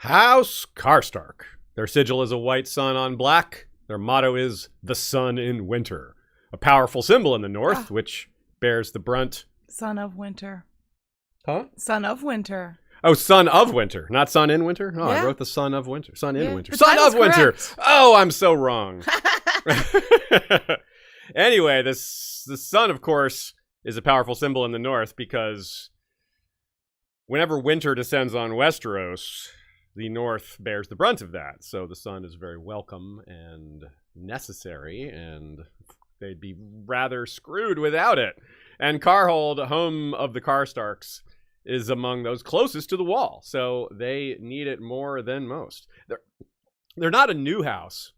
House Karstark. Their sigil is a white sun on black. Their motto is the sun in winter. A powerful symbol in the north, which bears the brunt. Son of winter. Huh? Son of winter. Oh, son of winter, not sun in winter? Oh, Yeah. I wrote the son of winter. Sun in winter. The Son title's of winter. correct. Oh, I'm so wrong. Anyway, the sun, of course, is a powerful symbol in the north because whenever winter descends on Westeros, the north bears the brunt of that. So the sun is very welcome and necessary, and they'd be rather screwed without it. And Karhold, home of the Karstarks, is among those closest to the wall, so they need it more than most. They're not a new house,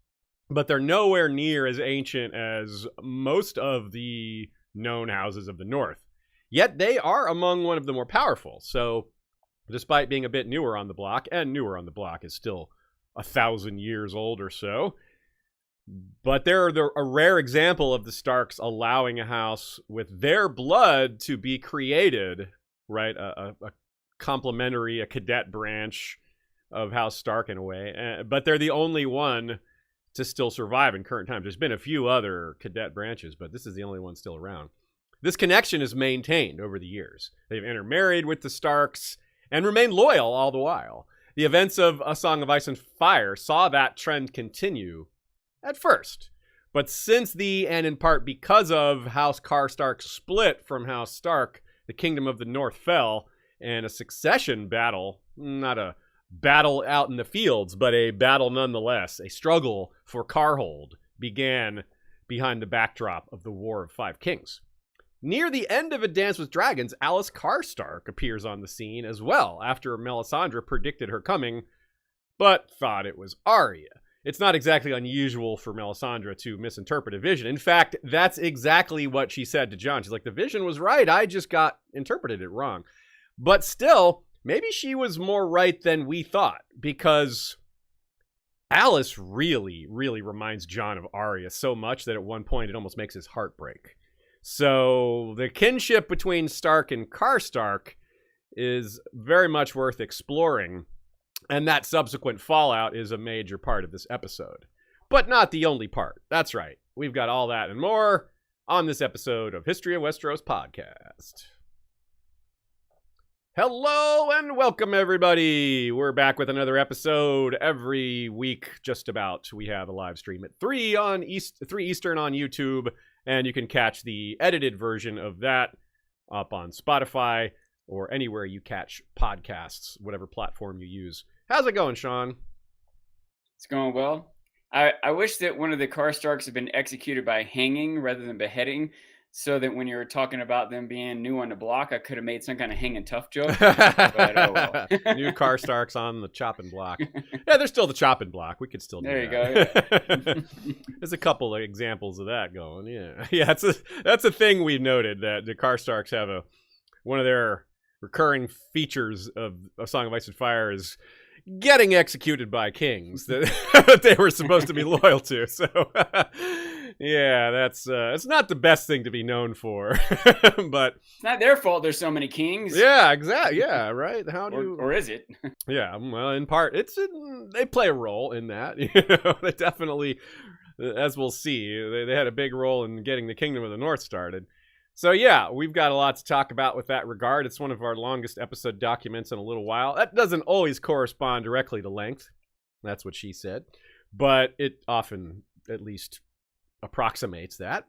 but they're nowhere near as ancient as most of the known houses of the north. Yet they are among one of the more powerful, so despite being a bit newer on the block, and newer on the block is still 1,000 years old or so, but they're a rare example of the Starks allowing a house with their blood to be created, right? A complementary, a cadet branch of House Stark in a way. But they're the only one to still survive in current times. There's been a few other cadet branches, but this is the only one still around. This connection is maintained over the years. They've intermarried with the Starks and remained loyal all the while. The events of A Song of Ice and Fire saw that trend continue at first. But since and in part because of House Karstark split from House Stark, the Kingdom of the North fell, and a succession battle, not a battle out in the fields, but a battle nonetheless, a struggle for Karhold, began behind the backdrop of the War of Five Kings. Near the end of A Dance with Dragons, Alys Karstark appears on the scene as well, after Melisandre predicted her coming, but thought it was Arya. It's not exactly unusual for Melisandre to misinterpret a vision. In fact, that's exactly what she said to Jon. She's like, the vision was right, I just interpreted it wrong. But still, maybe she was more right than we thought, because Alys really, really reminds Jon of Arya so much that at one point it almost makes his heart break. So the kinship between Stark and Karstark is very much worth exploring, and that subsequent fallout is a major part of this episode. But not the only part. That's right. We've got all that and more on this episode of History of Westeros podcast. Hello and welcome, everybody. We're back with another episode every week, just about. We have a live stream at 3 Eastern on YouTube, and you can catch the edited version of that up on Spotify or anywhere you catch podcasts, whatever platform you use. How's it going, Sean? It's going well. I wish that one of the Karstarks had been executed by hanging rather than beheading, so that when you were talking about them being new on the block, I could have made some kind of hanging tough joke. But oh well. New Karstarks on the chopping block. Yeah, there's still the chopping block. We could still do there that. You go. Yeah. There's a couple of examples of that going. Yeah. That's a thing we've noted, that the Karstarks have one of their recurring features of A Song of Ice and Fire is getting executed by kings that they were supposed to be loyal to. So yeah, that's it's not the best thing to be known for. But It's not their fault there's so many kings. yeah, exactly. Yeah, right. Or is it? Yeah, well, in part they play a role in that. They definitely, as we'll see, they had a big role in getting the Kingdom of the North started. So yeah, we've got a lot to talk about with that regard. It's one of our longest episode documents in a little while. That doesn't always correspond directly to length. That's what she said. But it often at least approximates that.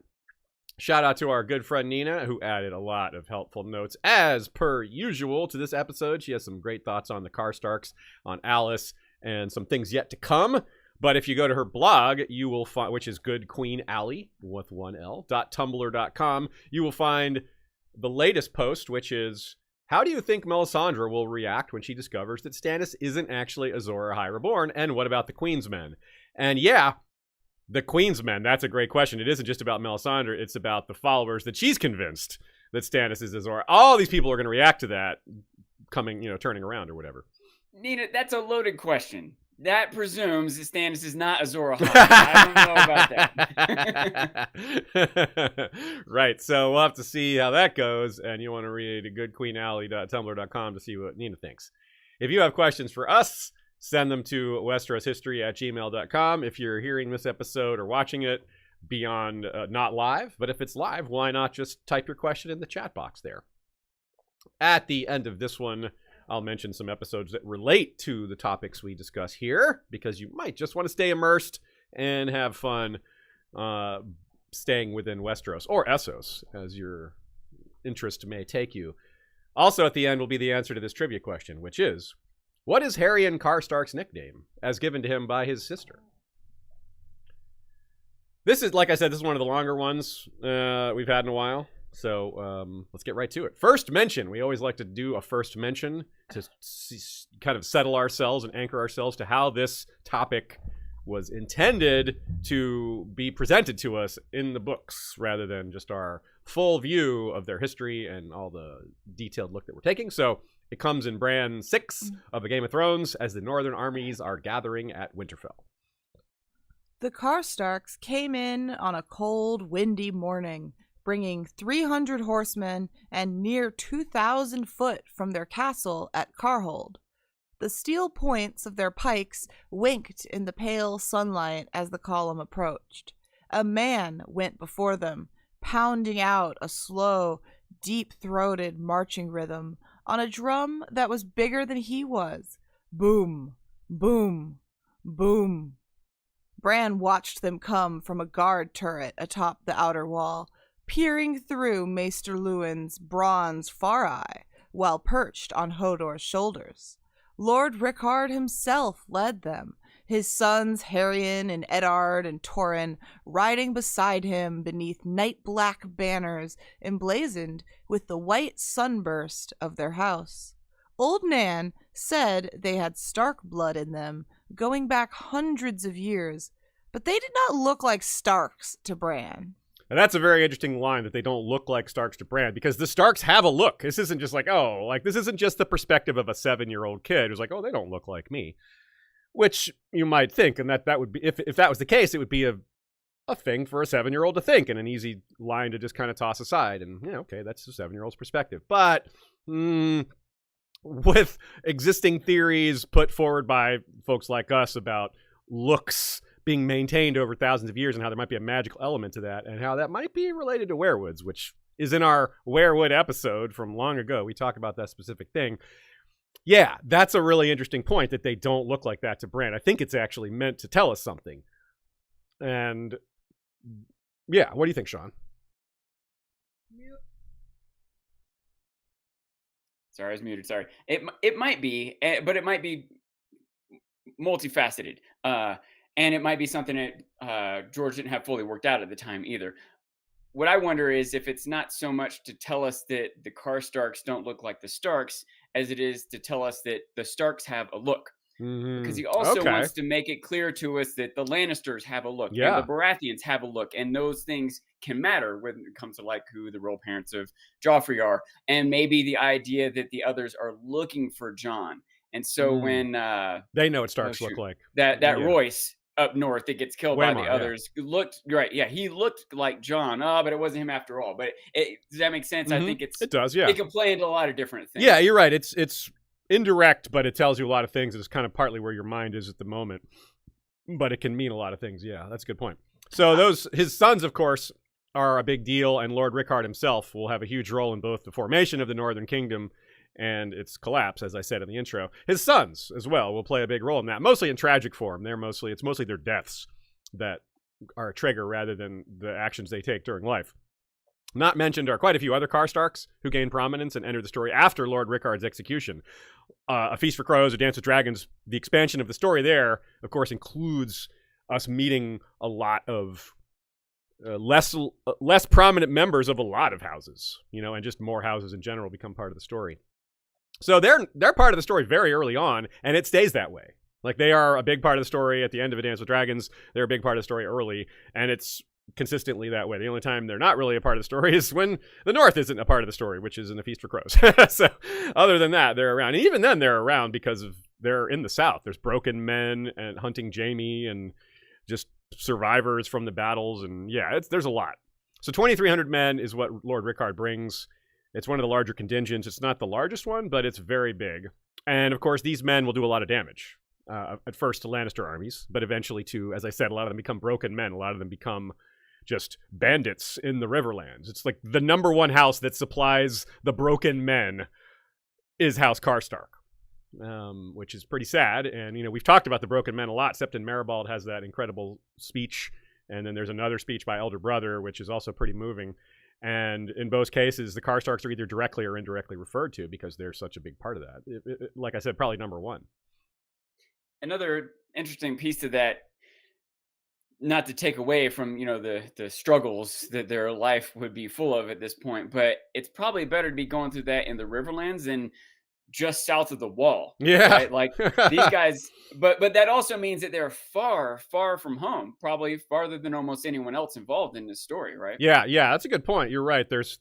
Shout out to our good friend Nina, who added a lot of helpful notes as per usual to this episode. She has some great thoughts on the Karstarks, on Alys, and some things yet to come. But if you go to her blog, you will find, which is Good Queen Ally with 1L, .tumblr.com, you will find the latest post, which is, how do you think Melisandre will react when she discovers that Stannis isn't actually Azor Ahai Reborn? And what about the Queensmen? And yeah, the Queensmen, that's a great question. It isn't just about Melisandre, it's about the followers that she's convinced that Stannis is Azor. All these people are going to react to that turning around or whatever. Nina, that's a loaded question. That presumes that Stannis is not Azor Ahai. I don't know about that. Right, so we'll have to see how that goes, and you want to read goodqueenally.tumblr.com to see what Nina thinks. If you have questions for us, send them to westeroshistory@gmail.com if you're hearing this episode or watching it beyond not live. But if it's live, why not just type your question in the chat box there? At the end of this one, I'll mention some episodes that relate to the topics we discuss here, because you might just want to stay immersed and have fun staying within Westeros, or Essos, as your interest may take you. Also at the end will be the answer to this trivia question, which is, what is Harrion Karstark's nickname, as given to him by his sister? This is, like I said, this is one of the longer ones we've had in a while. So let's get right to it. First mention. We always like to do a first mention to kind of settle ourselves and anchor ourselves to how this topic was intended to be presented to us in the books, rather than just our full view of their history and all the detailed look that we're taking. So it comes in Bran 6 of A Game of Thrones, as the northern armies are gathering at Winterfell. The Karstarks came in on a cold, windy morning, bringing 300 horsemen and near 2,000 foot from their castle at Karhold. The steel points of their pikes winked in the pale sunlight as the column approached. A man went before them, pounding out a slow, deep-throated marching rhythm on a drum that was bigger than he was. Boom, boom, boom. Bran watched them come from a guard turret atop the outer wall, peering through Maester Luwin's bronze far eye while perched on Hodor's shoulders. Lord Rickard himself led them, his sons Harrion and Eddard and Torrin riding beside him beneath night-black banners emblazoned with the white sunburst of their house. Old Nan said they had Stark blood in them, going back hundreds of years, but they did not look like Starks to Bran. And that's a very interesting line, that they don't look like Starks to Bran, because the Starks have a look. This isn't just like, oh, like this isn't just the perspective of a 7-year-old kid who's like, oh, they don't look like me. Which you might think, and that would be, if that was the case, it would be a thing for a 7-year-old to think, and an easy line to just kind of toss aside. And, yeah, okay, that's a 7-year-old's perspective. But with existing theories put forward by folks like us about looks being maintained over thousands of years, and how there might be a magical element to that, and how that might be related to werewoods, which is in our werewood episode from long ago. We talk about that specific thing. Yeah, that's a really interesting point, that they don't look like that to Bran. I think it's actually meant to tell us something. And yeah, what do you think, Sean? Sorry, I was muted. Sorry. It might be, but it might be multifaceted. And it might be something that George didn't have fully worked out at the time either. What I wonder is if it's not so much to tell us that the Karstarks don't look like the Starks, as it is to tell us that the Starks have a look. Because he also wants to make it clear to us that the Lannisters have a look, and the Baratheons have a look, and those things can matter when it comes to like who the real parents of Joffrey are, and maybe the idea that the others are looking for Jon. And so when they know what Starks look like, that Royce up north that gets killed by the others looked right. Yeah, he looked like Jon. But it wasn't him after all. But does that make sense? I think it does. Yeah, it can play into a lot of different things. Yeah, you're right. It's indirect, but it tells you a lot of things. It's kind of partly where your mind is at the moment, but it can mean a lot of things. Yeah, that's a good point. So his sons, of course, are a big deal, and Lord Rickard himself will have a huge role in both the formation of the Northern Kingdom and its collapse, as I said in the intro. His sons, as well, will play a big role in that, mostly in tragic form. It's mostly their deaths that are a trigger rather than the actions they take during life. Not mentioned are quite a few other Karstarks who gained prominence and entered the story after Lord Rickard's execution. A Feast for Crows, A Dance with Dragons, the expansion of the story there, of course, includes us meeting a lot of less prominent members of a lot of houses, and just more houses in general become part of the story. So they're part of the story very early on, and it stays that way. Like, they are a big part of the story at the end of A Dance with Dragons. They're a big part of the story early, and it's consistently that way. The only time they're not really a part of the story is when the North isn't a part of the story, which is in A Feast for Crows. So other than that, they're around. And even then, they're around because they're in the South. There's broken men and hunting Jaime and just survivors from the battles. And yeah, there's a lot. So 2,300 men is what Lord Rickard brings. It's one of the larger contingents. It's not the largest one, but it's very big. And of course, these men will do a lot of damage. at first to Lannister armies, but eventually to, as I said, a lot of them become broken men. A lot of them become just bandits in the Riverlands. It's like the number one house that supplies the broken men is House Karstark, which is pretty sad. And, we've talked about the broken men a lot. Septon Maribald has that incredible speech. And then there's another speech by Elder Brother, which is also pretty moving. And in both cases, the Karstarks are either directly or indirectly referred to because they're such a big part of that. Like I said, probably number one. Another interesting piece to that, not to take away from, the struggles that their life would be full of at this point, but it's probably better to be going through that in the Riverlands than just south of the Wall. Yeah. Right? Like these guys, but that also means that they're far, far from home, probably farther than almost anyone else involved in this story, right? Yeah, that's a good point. You're right. There's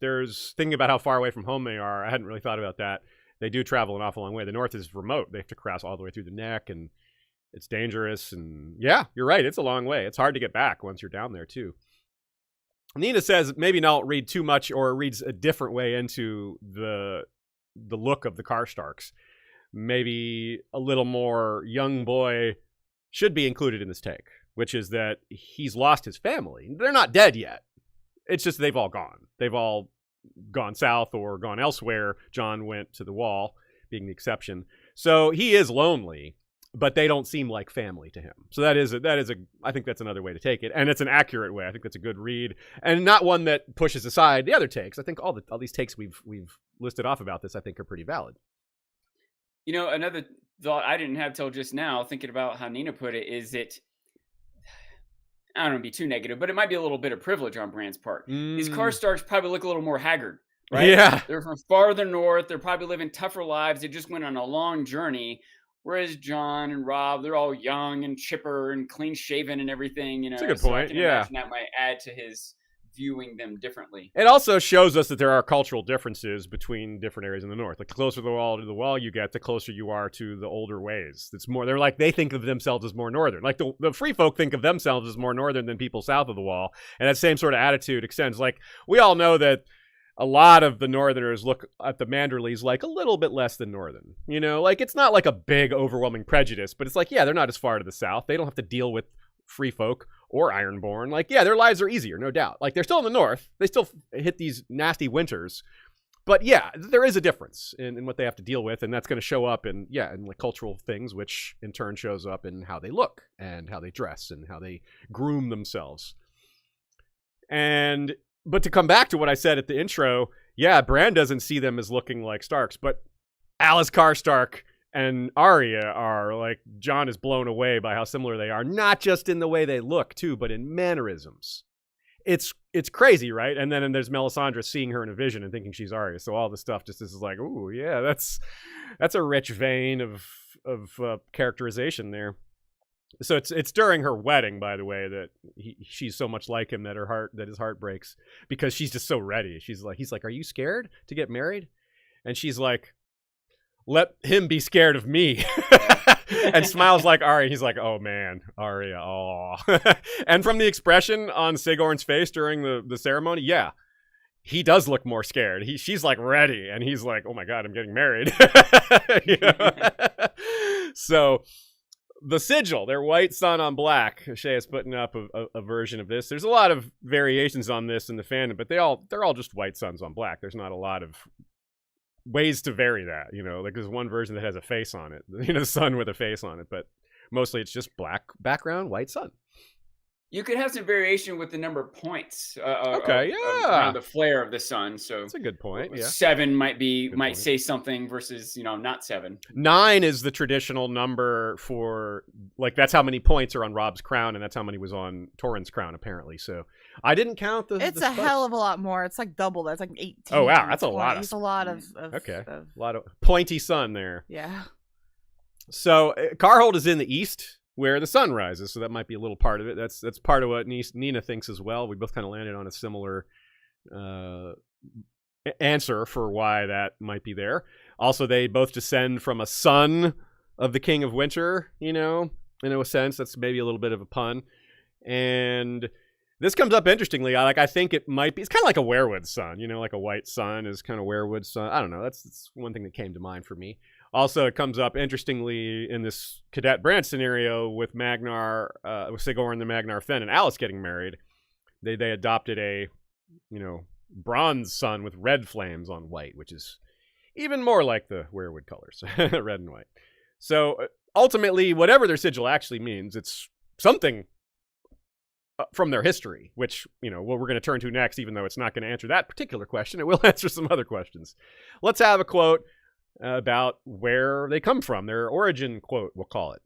thinking about how far away from home they are. I hadn't really thought about that. They do travel an awful long way. The north is remote. They have to cross all the way through the neck, and it's dangerous. And yeah, you're right. It's a long way. It's hard to get back once you're down there too. Nina says maybe not read too much, or reads a different way into the look of the Karstarks. Maybe a little more young boy should be included in this take, which is that he's lost his family. They're not dead yet. It's just they've all gone. They've all gone south or gone elsewhere. Jon went to the Wall, being the exception. So he is lonely, but they don't seem like family to him. So that is I think that's another way to take it, and it's an accurate way. I think that's a good read, and not one that pushes aside the other takes. I think all these takes we've listed off about this, I think, are pretty valid. Another thought I didn't have till just now, thinking about how Nina put it, is that I don't want to be too negative, but it might be a little bit of privilege on Bran's part. These Karstarks probably look a little more haggard, right? Yeah, they're from farther north. They're probably living tougher lives. They just went on a long journey. Whereas Jon and Robb, they're all young and chipper and clean shaven and everything. That's a good so point. I can Yeah, imagine that might add to his viewing them differently. it also shows us that there are cultural differences between different areas in the north. Like the closer to the wall you get, the closer you are to the older ways. It's more, they think of themselves as more northern. Like the free folk think of themselves as more northern than people south of the wall. And that same sort of attitude extends. Like we all know that a lot of the northerners look at the Manderleys like a little bit less than northern. Like it's not like a big overwhelming prejudice, but it's like, yeah, they're not as far to the south. They don't have to deal with free folk or Ironborn. Like, yeah, their lives are easier, no doubt. Like they're still in the north. They still hit these nasty winters. But yeah, there is a difference in what they have to deal with, and that's going to show up in like cultural things, which in turn shows up in how they look and how they dress and how they groom themselves. But to come back to what I said at the intro, yeah, Bran doesn't see them as looking like Starks, but Alys Karstark and Arya are like, Jon is blown away by how similar they are, not just in the way they look too, but in mannerisms. It's crazy, right? And then there's Melisandre seeing her in a vision and thinking she's Arya. So all this stuff just is like, ooh, yeah, that's a rich vein of characterization there. So it's during her wedding, by the way, that she's so much like him that his heart breaks, because she's just so ready. He's like, are you scared to get married? And she's like, let him be scared of me. And smiles like Arya. He's like, oh man, Arya, oh. And from the expression on Sigorn's face during the ceremony, yeah, he does look more scared. She's like ready, and he's like, oh my god, I'm getting married. So the Sigil, their white sun on black. Shay is putting up a version of this. There's a lot of variations on this in the fandom, but they're all just white suns on black. There's not a lot of ways to vary that, like there's one version that has a face on it, the sun with a face on it, but mostly it's just black background, white sun. You could have some variation with the number of points. Okay, yeah. The flare of the sun. So that's a good point. Yeah, 7 might say something versus not 7. 9 is the traditional number for, like, that's how many points are on Robb's crown, and that's how many was on Torrhen's crown apparently. So I didn't count the. It's a hell of a lot more. It's like double. That's like 18. Oh wow, that's a lot. It's a lot of okay, a lot of pointy sun there. Yeah. So Karhold is in the east, where the sun rises, so that might be a little part of it. That's part of what Nina thinks as well. We both kind of landed on a similar answer for why that might be there. Also, they both descend from a son of the King of Winter, in a sense. That's maybe a little bit of a pun. And this comes up interestingly. I think it might be, it's kind of like a werewood sun, like a white sun is kind of werewood sun. I don't know. That's one thing that came to mind for me. Also, it comes up interestingly in this cadet branch scenario with with Sigorn, the Magnar Thenn, and Alys getting married. They adopted a, bronze sun with red flames on white, which is even more like the weirwood colors, red and white. So ultimately, whatever their sigil actually means, it's something from their history, which, what we're going to turn to next, even though it's not going to answer that particular question. It will answer some other questions. Let's have a quote about where they come from, their origin quote, we'll call it.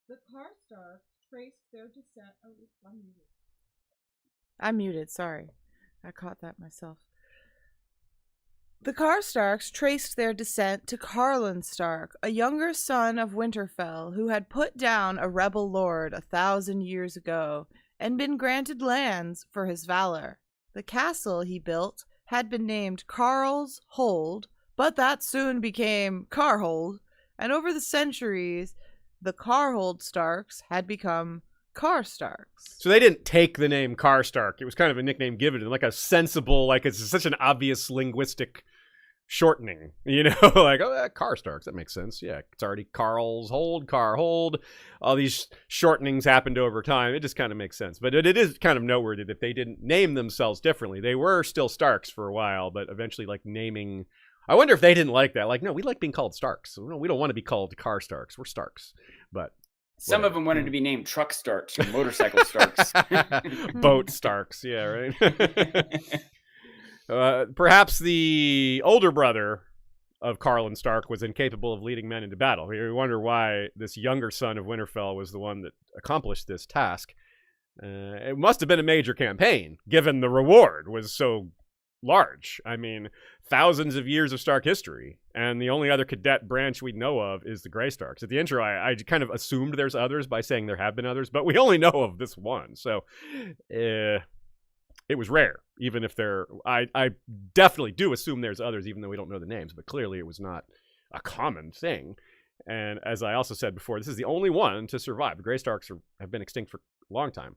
The Karstarks traced their descent. Oh, I'm muted, sorry. I caught that myself. The Karstarks traced their descent to Karlon Stark, a younger son of Winterfell who had put down a rebel lord 1,000 years ago and been granted lands for his valor. The castle he built had been named Karl's Hold, but that soon became Karhold, and over the centuries, the Karhold Starks had become Karstarks. So they didn't take the name Karstark. It was kind of a nickname given to them, like a sensible, like it's such an obvious linguistic shortening, like, oh, Karstarks, that makes sense. Yeah, it's already Karl's Hold, Karhold. All these shortenings happened over time. It just kind of makes sense. But it is kind of noteworthy that they didn't name themselves differently. They were still Starks for a while, but eventually, like, naming... I wonder if they didn't like that. Like, no, we like being called Starks. We don't want to be called Karstarks. We're Starks. But some of them wanted to be named Truck Starks or Motorcycle Starks. Boat Starks, yeah, right? Perhaps the older brother of Karlon Stark was incapable of leading men into battle. We wonder why this younger son of Winterfell was the one that accomplished this task. It must have been a major campaign, given the reward was so large. I mean, thousands of years of Stark history, and the only other cadet branch we know of is the Grey Starks. At the intro, I kind of assumed there's others by saying there have been others, but we only know of this one. So it was rare, even if I definitely do assume there's others, even though we don't know the names, but clearly it was not a common thing. And as I also said before, this is the only one to survive. The Grey Starks have been extinct for a long time.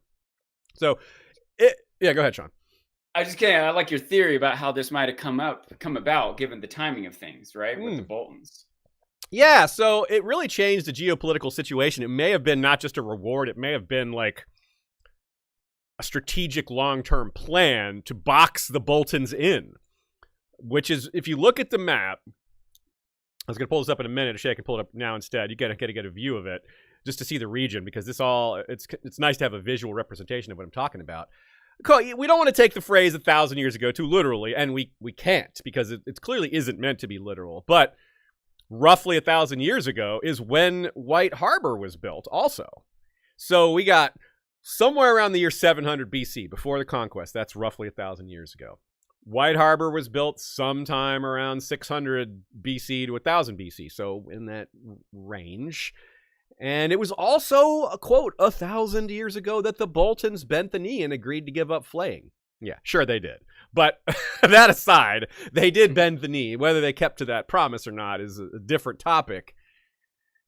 So, yeah, go ahead, Sean. I just kidding. I like your theory about how this might have come about, given the timing of things, right, with the Boltons. Yeah, so it really changed the geopolitical situation. It may have been not just a reward. It may have been like a strategic long-term plan to box the Boltons in, which is, if you look at the map, I was going to pull this up in a minute. Actually, I can pull it up now instead. You got to get a view of it just to see the region, because it's nice to have a visual representation of what I'm talking about. We don't want to take the phrase 1,000 years ago too literally, and we can't, because it clearly isn't meant to be literal. But roughly 1,000 years ago is when White Harbor was built also. So we got somewhere around the year 700 BC, before the conquest. That's roughly 1,000 years ago. White Harbor was built sometime around 600 BC to 1,000 BC, so in that range. And it was also, a quote, 1,000 years ago that the Boltons bent the knee and agreed to give up flaying. Yeah, sure they did. But that aside, they did bend the knee. Whether they kept to that promise or not is a different topic.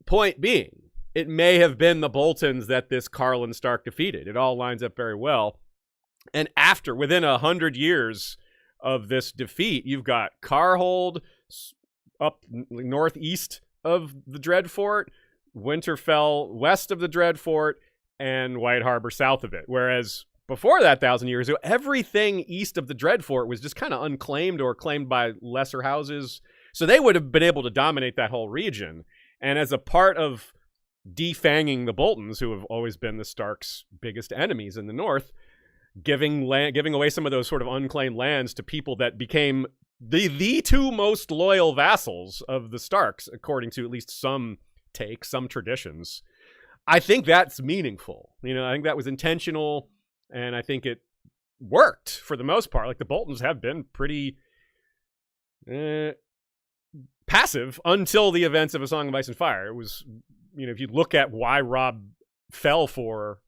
Point being, it may have been the Boltons that this Karlon Stark defeated. It all lines up very well. And within 100 years of this defeat, you've got Karhold up northeast of the Dreadfort, Winterfell west of the Dreadfort, and White Harbor south of it. Whereas before that, 1,000 years ago, everything east of the Dreadfort was just kind of unclaimed or claimed by lesser houses. So they would have been able to dominate that whole region. And as a part of defanging the Boltons, who have always been the Starks' biggest enemies in the north, giving away some of those sort of unclaimed lands to people that became the two most loyal vassals of the Starks, according to at least some traditions. I think that's meaningful. I think that was intentional, and I think it worked for the most part. Like, the Boltons have been pretty passive until the events of A Song of Ice and Fire. It was, if you look at why Robb fell for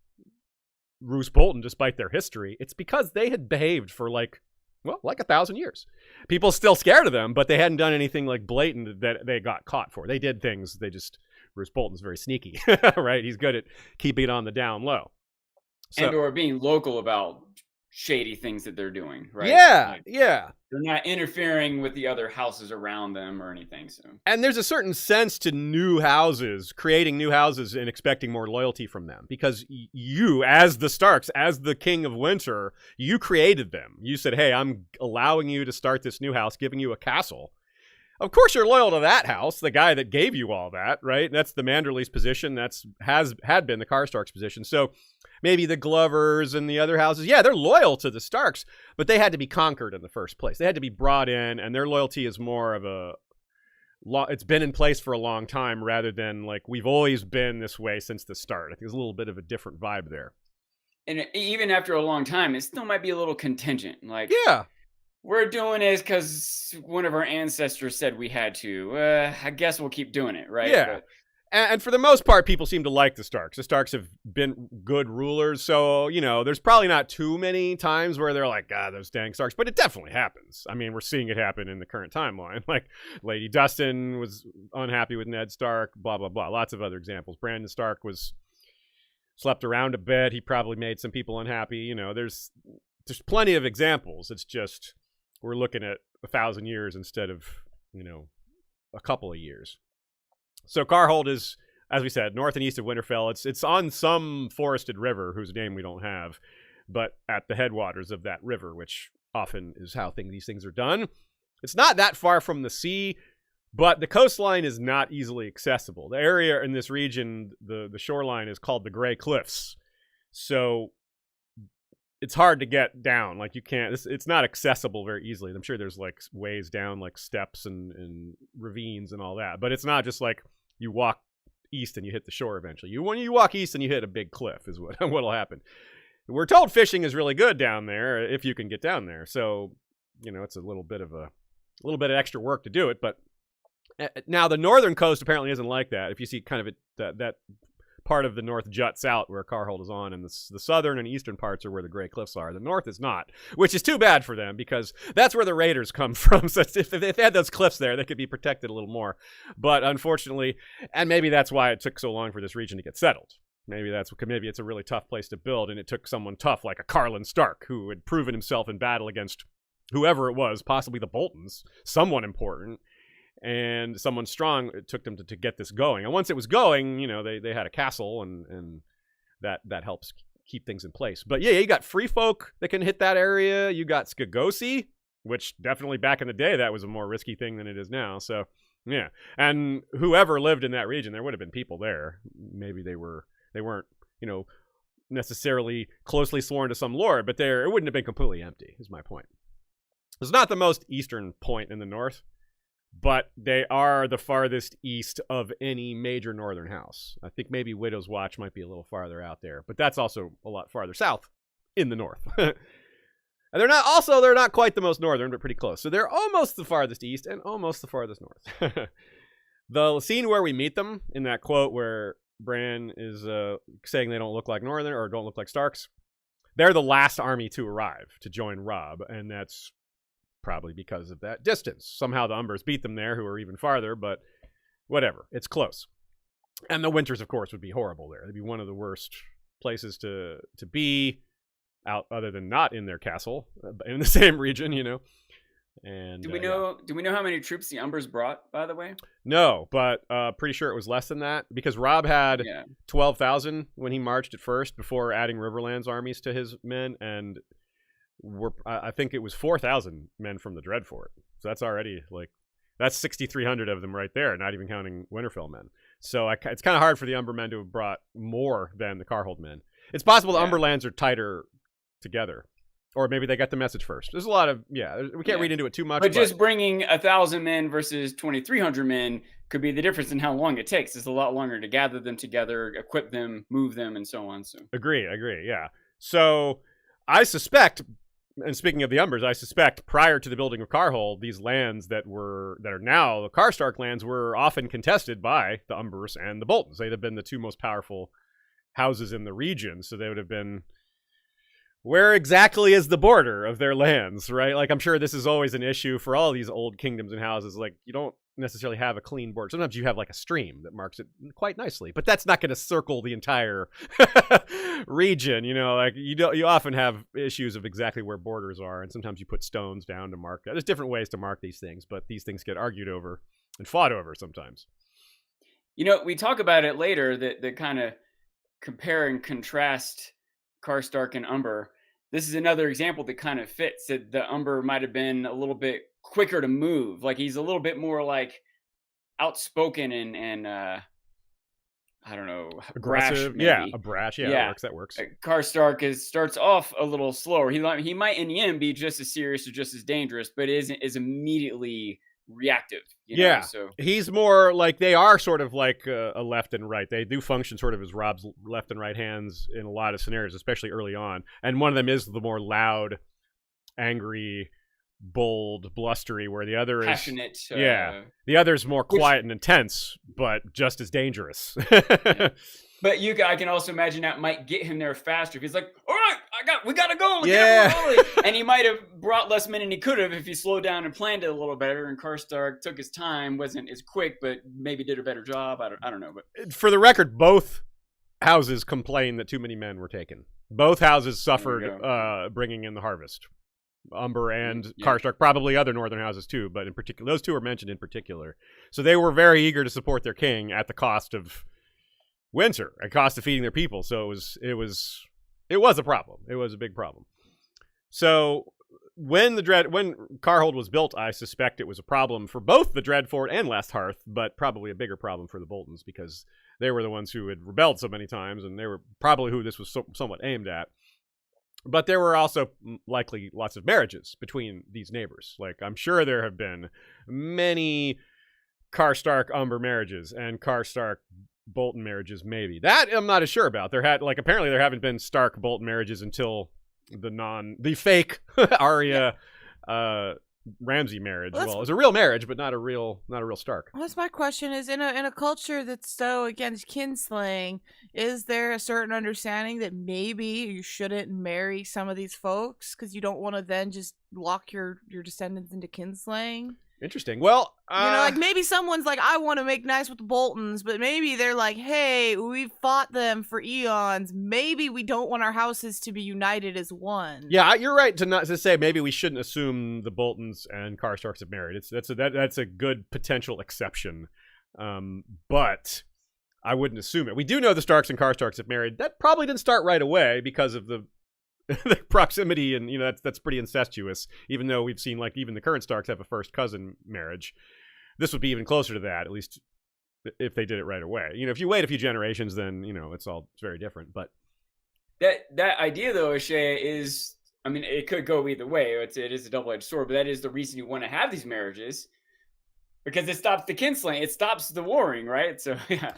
Roose Bolton, despite their history, it's because they had behaved for like 1,000 years. People still scared of them, but they hadn't done anything like blatant that they got caught for. They did things. Roose Bolton's very sneaky, right? He's good at keeping it on the down low. Or being local about shady things that they're doing, right? Yeah, Like, yeah. they're not interfering with the other houses around them or anything. So, And there's a certain sense to new houses, creating new houses and expecting more loyalty from them. Because you, as the Starks, as the King of Winter, you created them. You said, hey, I'm allowing you to start this new house, giving you a castle. Of course you're loyal to that house, the guy that gave you all that, right? That's the Manderley's position. Had been the Karstark's position. So maybe the Glovers and the other houses, yeah, they're loyal to the Starks, but they had to be conquered in the first place. They had to be brought in, and their loyalty is more of it's been in place for a long time rather than like we've always been this way since the start. I think there's a little bit of a different vibe there. and even after a long time, it still might be a little contingent. Like, Yeah. we're doing this because one of our ancestors said we had to. I guess we'll keep doing it, right? Yeah. And for the most part, people seem to like the Starks. The Starks have been good rulers. So, there's probably not too many times where they're like, those dang Starks. But it definitely happens. I mean, we're seeing it happen in the current timeline. Like, Lady Dustin was unhappy with Ned Stark, blah, blah, blah. Lots of other examples. Brandon Stark slept around a bit. He probably made some people unhappy. There's plenty of examples. It's just we're looking at 1,000 years instead of, a couple of years. So Karhold is, as we said, north and east of Winterfell. It's on some forested river whose name we don't have, but at the headwaters of that river, which often is how these things are done. It's not that far from the sea, but the coastline is not easily accessible. The area in this region, the shoreline, is called the Grey Cliffs. So it's hard to get down. Like, you can't, it's not accessible very easily. I'm sure there's like ways down, like steps and ravines and all that, but it's not just like you walk east and you hit the shore eventually. When you walk east and you hit a big cliff is what'll happen. We're told fishing is really good down there if you can get down there. So, it's a little bit of extra work to do it. But now the northern coast apparently isn't like that. If you see kind of that part of the north juts out where Karhold is on, and the southern and eastern parts are where the Grey Cliffs are. The north is not, which is too bad for them because that's where the raiders come from. So if they had those cliffs there, they could be protected a little more. But unfortunately, and maybe that's why it took so long for this region to get settled. Maybe it's a really tough place to build, and it took someone tough like a Karlon Stark who had proven himself in battle against whoever it was, possibly the Boltons, someone important. And someone strong, it took them to get this going. And once it was going, they had a castle, and that helps keep things in place. But yeah, you got free folk that can hit that area. You got Skagosi, which definitely back in the day, that was a more risky thing than it is now. So yeah. And whoever lived in that region, there would have been people there. Maybe they weren't, necessarily closely sworn to some lord, but it wouldn't have been completely empty, is my point. It's not the most eastern point in the north, but they are the farthest east of any major northern house. I think maybe Widow's Watch might be a little farther out there, but that's also a lot farther south in the north. And they're not quite the most northern, but pretty close. So they're almost the farthest east and almost the farthest north. The scene where we meet them in that quote where Bran is saying they don't look like northern or don't look like Starks, they're the last army to arrive to join Robb, and that's probably because of that distance. Somehow the Umbers beat them there, who are even farther, but whatever. It's close. And the winters, of course, would be horrible there. It'd be one of the worst places to be out, other than not in their castle, in the same region, And do we know how many troops the Umbers brought, by the way? No, but pretty sure it was less than that, because Robb had 12,000 when he marched at first before adding Riverland's armies to his men, and I think it was 4,000 men from the Dreadfort. So that's already that's 6,300 of them right there, not even counting Winterfell men. So it's kind of hard for the Umber men to have brought more than the Karhold men. It's possible the Umberlands are tighter together, or maybe they got the message first. There's a lot of we can't read into it too much. But just bringing 1,000 men versus 2,300 men could be the difference in how long it takes. It's a lot longer to gather them together, equip them, move them, and so on. So agree. Yeah. So I suspect. And speaking of the Umbers, I suspect prior to the building of Karhold, these lands that are now the Karstark lands were often contested by the Umbers and the Boltons. They'd have been the two most powerful houses in the region, so they would have been, where exactly is the border of their lands, right? Like, I'm sure this is always an issue for all these old kingdoms and houses. Like, you don't necessarily have a clean border. Sometimes you have like a stream that marks it quite nicely, but that's not going to circle the entire region. Like you often have issues of exactly where borders are, and sometimes you put stones down to mark that. There's different ways to mark these things, but these things get argued over and fought over sometimes. We talk about it later, that kind of compare and contrast Karstark and Umber. This is another example that kind of fits, that the Umber might have been a little bit quicker to move. Like he's a little bit more like outspoken and I don't know, aggressive. Brash, a brash. Yeah, that works. Karstark starts off a little slower. He might in the end be just as serious or just as dangerous, but is immediately reactive. So he's more like, they are sort of like a left and right. They do function sort of as Robb's left and right hands in a lot of scenarios, especially early on. And one of them is the more loud, angry, bold, blustery, where the other passionate, is the other is more quiet and intense, but just as dangerous. But I can also imagine that might get him there faster. If he's like, all right, we gotta go. And he might have brought less men than he could have if he slowed down and planned it a little better. And Karstark took his time, wasn't as quick, but maybe did a better job. I don't know. But for the record, both houses complained that too many men were taken. Both houses suffered bringing in the harvest. Umber and Karstark, probably other northern houses too, but in particular, those two are mentioned in particular. So they were very eager to support their king at the cost of winter, at cost of feeding their people. So it was a problem. It was a big problem. So when Karhold was built, I suspect it was a problem for both the Dreadfort and Last Hearth, but probably a bigger problem for the Boltons, because they were the ones who had rebelled so many times, and they were probably who this was somewhat aimed at. But there were also likely lots of marriages between these neighbors. Like, I'm sure there have been many Karstark Umber marriages and Karstark Bolton marriages, maybe. That I'm not as sure about. Apparently there haven't been Stark Bolton marriages until the fake Arya Ramsay marriage. Well, it was a real marriage, but not a real Stark. Well, that's my question. Is in a culture that's so against kinslaying, is there a certain understanding that maybe you shouldn't marry some of these folks because you don't want to then just lock your descendants into kinslaying? Interesting. Well, like maybe someone's like, I want to make nice with the Boltons, but maybe they're like, hey, we've fought them for eons. Maybe we don't want our houses to be united as one. Yeah, you're right to say maybe we shouldn't assume the Boltons and Karstarks have married. That's a good potential exception, but I wouldn't assume it. We do know the Starks and Karstarks have married. That probably didn't start right away because of the proximity, and that's pretty incestuous, even though we've seen like even the current Starks have a first cousin marriage. This would be even closer to that, at least if they did it right away. If you wait a few generations, then it's very different. But that idea though, Shea, is, I mean, it could go either way. It is a double-edged sword, but that is the reason you want to have these marriages, because it stops the kinslaying. It stops the warring, right? So yeah.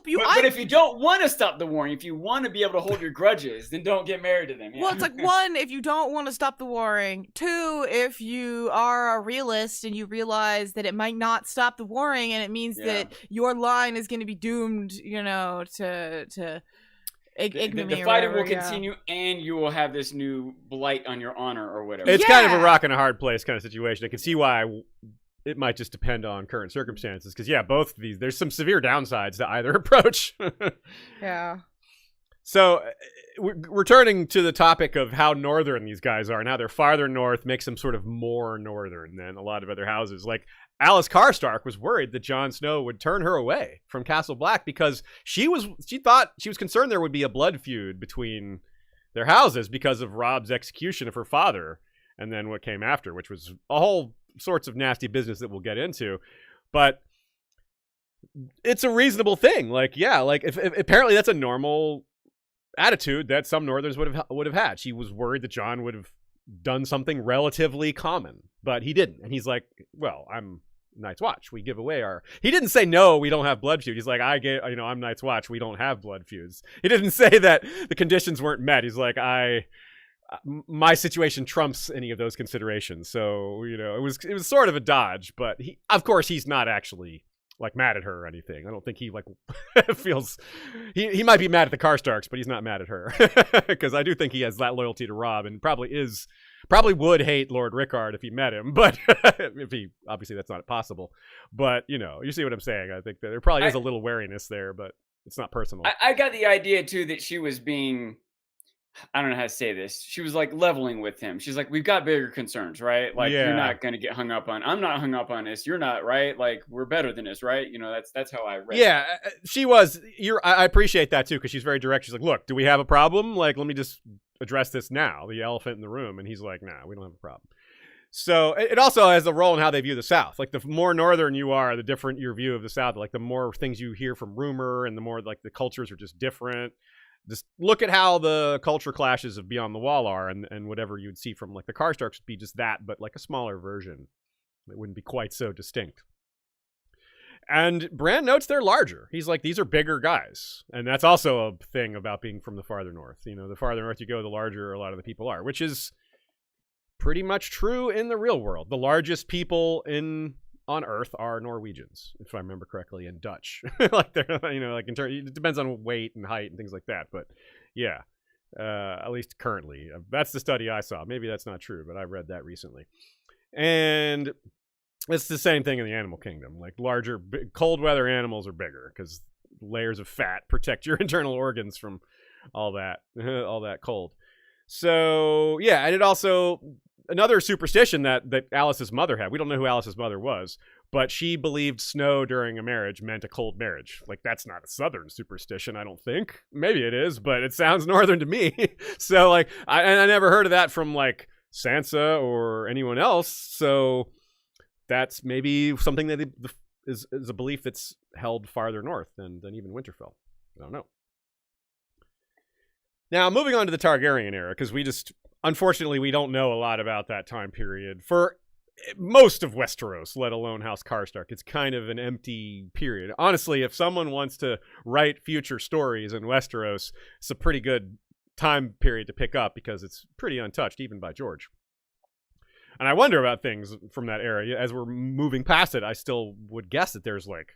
But if you don't want to stop the warring, if you want to be able to hold your grudges, then don't get married to them. Yeah. Well, it's like, one, if you don't want to stop the warring. Two, if you are a realist and you realize that it might not stop the warring, and it means that your line is going to be doomed, to ignominy. The fighting will continue, and you will have this new blight on your honor or whatever. It's kind of a rock and a hard place kind of situation. I can see why it might just depend on current circumstances, because both of these, there's some severe downsides to either approach. Yeah. So returning to the topic of how northern these guys are and how they're farther north makes them sort of more northern than a lot of other houses. Like Alys Karstark was worried that Jon Snow would turn her away from Castle Black because she was concerned there would be a blood feud between their houses because of Robb's execution of her father, and then what came after, which was a whole sorts of nasty business that we'll get into. But it's a reasonable thing. If apparently that's a normal attitude that some Northerns would have had. She was worried that Jon would have done something relatively common, but he didn't. And he's like, well, I'm Night's Watch. We give away he didn't say, no, we don't have blood feuds. He's like, I'm Night's Watch. We don't have blood feuds. He didn't say that the conditions weren't met. He's like, my situation trumps any of those considerations. So, it was sort of a dodge, but of course he's not actually like mad at her or anything. I don't think he feels he might be mad at the Karstarks, but he's not mad at her because I do think he has that loyalty to Robb and probably Probably would hate Lord Rickard if he met him, but obviously that's not possible. But, you see what I'm saying. I think that there probably is a little wariness there, but it's not personal. I got the idea, too, that she was being, I don't know how to say this. She was like leveling with him. She's like, we've got bigger concerns, right? Like, You're not going to get hung up on, I'm not hung up on this. You're not, right? Like, we're better than this, right? That's how I read it. Yeah, she was. I appreciate that, too, because she's very direct. She's like, look, do we have a problem? Like, let me just address this now, the elephant in the room. And he's like, nah, we don't have a problem. So it also has a role in how they view the South. Like, the more northern you are, the different your view of the South. Like, the more things you hear from rumor and the more, like, the cultures are just different. Just look at how the culture clashes of Beyond the Wall are, and whatever you'd see from, like, the Karstarks would be just that, but, like, a smaller version. It wouldn't be quite so distinct. And Bran notes they're larger. He's like, these are bigger guys. And that's also a thing about being from the farther north. The farther north you go, the larger a lot of the people are, which is pretty much true in the real world. The largest people on Earth are Norwegians, if I remember correctly, and Dutch. Like they're, like it depends on weight and height and things like that. But yeah, at least currently, that's the study I saw. Maybe that's not true, but I read that recently. And it's the same thing in the animal kingdom. Like larger, cold weather animals are bigger because layers of fat protect your internal organs from all that cold. So yeah, and it also, another superstition that Alys's mother had. We don't know who Alys's mother was, but she believed snow during a marriage meant a cold marriage. Like, that's not a southern superstition, I don't think. Maybe it is, but it sounds northern to me. So like, I never heard of that from like Sansa or anyone else. So that's maybe something that is a belief that's held farther north than even Winterfell. I don't know. Now, moving on to the Targaryen era, because unfortunately, we don't know a lot about that time period for most of Westeros, let alone House Karstark. It's kind of an empty period. Honestly, if someone wants to write future stories in Westeros, it's a pretty good time period to pick up because it's pretty untouched, even by George. And I wonder about things from that era. As we're moving past it, I still would guess that there's like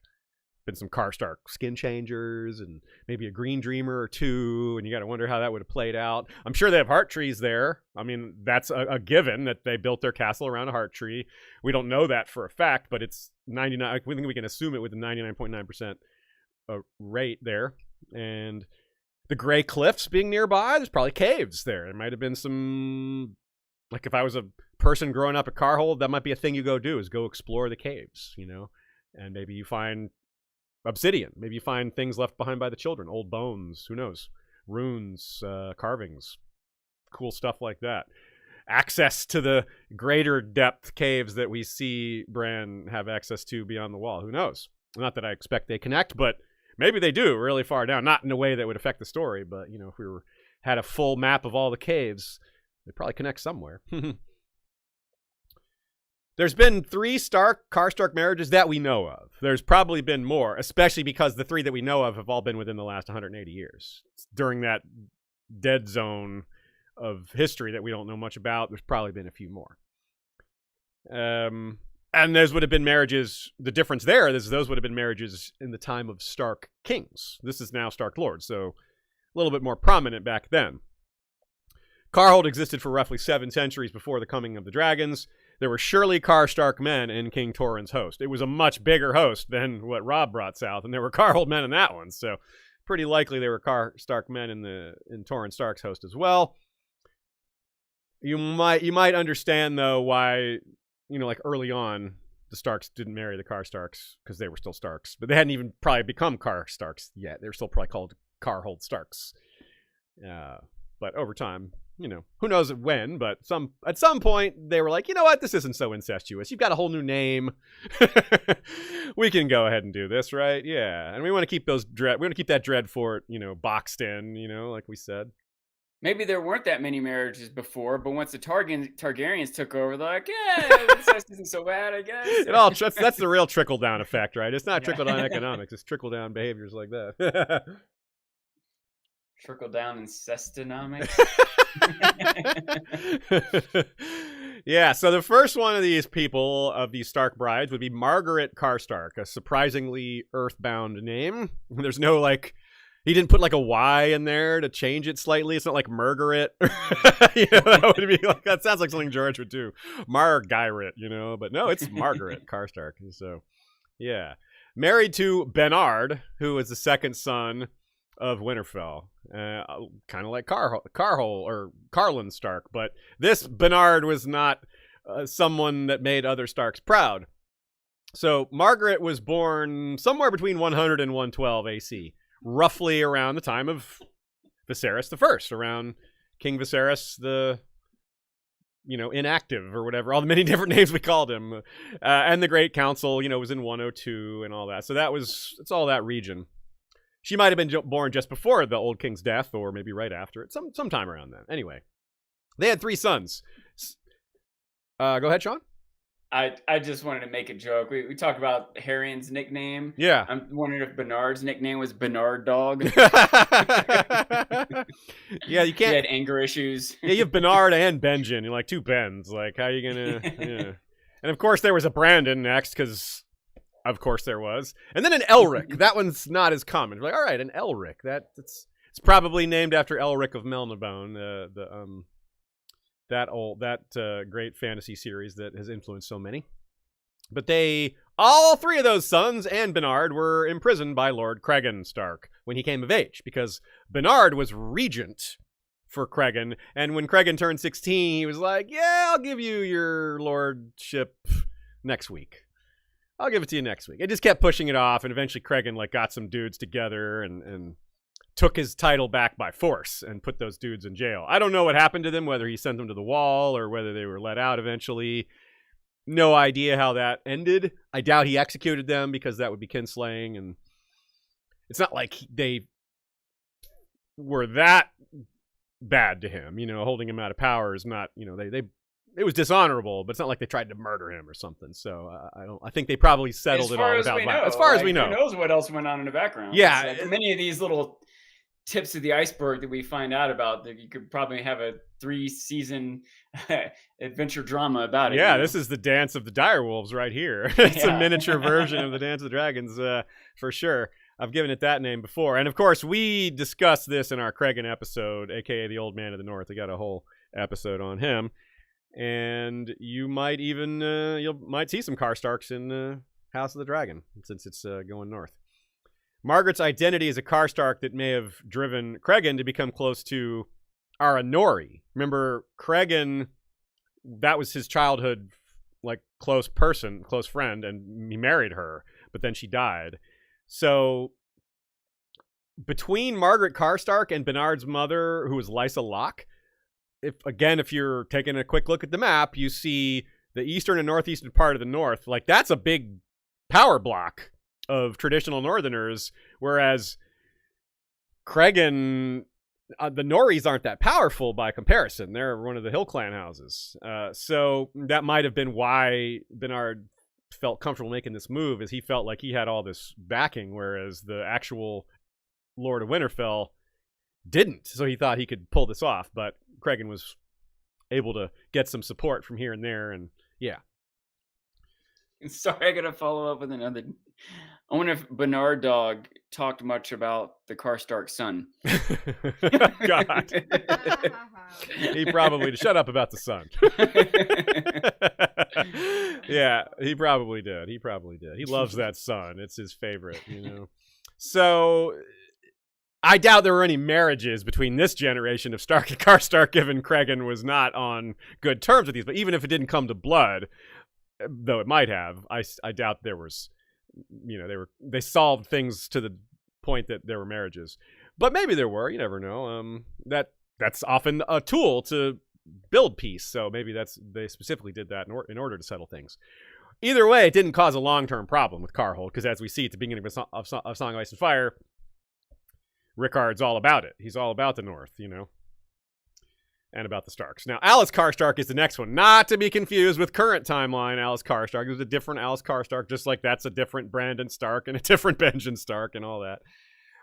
been some Karstark skin changers and maybe a green dreamer or two, and you got to wonder how that would have played out. I'm sure they have heart trees there. I mean, that's a given that they built their castle around a heart tree. We don't know that for a fact, but it's 99. We think we can assume it with a 99.9% rate there. And the Grey Cliffs being nearby, there's probably caves there. There might have been some, like if I was a person growing up at Karhold, that might be a thing you go do, is go explore the caves, and maybe you find obsidian. Maybe you find things left behind by the children, old bones, who knows, runes, carvings, cool stuff like that. Access to the greater depth caves that we see Bran have access to beyond the wall. Who knows? Not that I expect they connect, but maybe they do really far down. Not in a way that would affect the story, but if we had a full map of all the caves, they probably connect somewhere. There's been 3 Karstark marriages that we know of. There's probably been more, especially because the 3 that we know of have all been within the last 180 years. During that dead zone of history that we don't know much about, there's probably been a few more. And those would have been marriages. The difference there is those would have been marriages in the time of Stark kings. This is now Stark lords, so a little bit more prominent back then. Karhold existed for roughly 7 centuries before the coming of the dragons. There were surely Karstark men in King Torrhen's host. It was a much bigger host than what Robb brought south, and there were Karhold men in that one. So pretty likely there were Karstark men in Torrhen Stark's host as well. You might understand though why, like early on, the Starks didn't marry the Karstarks because they were still Starks, but they hadn't even probably become Karstarks yet. They were still probably called Karhold Starks. But over time, who knows when, but at some point they were like, you know what, this isn't so incestuous. You've got a whole new name. We can go ahead and do this, right? Yeah. And we want to keep that Dreadfort, boxed in, like we said. Maybe there weren't that many marriages before, but once the Targaryens took over, they're like, yeah, incest isn't so bad, I guess. That's the real trickle-down effect, right? It's not trickle-down economics. It's trickle-down behaviors like that. Trickle-down incestonomics. Yeah, so the first one of these people, of these Stark brides, would be Margaret Karstark, a surprisingly earthbound name. There's no, He didn't put like a Y in there to change it slightly. It's not like Margaret. That would be like, that sounds like something George would do. Margaret, but no, it's Margaret Karstark. So, yeah. Married to Bernard, who is the second son of Winterfell. Kind of like Karlon Stark, but this Bernard was not someone that made other Starks proud. So Margaret was born somewhere between 100 and 112 AC, roughly around the time of Viserys I, around King Viserys the inactive or whatever, all the many different names we called him, and the Great Council, was in 102 and all that. So it's all that region. She might have been born just before the old king's death, or maybe right after it, sometime around then. Anyway, they had 3 sons. Go ahead, Sean. I just wanted to make a joke. We talked about Harrion's nickname. Yeah. I'm wondering if Bernard's nickname was Bernard Dog. Yeah, you can't. He had anger issues. Yeah, you have Bernard and Benjen. You're like 2 Bens. Like, how are you going to... Yeah. And of course, there was a Brandon next, because of course there was. And then an Elric. That one's not as common. We're like, all right, an Elric. It's probably named after Elric of Melnibone, that great fantasy series that has influenced so many. But all 3 of those sons and Bernard were imprisoned by Lord Cregan Stark when he came of age, because Bernard was regent for Cregan, and when Cregan turned 16, he was like, yeah, I'll give you your lordship next week. I'll give it to you next week. It just kept pushing it off, and eventually Cregan got some dudes together and took his title back by force and put those dudes in jail. I don't know what happened to them, whether he sent them to the wall or whether they were let out eventually. No idea how that ended. I doubt he executed them, because that would be kinslaying, and it's not like they were that bad to him. Holding him out of power is not, it was dishonorable, but it's not like they tried to murder him or something. So I think they probably settled it all without violence. As far as we know. Who knows what else went on in the background? Yeah. Many of these little tips of the iceberg that we find out about, that you could probably have a 3-season adventure drama about it. Yeah, this is the Dance of the Direwolves right here. It's a miniature version of the Dance of the Dragons, for sure. I've given it that name before. And of course, we discussed this in our Cregan episode, aka the Old Man of the North. We got a whole episode on him. And you might even might see some Karstarks in House of the Dragon, since it's going north. Margaret's identity is a Karstark that may have driven Cregan to become close to Aranori. Remember, Cregan, that was his childhood, close friend, and he married her, but then she died. So, between Margaret Karstark and Bernard's mother, who was Lysa Locke, if you're taking a quick look at the map, you see the eastern and northeastern part of the north. That's a big power block of traditional northerners, whereas Cregan, the Norries aren't that powerful by comparison. They're one of the Hill Clan houses. So that might have been why Bernard felt comfortable making this move, is he felt like he had all this backing, whereas the actual Lord of Winterfell didn't. So he thought he could pull this off, but Cregan was able to get some support from here and there, and yeah. Sorry, I gotta follow up with another. I wonder if Bernard Dog talked much about the Karstark son. God. He probably did. Shut up about the son. Yeah, he probably did. He loves that son. It's his favorite, So I doubt there were any marriages between this generation of Stark and Karstark, given Cregan was not on good terms with these. But even if it didn't come to blood, though it might have, I doubt there was, they solved things to the point that there were marriages. But maybe there were, you never know. That's often a tool to build peace. So maybe they specifically did that in order to settle things. Either way, it didn't cause a long-term problem with Karhold, because as we see at the beginning of Song of Ice and Fire, Rickard's all about it. He's all about the North, and about the Starks. Now, Alys Karstark is the next one, not to be confused with current timeline Alys Karstark. It was a different Alys Karstark, just like that's a different Brandon Stark and a different Benjen Stark and all that.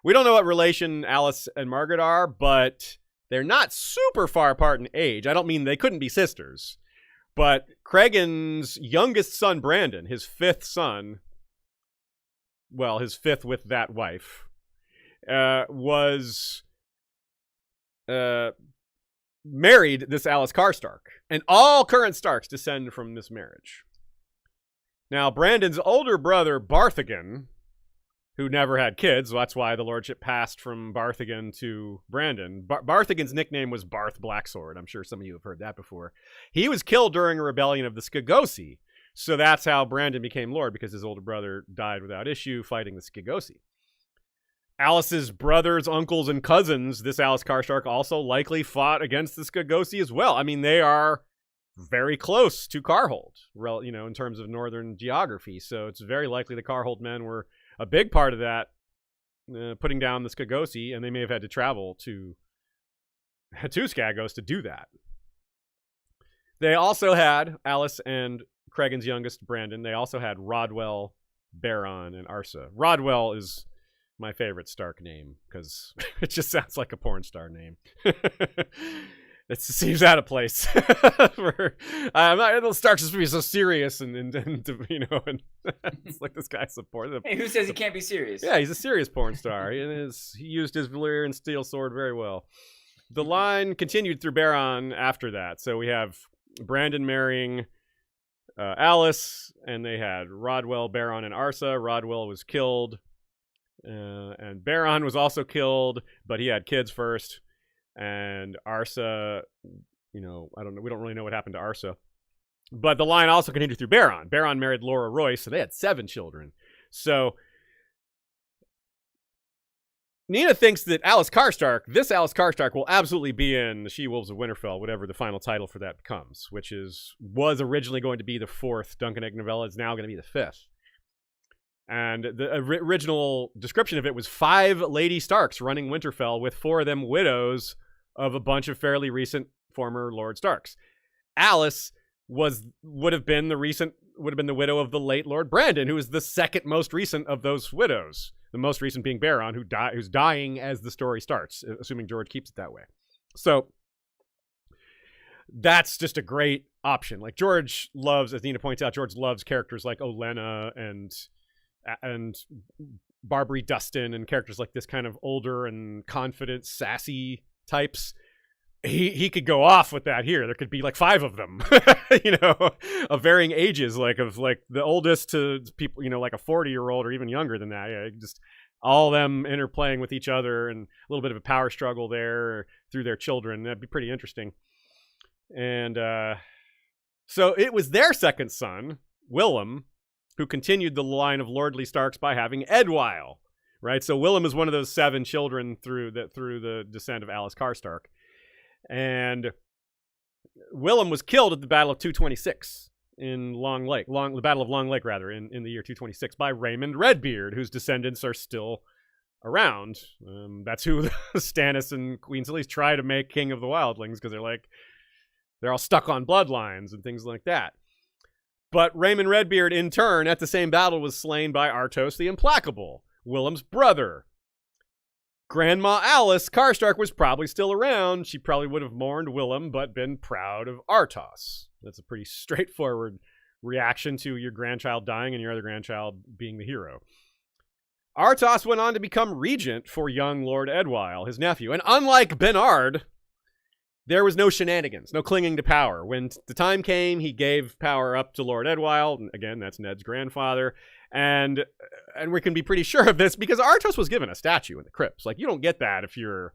We don't know what relation Alys and Margaret are, but they're not super far apart in age. I don't mean they couldn't be sisters, but Cregan's youngest son, Brandon, his 5th son, his 5th with that wife, was married this Alys Karstark, and all current Starks descend from this marriage. Now, Brandon's older brother, Barthagen, who never had kids, so that's why the lordship passed from Barthagen to Brandon. Barthagen's nickname was Barth Blacksword. I'm sure some of you have heard that before. He was killed during a rebellion of the Skigosi, so that's how Brandon became lord, because his older brother died without issue fighting the Skigosi. Alys's brothers, uncles, and cousins, this Alys Karstark, also likely fought against the Skigosi as well. I mean, they are very close to Karhold, in terms of northern geography. So it's very likely the Karhold men were a big part of that, putting down the Skigosi, and they may have had to travel to Skagos to do that. They also had, Alys and Cregan's youngest, Brandon, they also had Rodwell, Beron, and Arsa. Rodwell is my favorite Stark name, because it just sounds like a porn star name. It seems out of place. The Starks just be so serious and it's like this guy supports him. Hey, who says he can't be serious? Yeah, he's a serious porn star. He used his Valyrian steel sword very well. The line continued through Beron after that. So we have Brandon marrying Alys, and they had Rodwell, Beron, and Arsa. Rodwell was killed, and Beron was also killed, but he had kids first. And Arsa, I don't know. We don't really know what happened to Arsa. But the line also continued through Beron. Beron married Laura Royce, so they had 7 children. So Nina thinks that this Alys Karstark, will absolutely be in the She-Wolves of Winterfell, whatever the final title for that becomes, which was originally going to be the 4th Duncan Egg novella. It's now going to be the 5th. And the original description of it was 5 Lady Starks running Winterfell, with 4 of them widows of a bunch of fairly recent former Lord Starks. Alys would have been the widow of the late Lord Brandon, who is the second most recent of those widows. The most recent being Beron, who's dying as the story starts, assuming George keeps it that way. So that's just a great option. Like, George loves, as Nina points out, George loves characters like Olenna and Barbary Dustin and characters like this, kind of older and confident, sassy types. He could go off with that here. There could be like 5 of them, of varying ages, like the oldest to people, like a 40-year-old or even younger than that. Yeah, just all of them interplaying with each other, and a little bit of a power struggle there through their children. That'd be pretty interesting. And so it was their second son, Willem, who continued the line of lordly Starks by having Edwyle, right? So Willem is one of those 7 children through the descent of Alys Karstark. And Willem was killed at the Battle of 226 in the Battle of Long Lake, in the year 226, by Raymond Redbeard, whose descendants are still around. That's who Stannis and Queen Selyse try to make king of the wildlings, because they're all stuck on bloodlines and things like that. But Raymond Redbeard, in turn, at the same battle, was slain by Artos the Implacable, Willem's brother. Grandma Alys Karstark was probably still around. She probably would have mourned Willem, but been proud of Artos. That's a pretty straightforward reaction to your grandchild dying and your other grandchild being the hero. Artos went on to become regent for young Lord Edwyle, his nephew. And unlike Bernard, there was no shenanigans, no clinging to power. When the time came, he gave power up to Lord Edwyle. Again, that's Ned's grandfather. And we can be pretty sure of this because Artos was given a statue in the crypts. Like, you don't get that if you're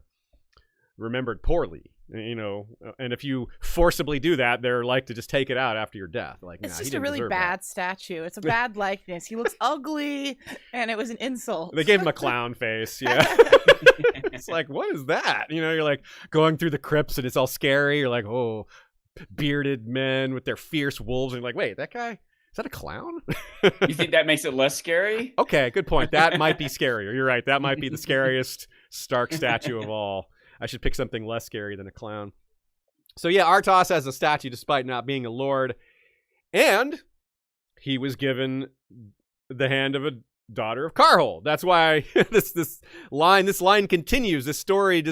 remembered poorly, and if you forcibly do that, they're like to just take it out after your death. Like, it's just a really bad statue. It's a bad likeness. He looks ugly, and it was an insult. They gave him a clown face. Yeah. It's like, what is that? You're like going through the crypts and it's all scary. You're like, oh, bearded men with their fierce wolves. And you're like, wait, that guy, is that a clown? You think that makes it less scary? Okay, good point. That might be scarier. You're right. That might be the scariest Stark statue of all. I should pick something less scary than a clown. So yeah, Artos has a statue despite not being a lord. And he was given the hand of a daughter of Karhold. That's why this line continues. This story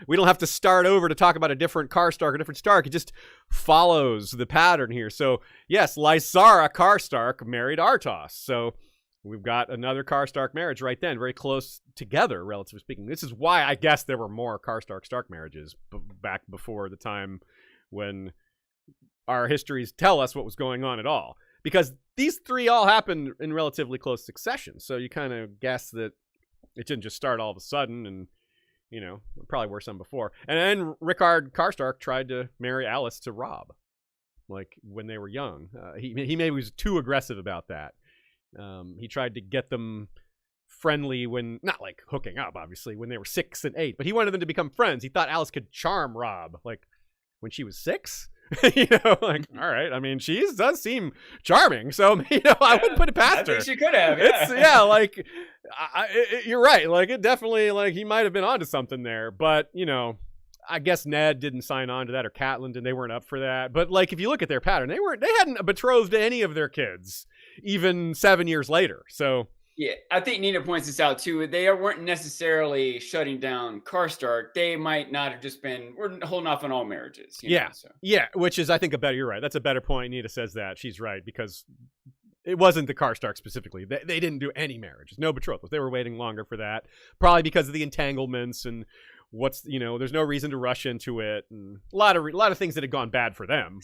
we don't have to start over to talk about a different Karstark, a different Stark. It just follows the pattern here. So yes, Lysara Karstark married Artos. So We've got another Karstark marriage right then, very close together, relatively speaking. This is why I guess there were more Karstark-Stark marriages back before the time when our histories tell us what was going on at all. Because these three all happened in relatively close succession, so you kind of guess that it didn't just start all of a sudden, and, you know, probably were some before. And then Rickard Karstark tried to marry Alys to Robb, like, when they were young. He maybe was too aggressive about that. He tried to get them friendly when, not like hooking up, obviously, when they were 6 and 8, but he wanted them to become friends. He thought Alys could charm Robb, like, when she was 6. You know, like, all right. I mean, she does seem charming, so, you know, I wouldn't put it past her. I think she could have. Yeah, like, you're right. Like, it definitely, like, he might have been onto something there, but, you know, I guess Ned didn't sign on to that, or Catelyn, and they weren't up for that. But, like, if you look at their pattern, they hadn't betrothed any of their kids, even 7 years later. So yeah, I think Nina points this out too. They weren't necessarily shutting down Karstark. They might not have just been, we're holding off on all marriages. Yeah. Yeah, which is, I think, you're right. That's a better point. Nina says that. She's right, because it wasn't the Karstark specifically. They didn't do any marriages, no betrothals. They were waiting longer for that, probably because of the entanglements and there's no reason to rush into it, and a lot of things that had gone bad for them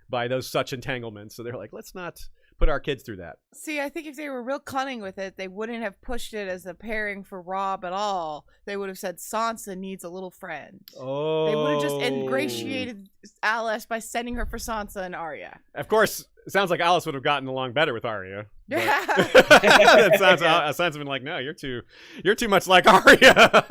by those such entanglements. So they're like, let's not put our kids through that. See, I think if they were real cunning with it, they wouldn't have pushed it as a pairing for Robb at all. They would have said Sansa needs a little friend. Oh. They would have just ingratiated Alys by sending her for Sansa and Arya. Of course, it sounds like Alys would have gotten along better with Arya. Yeah. Sansa been like, no, you're too much like Arya.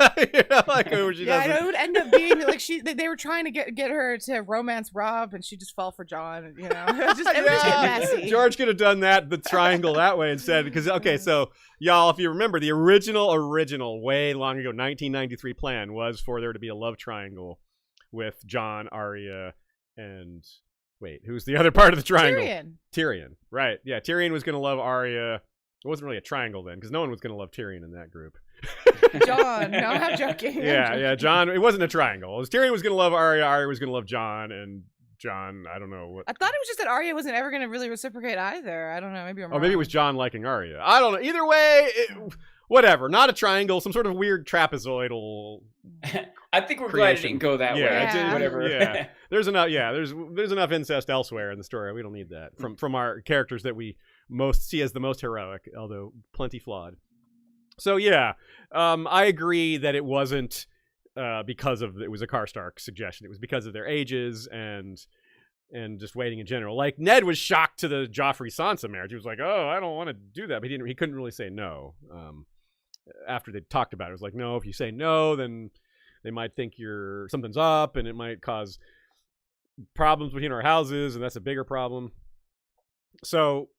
Like, it would end up being like they were trying to get her to romance Robb, and she just fell for Jon. You know, it would just get messy. George could have done the triangle that way instead, because so y'all, if you remember, the original way long ago 1993 plan was for there to be a love triangle with Jon, Arya, and wait, who's the other part of the triangle? Tyrion, right? Yeah, Tyrion was going to love Arya. It wasn't really a triangle then, because no one was going to love Tyrion in that group. Jon, no, I'm joking. Yeah, Jon. It wasn't a triangle. It was Tyrion was going to love Arya. Arya was going to love Jon, and Jon, I don't know what. I thought it was just that Arya wasn't ever going to really reciprocate either. I don't know. Maybe I'm wrong. Maybe it was Jon liking Arya. I don't know. Either way, whatever. Not a triangle. Some sort of weird trapezoidal. I think we're glad it didn't go that way. Yeah. Whatever. Yeah. There's enough incest elsewhere in the story. We don't need that from our characters that we most see as the most heroic, although plenty flawed. So yeah, I agree that it wasn't because it was a Karstark suggestion. It was because of their ages and just waiting in general. Like, Ned was shocked to the Joffrey Sansa marriage. He was like, "Oh, I don't want to do that," but he couldn't really say no. After they talked about it, it was like, "No, if you say no, then they might think something's up, and it might cause problems between our houses, and that's a bigger problem." So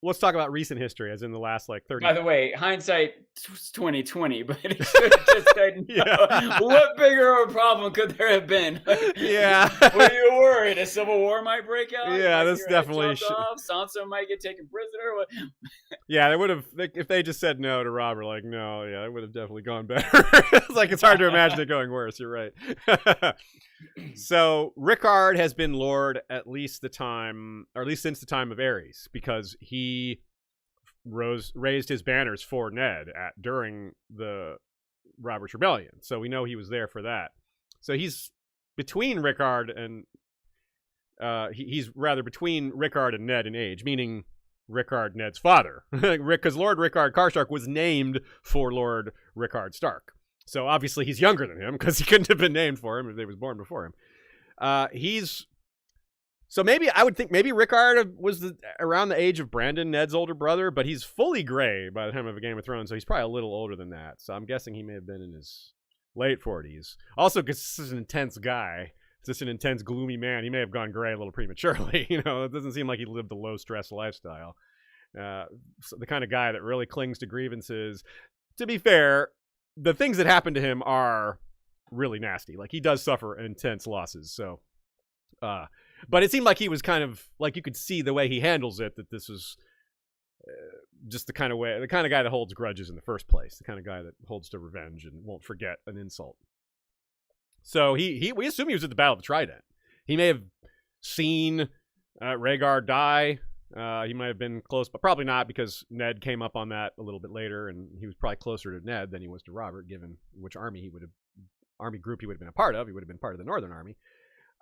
let's talk about recent history, as in the last 30. By the way, hindsight 2020, but it should have just said no. What bigger of a problem could there have been? Yeah. Were you worried a civil war might break out? Yeah, that's definitely. Sansa might get taken prisoner. Yeah, they would have, if they just said no to Robert, like, no, yeah, it would have definitely gone better. It's hard to imagine it going worse. You're right. So Rickard has been Lord at least since the time of Aerys, because he raised his banners for Ned during the Robert's Rebellion. So we know he was there for that. So he's between Rickard and he's rather between Rickard and Ned in age, meaning Rickard, Ned's father. Because Lord Rickard Karstark was named for Lord Rickard Stark. So obviously he's younger than him, because he couldn't have been named for him if he was born before him. So I would think maybe Rickard was around the age of Brandon, Ned's older brother, but he's fully gray by the time of A Game of Thrones, so he's probably a little older than that. So I'm guessing he may have been in his late 40s. Also, because this is an intense guy, just an intense, gloomy man, he may have gone gray a little prematurely. It doesn't seem like he lived a low-stress lifestyle. So the kind of guy that really clings to grievances. To be fair, the things that happen to him are really nasty. Like, he does suffer intense losses. So, but it seemed like he was kind of, like, you could see the way he handles it, that this was just the kind of guy that holds grudges in the first place, the kind of guy that holds to revenge and won't forget an insult. So we assume he was at the Battle of the Trident. He may have seen Rhaegar die He might have been close, but probably not, because Ned came up on that a little bit later, and he was probably closer to Ned than he was to Robert, given which army group he would have been a part of. He would have been part of the Northern Army.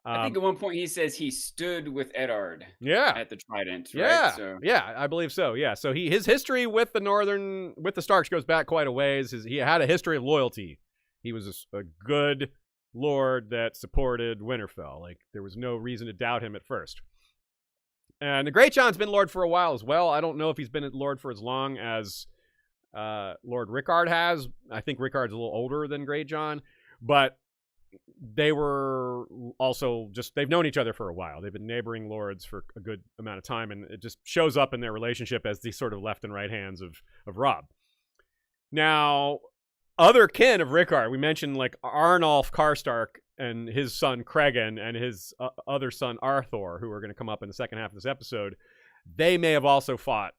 I think at one point he says he stood with Eddard. Yeah. At the Trident, yeah. right? So. Yeah, I believe so. Yeah. So his history with the Starks goes back quite a ways. He had a history of loyalty. He was a good lord that supported Winterfell. Like, there was no reason to doubt him at first. And the Great John's been lord for a while as well. I don't know if he's been lord for as long as Lord Rickard has. I think Rickard's a little older than Great John, but they were also they've known each other for a while. They've been neighboring lords for a good amount of time, and it just shows up in their relationship as the sort of left and right hands of Robb. Now, other kin of Rickard, we mentioned like Arnolf Karstark and his son Cregan and his other son Arthur, who are going to come up in the second half of this episode. They may have also fought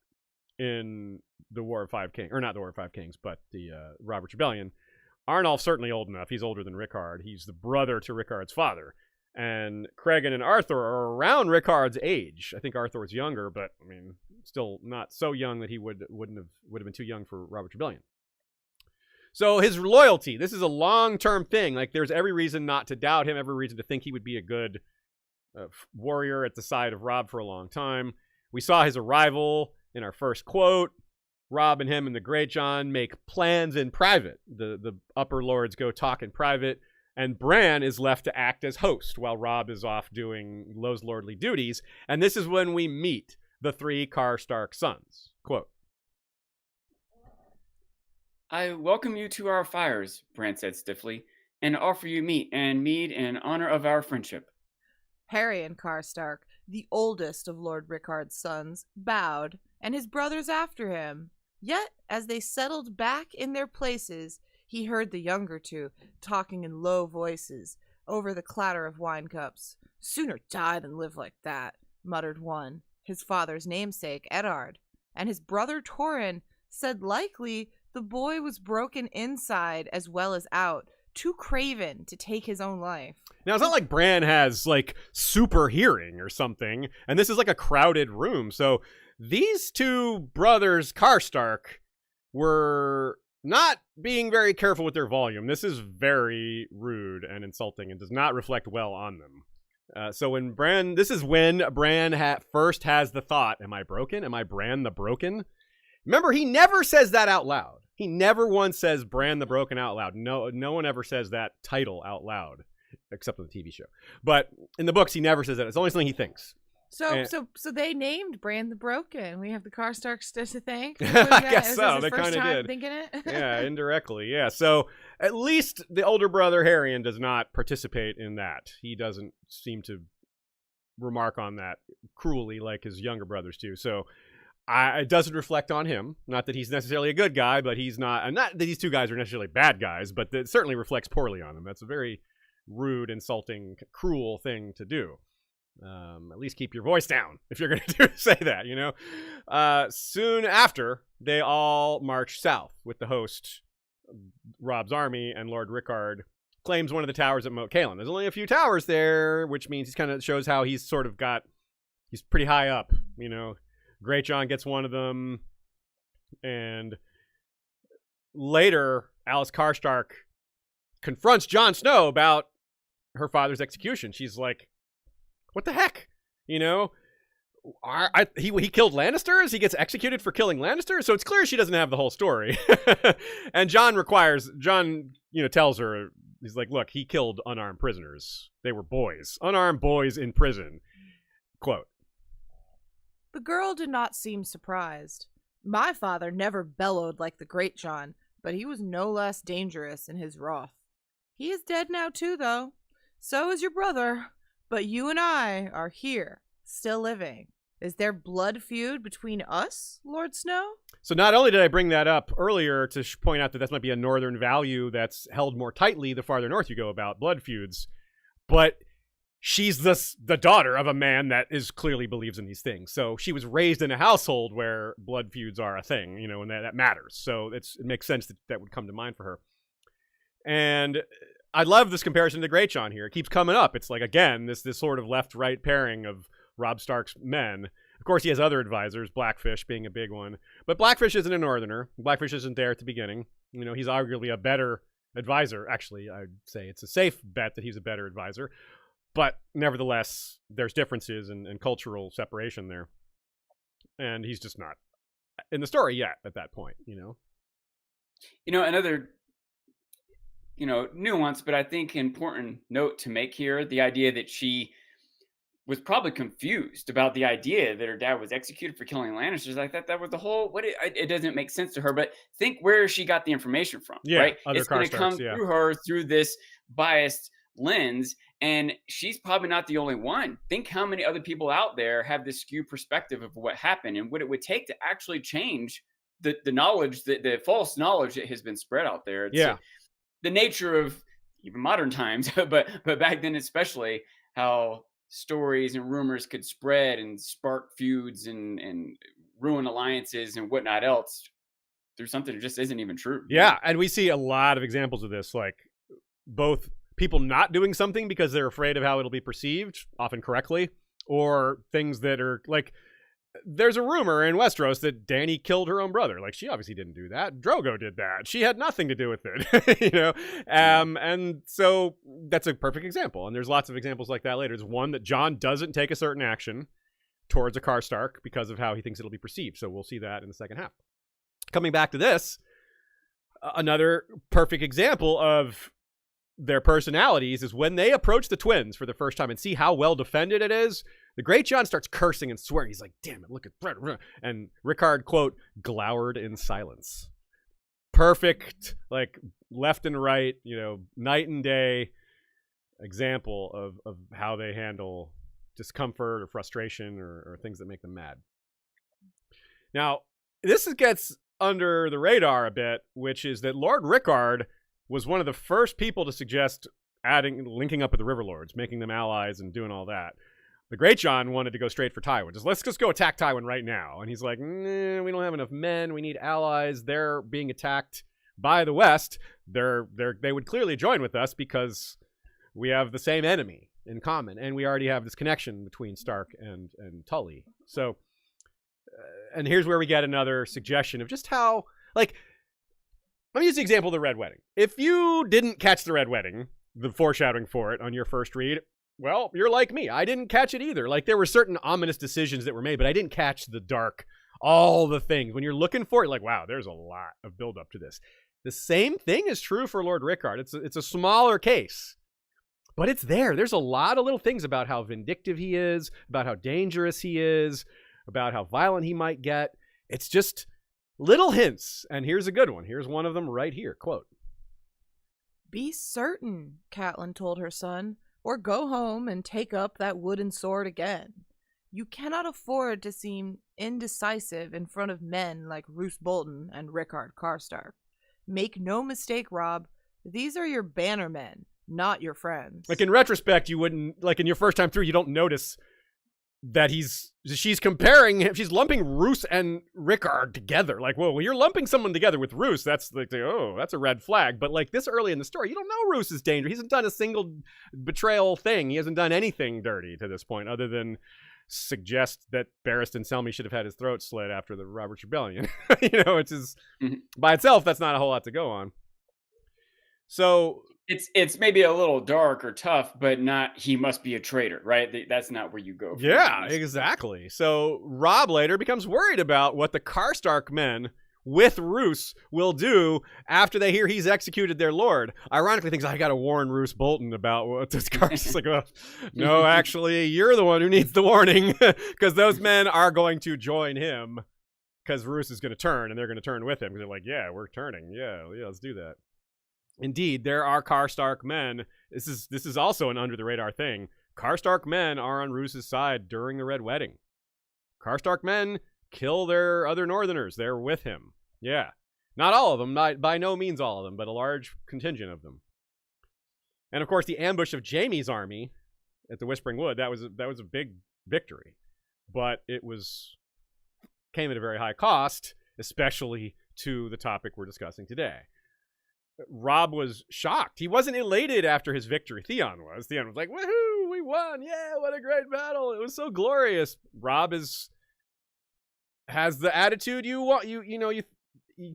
in the War of Five Kings, or not the War of Five Kings, but the Robert's Rebellion. Arnolf's certainly old enough. He's older than Rickard. He's the brother to Rickard's father. And Cregan and Arthur are around Rickard's age. I think Arthur's younger, but I mean, still not so young that he would have been too young for Robert's Rebellion. So his loyalty, this is a long-term thing. Like, there's every reason not to doubt him, every reason to think he would be a good warrior at the side of Robb for a long time. We saw his arrival in our first quote. Robb and him and the Great John make plans in private. The upper lords go talk in private, and Bran is left to act as host while Robb is off doing those lordly duties. And this is when we meet the three Karstark sons. Quote, "I welcome you to our fires," Bran said stiffly, "and offer you meat and mead in honor of our friendship." Harrion Karstark, the oldest of Lord Rickard's sons, bowed, and his brothers after him. Yet, as they settled back in their places, he heard the younger two talking in low voices over the clatter of wine cups. "Sooner die than live like that," muttered one, his father's namesake, Eddard. And his brother Torrin said likely the boy was broken inside as well as out, too craven to take his own life. Now, it's not like Bran has, like, super hearing or something, and this is like a crowded room, so these two brothers, Karstark, were not being very careful with their volume. This is very rude and insulting and does not reflect well on them. So when Bran first has the thought, am I broken? Am I Bran the Broken? Remember, he never says that out loud. He never once says Bran the Broken out loud. No one ever says that title out loud, except on the TV show. But in the books, he never says that. It's the only thing he thinks. So they named Bran the Broken. We have the Karstarks to thank. I guess so. They kind of did. Thinking it. Yeah, indirectly. Yeah. So at least the older brother Harrion does not participate in that. He doesn't seem to remark on that cruelly like his younger brothers do. So it doesn't reflect on him. Not that he's necessarily a good guy, but he's not. And not that these two guys are necessarily bad guys, but it certainly reflects poorly on them. That's a very rude, insulting, cruel thing to do. At least keep your voice down if you're going to say that, you know. Soon after, they all march south with the host, Robb's army, and Lord Rickard claims one of the towers at Moat Cailin. There's only a few towers there, which means he's kind of shows how he's pretty high up, you know. Great John gets one of them, and later, Alys Karstark confronts Jon Snow about her father's execution. She's like, what the heck? You know, he killed Lannisters? He gets executed for killing Lannisters? So it's clear she doesn't have the whole story. And Jon, tells her, he's like, look, he killed unarmed prisoners. They were boys. Unarmed boys in prison. Quote. The girl did not seem surprised. My father never bellowed like the Great John, but he was no less dangerous in his wrath. He is dead now too, though. So is your brother. But you and I are here, still living. Is there blood feud between us, Lord Snow? So not only did I bring that up earlier to point out that might be a northern value that's held more tightly the farther north you go about blood feuds, but she's the daughter of a man that clearly believes in these things. So she was raised in a household where blood feuds are a thing, you know, and that matters. So it makes sense that would come to mind for her. And I love this comparison to Great John here. It keeps coming up. It's like, again, this sort of left-right pairing of Robb Stark's men. Of course, he has other advisors, Blackfish being a big one. But Blackfish isn't a northerner. Blackfish isn't there at the beginning. He's arguably a better advisor. Actually, I'd say it's a safe bet that he's a better advisor. But nevertheless, there's differences and cultural separation there. And he's just not in the story yet at that point, Another, nuance, but I think important note to make here, the idea that she was probably confused about the idea that her dad was executed for killing Lannisters. I thought that was the whole, it doesn't make sense to her, but think where she got the information from, right? It's going to come through her through this biased lens, and she's probably not the only one. Think how many other people out there have this skewed perspective of what happened and what it would take to actually change the knowledge, the false knowledge that has been spread out there. It's the nature of even modern times, but back then especially, how stories and rumors could spread and spark feuds and ruin alliances and whatnot else through something that just isn't even true. Yeah, and we see a lot of examples of this, like both people not doing something because they're afraid of how it'll be perceived, often correctly, or things that are like, there's a rumor in Westeros that Dany killed her own brother. Like, she obviously didn't do that. Drogo did that. She had nothing to do with it, and so that's a perfect example. And there's lots of examples like that later. There's one that Jon doesn't take a certain action towards a Karstark because of how he thinks it'll be perceived. So we'll see that in the second half. Coming back to this, another perfect example of their personalities is when they approach the twins for the first time and see how well defended it is. The great Jon starts cursing and swearing. He's like, damn it, look at Brett. And Rickard, quote, glowered in silence. Perfect, like left and right, night and day example of how they handle discomfort or frustration or things that make them mad. Now, this gets under the radar a bit, which is that Lord Rickard was one of the first people to suggest linking up with the River Lords, making them allies and doing all that. The Great Jon wanted to go straight for Tywin. Let's just go attack Tywin right now. And he's like, nah, we don't have enough men. We need allies. They're being attacked by the West. They would clearly join with us because we have the same enemy in common. And we already have this connection between Stark and Tully. So, and here's where we get another suggestion of just how, like, let me use the example of the Red Wedding. If you didn't catch the Red Wedding, the foreshadowing for it on your first read, well, you're like me. I didn't catch it either. Like, there were certain ominous decisions that were made, but I didn't catch the dark, all the things. When you're looking for it, like, wow, there's a lot of buildup to this. The same thing is true for Lord Rickard. It's a smaller case, but it's there. There's a lot of little things about how vindictive he is, about how dangerous he is, about how violent he might get. It's just little hints. And here's a good one. Here's one of them right here. Quote, "Be certain," Catelyn told her son, "or go home and take up that wooden sword again. You cannot afford to seem indecisive in front of men like Roose Bolton and Rickard Karstark. Make no mistake, Robb, these are your bannermen, not your friends." Like, in retrospect, you wouldn't, like, in your first time through, you don't notice that she's comparing him, she's lumping Roose and Rickard together. Like, whoa, well, you're lumping someone together with Roose. That's like, oh, that's a red flag. But like, this early in the story, you don't know Roose is dangerous. He hasn't done a single betrayal thing. He hasn't done anything dirty to this point other than suggest that Barristan Selmy should have had his throat slit after the Robert's Rebellion. It's just, by itself, that's not a whole lot to go on. So it's maybe a little dark or tough, but not he must be a traitor, right? That's not where you go. Yeah, exactly. So Robb later becomes worried about what the Karstark men with Roose will do after they hear he's executed their lord. Ironically, thinks, I got to warn Roose Bolton about what this Karstark's like. No, actually, you're the one who needs the warning because those men are going to join him because Roose is going to turn and they're going to turn with him because they're like, yeah, we're turning. Yeah, let's do that. Indeed, there are Karstark men. This is also an under the radar thing. Karstark men are on Roose's side during the Red Wedding. Karstark men kill their other Northerners. They're with him. Yeah. Not all of them, by no means all of them, but a large contingent of them. And of course, the ambush of Jaime's army at the Whispering Wood, that was a big victory. But it came at a very high cost, especially to the topic we're discussing today. Robb was shocked. He wasn't elated after his victory. Theon was like, woohoo, we won. Yeah, what a great battle. It was so glorious. Robb is has the attitude you want, you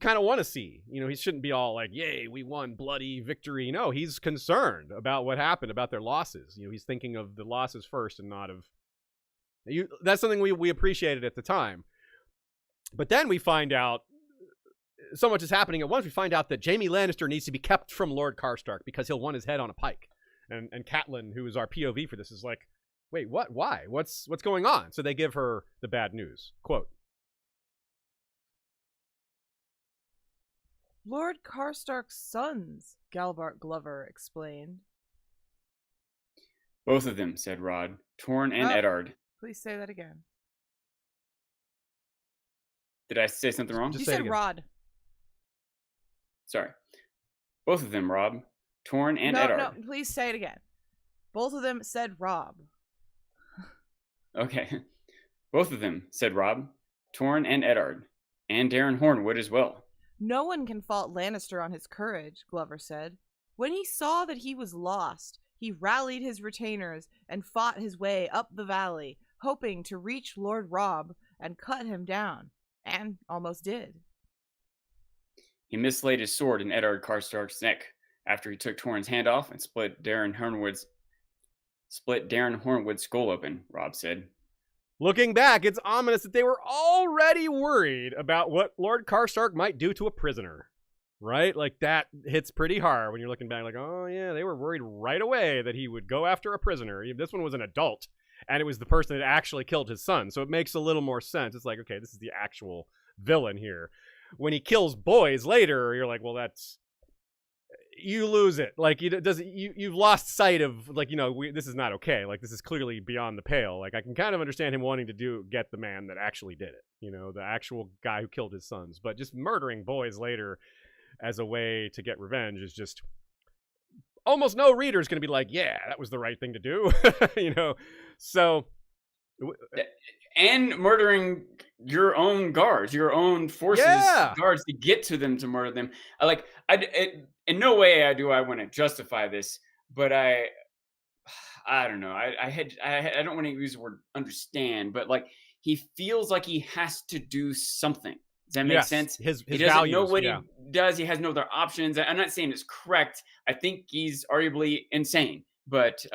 kind of want to see. He shouldn't be all like, yay, we won, bloody victory. No, he's concerned about what happened, about their losses. He's thinking of the losses first and not of you. That's something we appreciated at the time. But then we find out so much is happening at once. We find out that Jaime Lannister needs to be kept from Lord Karstark because he'll want his head on a pike. And Catelyn, who is our POV for this, is like, wait, what? Why? What's going on? So they give her the bad news. Quote, Lord Karstark's sons, Galbart Glover explained. Both of them, said Rod. Torn and Eddard. Please say that again. Did I say something wrong? You said Rod. Sorry. Both of them, Rob. Torn and Eddard. No, please say it again. Both of them said Rob. Okay. Both of them, said Rob. Torn and Eddard. And Darren Hornwood as well. No one can fault Lannister on his courage, Glover said. When he saw that he was lost, he rallied his retainers and fought his way up the valley, hoping to reach Lord Robb and cut him down, and almost did. He mislaid his sword in Eddard Karstark's neck after he took Torrhen's hand off and split Darren Hornwood's skull open, Robb said. Looking back, it's ominous that they were already worried about what Lord Karstark might do to a prisoner, right? Like, that hits pretty hard when you're looking back like, oh yeah, they were worried right away that he would go after a prisoner. This one was an adult, and it was the person that actually killed his son, so it makes a little more sense. It's like, okay, this is the actual villain here. When he kills boys later, you're like, well, you lose it. Like, you've lost sight of, like, this is not okay. Like, this is clearly beyond the pale. Like, I can kind of understand him wanting to get the man that actually did it, the actual guy who killed his sons. But just murdering boys later as a way to get revenge is just, almost no reader is going to be like, yeah, that was the right thing to do. So. And murdering your own guards, your own forces, guards to get to them, to murder them. In no way I want to justify this, but I don't know. I don't want to use the word understand, but like, he feels like he has to do something. Does that make sense? He doesn't values, know what he does. He has no other options. I'm not saying it's correct. I think he's arguably insane, but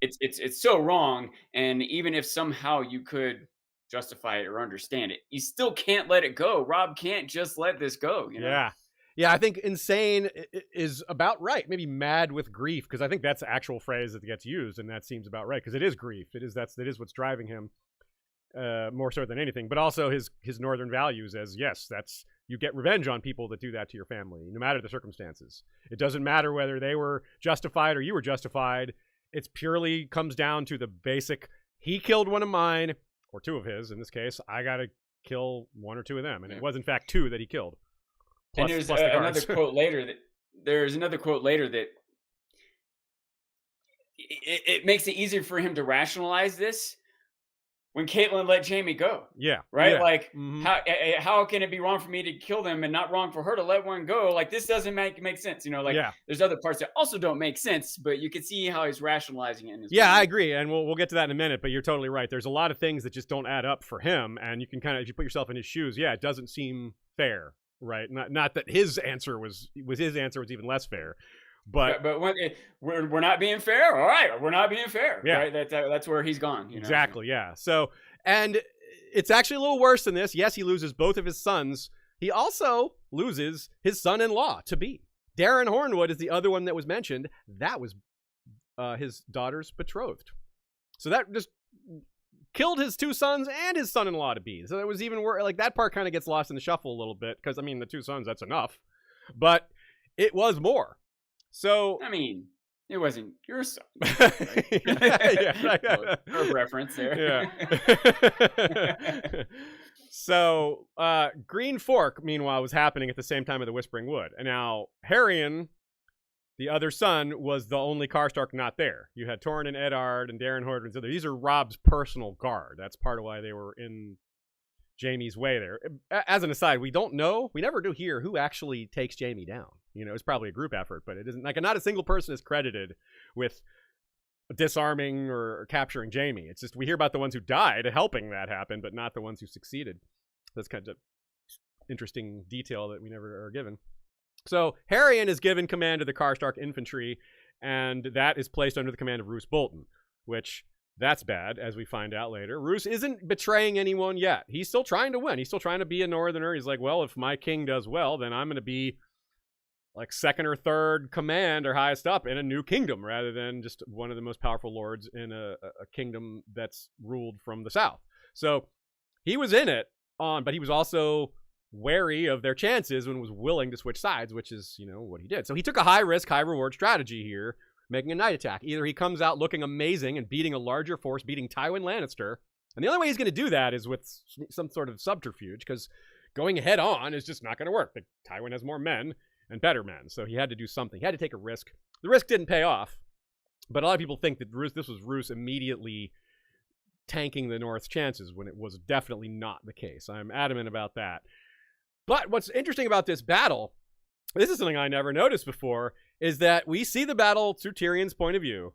it's so wrong. And even if somehow you could justify it or understand it, you still can't let it go. Robb can't just let this go. Yeah, I think insane is about right. Maybe mad with grief, because I think that's the actual phrase that gets used, and that seems about right, because it is grief. That is what's driving him more so than anything. But also his northern values as, yes, that's, you get revenge on people that do that to your family, no matter the circumstances. It doesn't matter whether they were justified or you were justified. It's purely comes down to the basic, he killed one of mine, or two of his in this case, I gotta kill one or two of them. And it was in fact two that he killed. Plus, and there's another quote later that it makes it easier for him to rationalize this when Catelyn let Jaime go. Yeah. Right? Yeah. Like, how can it be wrong for me to kill them and not wrong for her to let one go? Like, this doesn't make sense. There's other parts that also don't make sense, but you can see how he's rationalizing it in his mind. I agree. And we'll get to that in a minute, but you're totally right. There's a lot of things that just don't add up for him. And you can kind of, if you put yourself in his shoes, it doesn't seem fair. Right. Not that his answer was even less fair. But when we're not being fair. All right, we're not being fair. Yeah. Right. That's where he's gone. Exactly. Yeah. So, and it's actually a little worse than this. Yes, he loses both of his sons. He also loses his son-in-law to be. Darren Hornwood is the other one that was mentioned. That was his daughter's betrothed. So that just killed his two sons and his son-in-law to be. So that was even worse. Like, that part kind of gets lost in the shuffle a little bit, because I mean, the two sons, that's enough, but it was more. So I mean, it wasn't your son. A reference there. Yeah. So Green Fork, meanwhile, was happening at the same time of the Whispering Wood, and now Harrion, the other son, was the only Karstark not there. You had Torrhen and Eddard and Darren Hornwood. These are Robb's personal guard. That's part of why they were in Jaime's way there. As an aside, we don't know, we never do hear who actually takes Jaime down. It's probably a group effort, but it isn't, like, not a single person is credited with disarming or capturing Jaime. It's just, we hear about the ones who died helping that happen, but not the ones who succeeded. That's kind of interesting detail that we never are given. So Harrion is given command of the Karstark infantry, and that is placed under the command of Roose Bolton, which that's bad, as we find out later. Roose isn't betraying anyone yet. He's still trying to win. He's still trying to be a northerner. He's like, well, if my king does well, then I'm going to be like second or third command or highest up in a new kingdom, rather than just one of the most powerful lords in a kingdom that's ruled from the south. So he was in it but he was also wary of their chances and was willing to switch sides, which is, what he did. So he took a high risk, high reward strategy here, making a night attack. Either he comes out looking amazing and beating a larger force, beating Tywin Lannister, and the only way he's going to do that is with some sort of subterfuge, because going head on is just not going to work. Tywin has more men and better men, so he had to do something. He had to take a risk. The risk didn't pay off, but a lot of people think that this was Roose immediately tanking the North's chances, when it was definitely not the case. I'm adamant about that. But what's interesting about this battle, this is something I never noticed before, is that we see the battle through Tyrion's point of view,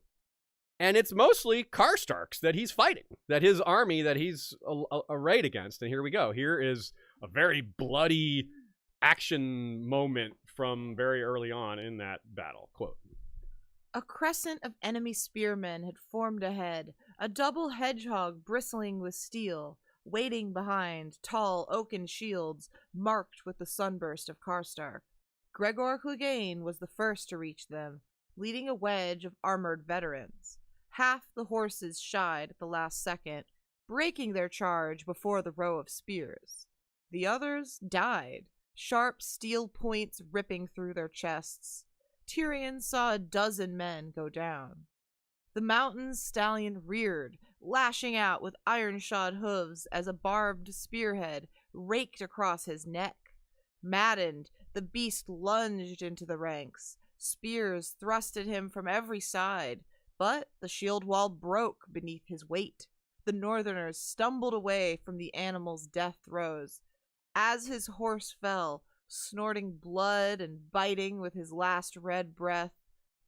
and it's mostly Karstarks that he's fighting, that his army that he's arrayed against. And here we go. Here is a very bloody action moment from very early on in that battle. Quote, "A crescent of enemy spearmen had formed ahead, a double hedgehog bristling with steel, waiting behind tall oaken shields marked with the sunburst of Karstark. Gregor Clegane was the first to reach them, leading a wedge of armored veterans. Half the horses shied at the last second, breaking their charge before the row of spears. The others died, sharp steel points ripping through their chests. Tyrion saw a dozen men go down. The mountain's stallion reared, lashing out with iron-shod hooves as a barbed spearhead raked across his neck. Maddened, the beast lunged into the ranks. Spears thrust at him from every side, but the shield wall broke beneath his weight. The Northerners stumbled away from the animal's death throes. As his horse fell, snorting blood and biting with his last red breath,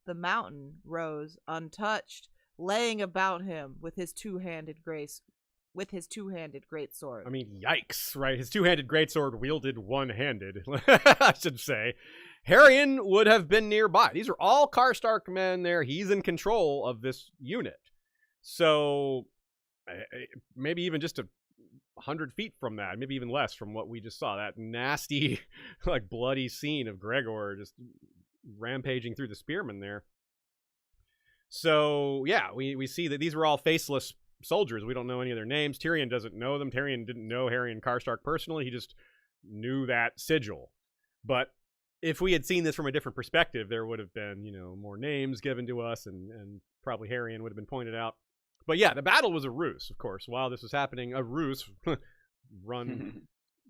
the mountain rose untouched, laying about him with his two-handed greatsword. I mean, yikes, right? His two-handed greatsword wielded one-handed, I should say. Harrion would have been nearby. These are all Karstark men there. He's in control of this unit. So maybe even just 100 feet from that, maybe even less from what we just saw, that nasty, like, bloody scene of Gregor just rampaging through the spearmen there. So, yeah, we see that these were all faceless soldiers. We don't know any of their names. Tyrion doesn't know them. Tyrion didn't know Harrion Karstark personally. He just knew that sigil. But if we had seen this from a different perspective, there would have been, more names given to us, and probably Harrion would have been pointed out. But yeah, the battle was a ruse, of course. While this was happening, a ruse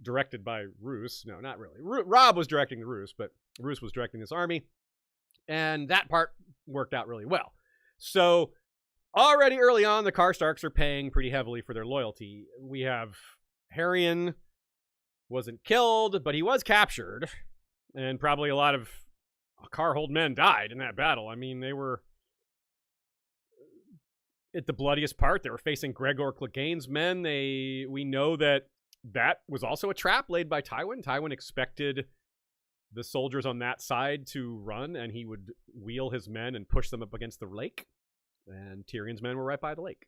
directed by Roose. No, not really. Robb was directing the ruse, but Roose was directing this army. And that part worked out really well. So already early on, the Karstarks are paying pretty heavily for their loyalty. We have Harrion wasn't killed, but he was captured. And probably a lot of Karhold men died in that battle. I mean, they were at the bloodiest part. They were facing Gregor Clegane's men. We know that was also a trap laid by Tywin. Tywin expected the soldiers on that side to run, and he would wheel his men and push them up against the lake. And Tyrion's men were right by the lake.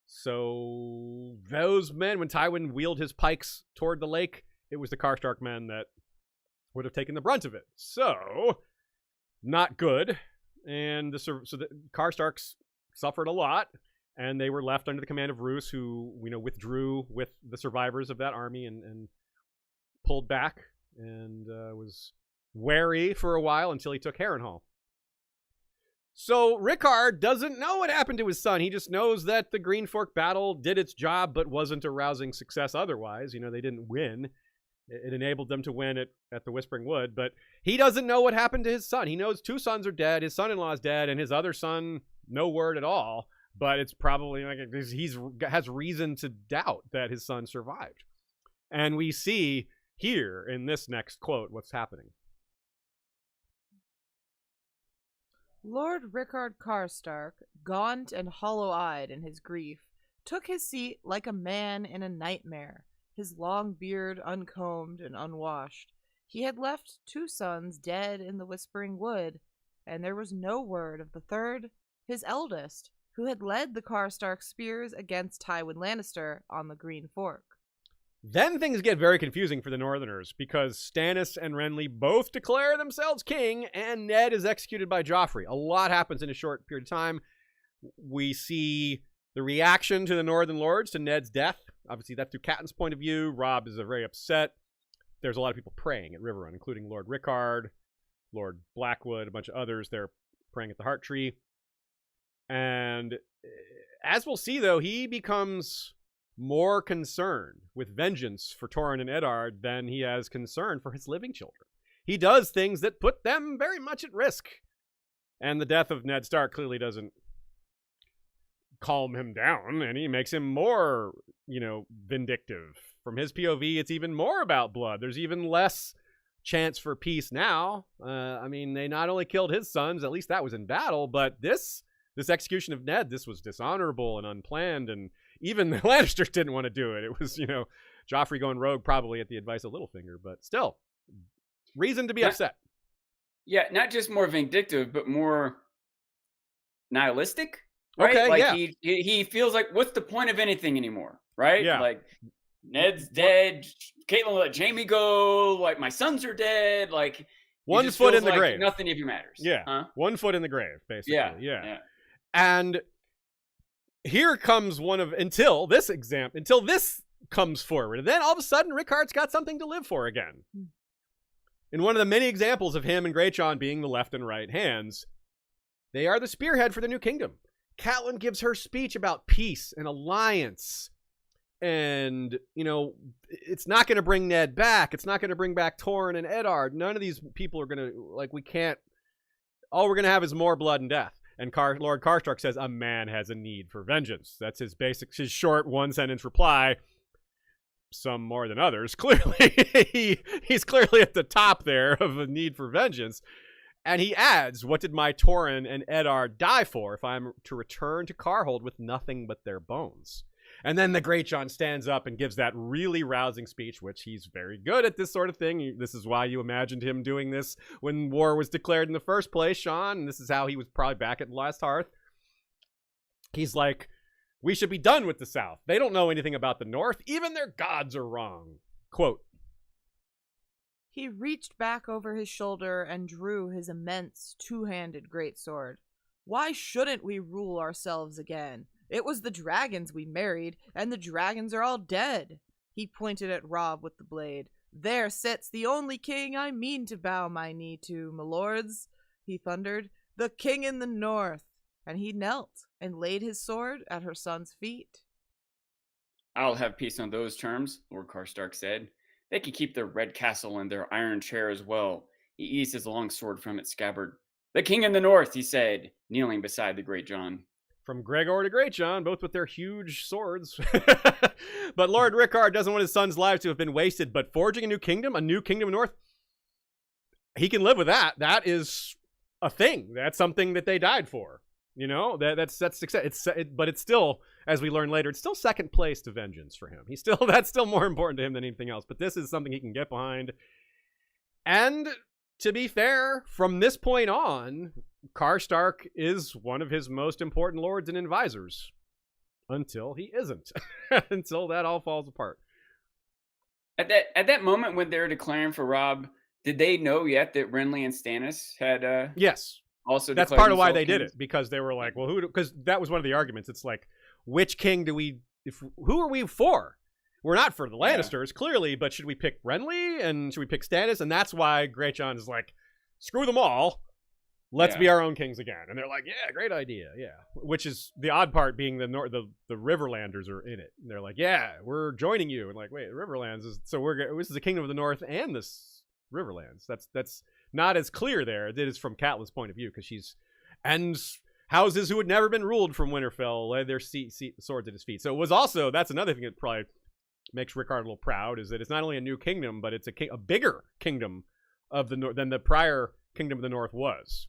So those men, when Tywin wheeled his pikes toward the lake, it was the Karstark men that would have taken the brunt of it. So, not good. And the Karstarks suffered a lot, and they were left under the command of Roose, who withdrew with the survivors of that army and pulled back and was wary for a while until he took Harrenhal. So Rickard doesn't know what happened to his son. He just knows that the Green Fork battle did its job, but wasn't a rousing success otherwise. They didn't win. It enabled them to win at the Whispering Wood, but he doesn't know what happened to his son. He knows 2 sons are dead. His son-in-law is dead, and his other son, no word at all. But it's probably like he has reason to doubt that his son survived. And we see here in this next quote what's happening. Lord Rickard Karstark, gaunt and hollow-eyed in his grief, took his seat like a man in a nightmare, his long beard uncombed and unwashed. He had left 2 sons dead in the Whispering Wood, and there was no word of the third, his eldest, who had led the Karstark spears against Tywin Lannister on the Green Fork. Then things get very confusing for the Northerners, because Stannis and Renly both declare themselves king, and Ned is executed by Joffrey. A lot happens in a short period of time. We see the reaction to the Northern Lords to Ned's death. Obviously, that's through Catelyn's point of view. Robb is very upset. There's a lot of people praying at Riverrun, including Lord Rickard, Lord Blackwood, a bunch of others. They're praying at the Heart Tree. And as we'll see, though, he becomes more concerned with vengeance for Torrhen and Eddard than he has concern for his living children. He does things that put them very much at risk. And the death of Ned Stark clearly doesn't calm him down, and he makes him more, vindictive. From his POV, it's even more about blood. There's even less chance for peace now. They not only killed his sons, at least that was in battle, but this execution of Ned, this was dishonorable and unplanned, and even the Lannisters didn't want to do it. It was, Joffrey going rogue probably at the advice of Littlefinger, but still, reason to be upset. Yeah, not just more vindictive, but more nihilistic, right? Okay, like yeah. he feels like, what's the point of anything anymore, right? Yeah. Like, Ned's dead, Caitlyn let Jaime go, like, my sons are dead, like... One foot in the grave. Nothing even matters. Yeah. Huh? 1 foot in the grave, basically. Yeah. And here comes until this comes forward. And then all of a sudden, Rickard's got something to live for again. In one of the many examples of him and Greatjon being the left and right hands, they are the spearhead for the new kingdom. Catelyn gives her speech about peace and alliance. And, it's not going to bring Ned back. It's not going to bring back Torrhen and Eddard. None of these people are going to, we can't. All we're going to have is more blood and death. And Lord Karstark says, a man has a need for vengeance. That's his short 1-sentence reply. Some more than others. Clearly, he's clearly at the top there of a need for vengeance. And he adds, what did my Torrhen and Eddard die for if I'm to return to Karhold with nothing but their bones? And then the Greatjon stands up and gives that really rousing speech, which he's very good at this sort of thing. This is why you imagined him doing this when war was declared in the first place, Sean. And this is how he was probably back at the Last Hearth. He's like, we should be done with the South. They don't know anything about the North. Even their gods are wrong. Quote. He reached back over his shoulder and drew his immense 2-handed greatsword. Why shouldn't we rule ourselves again? It was the dragons we married, and the dragons are all dead. He pointed at Robb with the blade. There sits the only king I mean to bow my knee to, my lords, he thundered. The king in the north. And he knelt and laid his sword at her son's feet. I'll have peace on those terms, Lord Karstark said. They can keep their red castle and their iron chair as well. He eased his long sword from its scabbard. The king in the north, he said, kneeling beside the Greatjon. From Gregor to Greatjon, both with their huge swords. But Lord Rickard doesn't want his sons' lives to have been wasted, but forging a new kingdom north, he can live with that. That is a thing. That's something that they died for. That's success. But it's still, as we learn later, it's still second place to vengeance for him. That's still more important to him than anything else. But this is something he can get behind. And to be fair, from this point on, Karstark is one of his most important lords and advisors. Until he isn't. Until that all falls apart. At that moment when they're declaring for Robb, did they know yet that Renly and Stannis had yes. Also that's part of why they did it, because they were like, well, because that was one of the arguments. It's like, which king who are we for? We're not for the Lannisters, clearly, but should we pick Renly and should we pick Stannis? And that's why Greatjon is like, screw them all. Let's be our own kings again. And they're like, yeah, great idea. Yeah. Which is the odd part being the Riverlanders are in it. And they're like, yeah, we're joining you. And like, wait, the Riverlands this is the Kingdom of the North and this Riverlands. That's not as clear there. It is from Catelyn's point of view, because and houses who had never been ruled from Winterfell lay their swords at his feet. So it was also, that's another thing that probably makes Rickard a little proud, is that it's not only a new kingdom, but it's a bigger kingdom of the North than the prior Kingdom of the North was.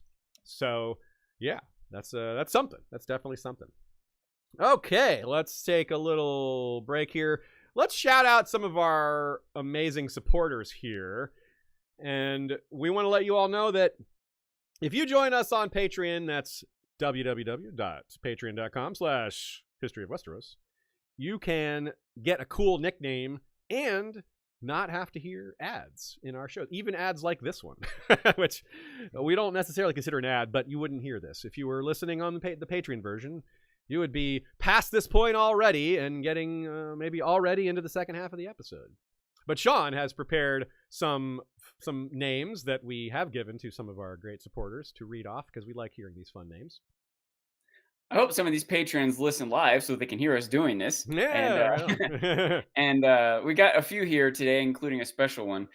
So yeah, that's something. That's definitely something. Okay, let's take a little break here. let's shout out some of our amazing supporters here. And we want to let you all know that if you join us on Patreon, that's www.patreon.com/historyofwesteros, you can get a cool nickname and not have to hear ads in our show, even ads like this one, which we don't necessarily consider an ad, but you wouldn't hear this. If you were listening on the Patreon version, you would be past this point already and getting maybe already into the second half of the episode. But Sean has prepared some names that we have given to some of our great supporters to read off because we like hearing these fun names. I hope some of these patrons listen live so they can hear us doing this. Yeah. And we got a few here today, including a special one.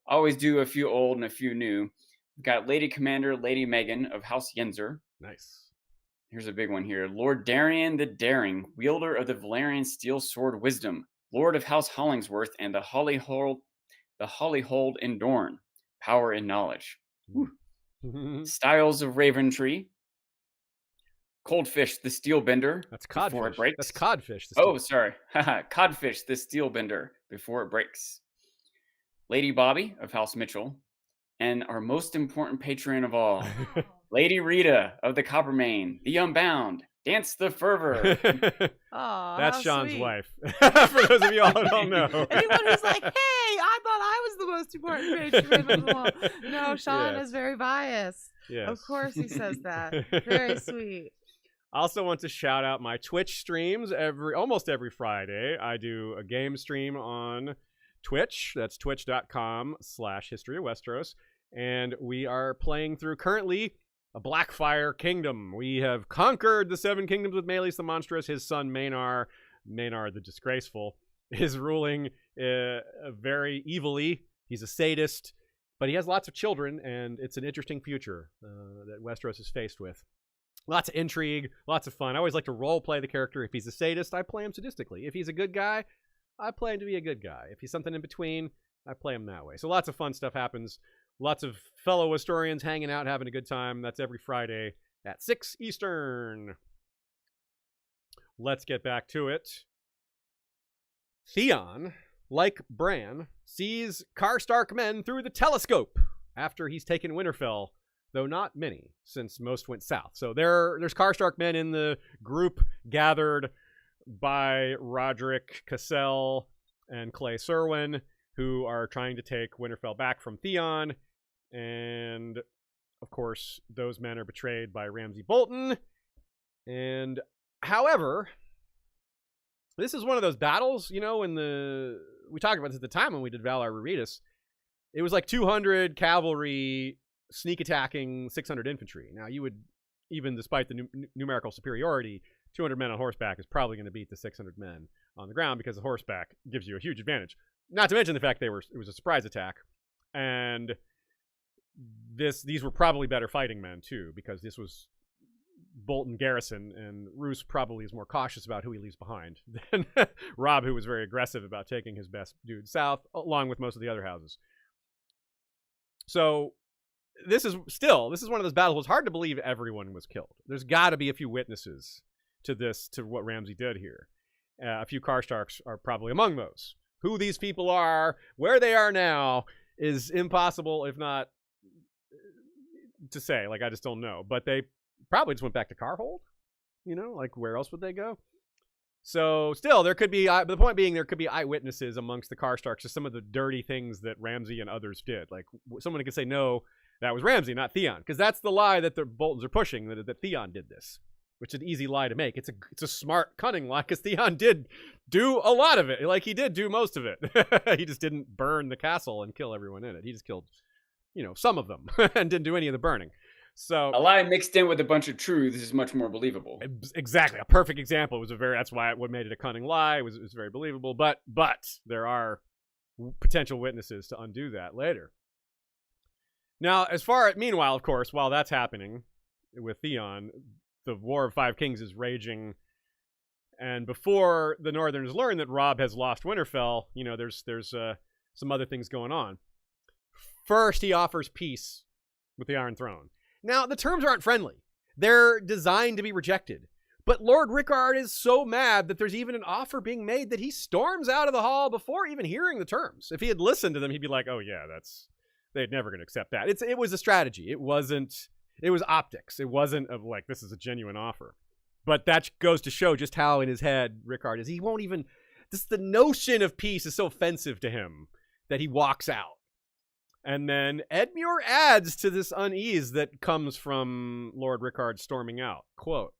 Always do a few old and a few new. We've got Lady Commander Lady Megan of House Yenzer. Nice. Here's a big one here. Lord Darien the Daring, wielder of the Valyrian steel sword Wisdom, Lord of House Hollingsworth and the Hollyhold in Dorne, power and knowledge. Styles of Raventree. Coldfish the Steelbender. That's codfish. Before it breaks. That's codfish. Sorry. Codfish the Steelbender before it breaks. Lady Bobby of House Mitchell. And our most important patron of all, Lady Rita of the Coppermane, the Unbound. Dance the Fervor. Aw, That's how Sean's sweet. wife. For those of you all who don't know. Anyone who's like, hey, I thought I was the most important patron of them all. No, Sean Yes. is very biased. Yes. Of course he says that. Very sweet. I also want to shout out my Twitch streams almost every Friday. I do a game stream on Twitch. That's twitch.com/historyofwesteros. And we are playing through currently a Blackfire Kingdom. We have conquered the 7 kingdoms with Maelys the Monstrous. His son Maynard the Disgraceful, is ruling very evilly. He's a sadist, but he has lots of children, and it's an interesting future that Westeros is faced with. Lots of intrigue, lots of fun. I always like to role play the character. If he's a sadist, I play him sadistically. If he's a good guy, I play him to be a good guy. If he's something in between, I play him that way. So lots of fun stuff happens. Lots of fellow historians hanging out, having a good time. That's every Friday at 6 Eastern. Let's get back to it. Theon, like Bran, sees Karstark men through the telescope after he's taken Winterfell, though not many, since most went south. So there's Karstark men in the group gathered by Roderick Cassell and Clay Serwyn, who are trying to take Winterfell back from Theon. And, of course, those men are betrayed by Ramsay Bolton. And, however, this is one of those battles, we talked about this at the time when we did Valar Reretus. It was like 200 cavalry sneak attacking 600 infantry. Now, you would, even despite the numerical superiority, 200 men on horseback is probably going to beat the 600 men on the ground because the horseback gives you a huge advantage. Not to mention the fact it was a surprise attack. And these were probably better fighting men, too, because this was Bolton garrison, and Roose probably is more cautious about who he leaves behind than Robb, who was very aggressive about taking his best dude south, along with most of the other houses. So this is one of those battles. It's hard to believe everyone was killed. There's got to be a few witnesses to what Ramsay did here. A few Karstarks are probably among those. Who these people are, where they are now, is impossible, if not to say. Like, I just don't know. But they probably just went back to Karhold. Where else would they go? So, still, there could be, the point being, there could be eyewitnesses amongst the Karstarks to some of the dirty things that Ramsay and others did. Like, someone could say, no, that was Ramsay, not Theon. Because that's the lie that the Boltons are pushing, that Theon did this. Which is an easy lie to make. It's a smart, cunning lie, because Theon did do a lot of it. Like, he did do most of it. He just didn't burn the castle and kill everyone in it. He just killed, some of them and didn't do any of the burning. So a lie mixed in with a bunch of truths is much more believable. Exactly. A perfect example. That's what made it a cunning lie. It was very believable. But there are potential witnesses to undo that later. Now, meanwhile, of course, while that's happening with Theon, the War of Five Kings is raging, and before the Northerners learn that Robb has lost Winterfell, there's some other things going on. First, he offers peace with the Iron Throne. Now, the terms aren't friendly. They're designed to be rejected, But Lord Rickard is so mad that there's even an offer being made that he storms out of the hall before even hearing the terms. If he had listened to them, he'd be like, oh yeah, they're never going to accept that. It was a strategy. It was optics. It wasn't of like, this is a genuine offer. But that goes to show just how in his head Rickard is. He won't even, just the notion of peace is so offensive to him that he walks out. And then Edmure adds to this unease that comes from Lord Rickard storming out. Quote,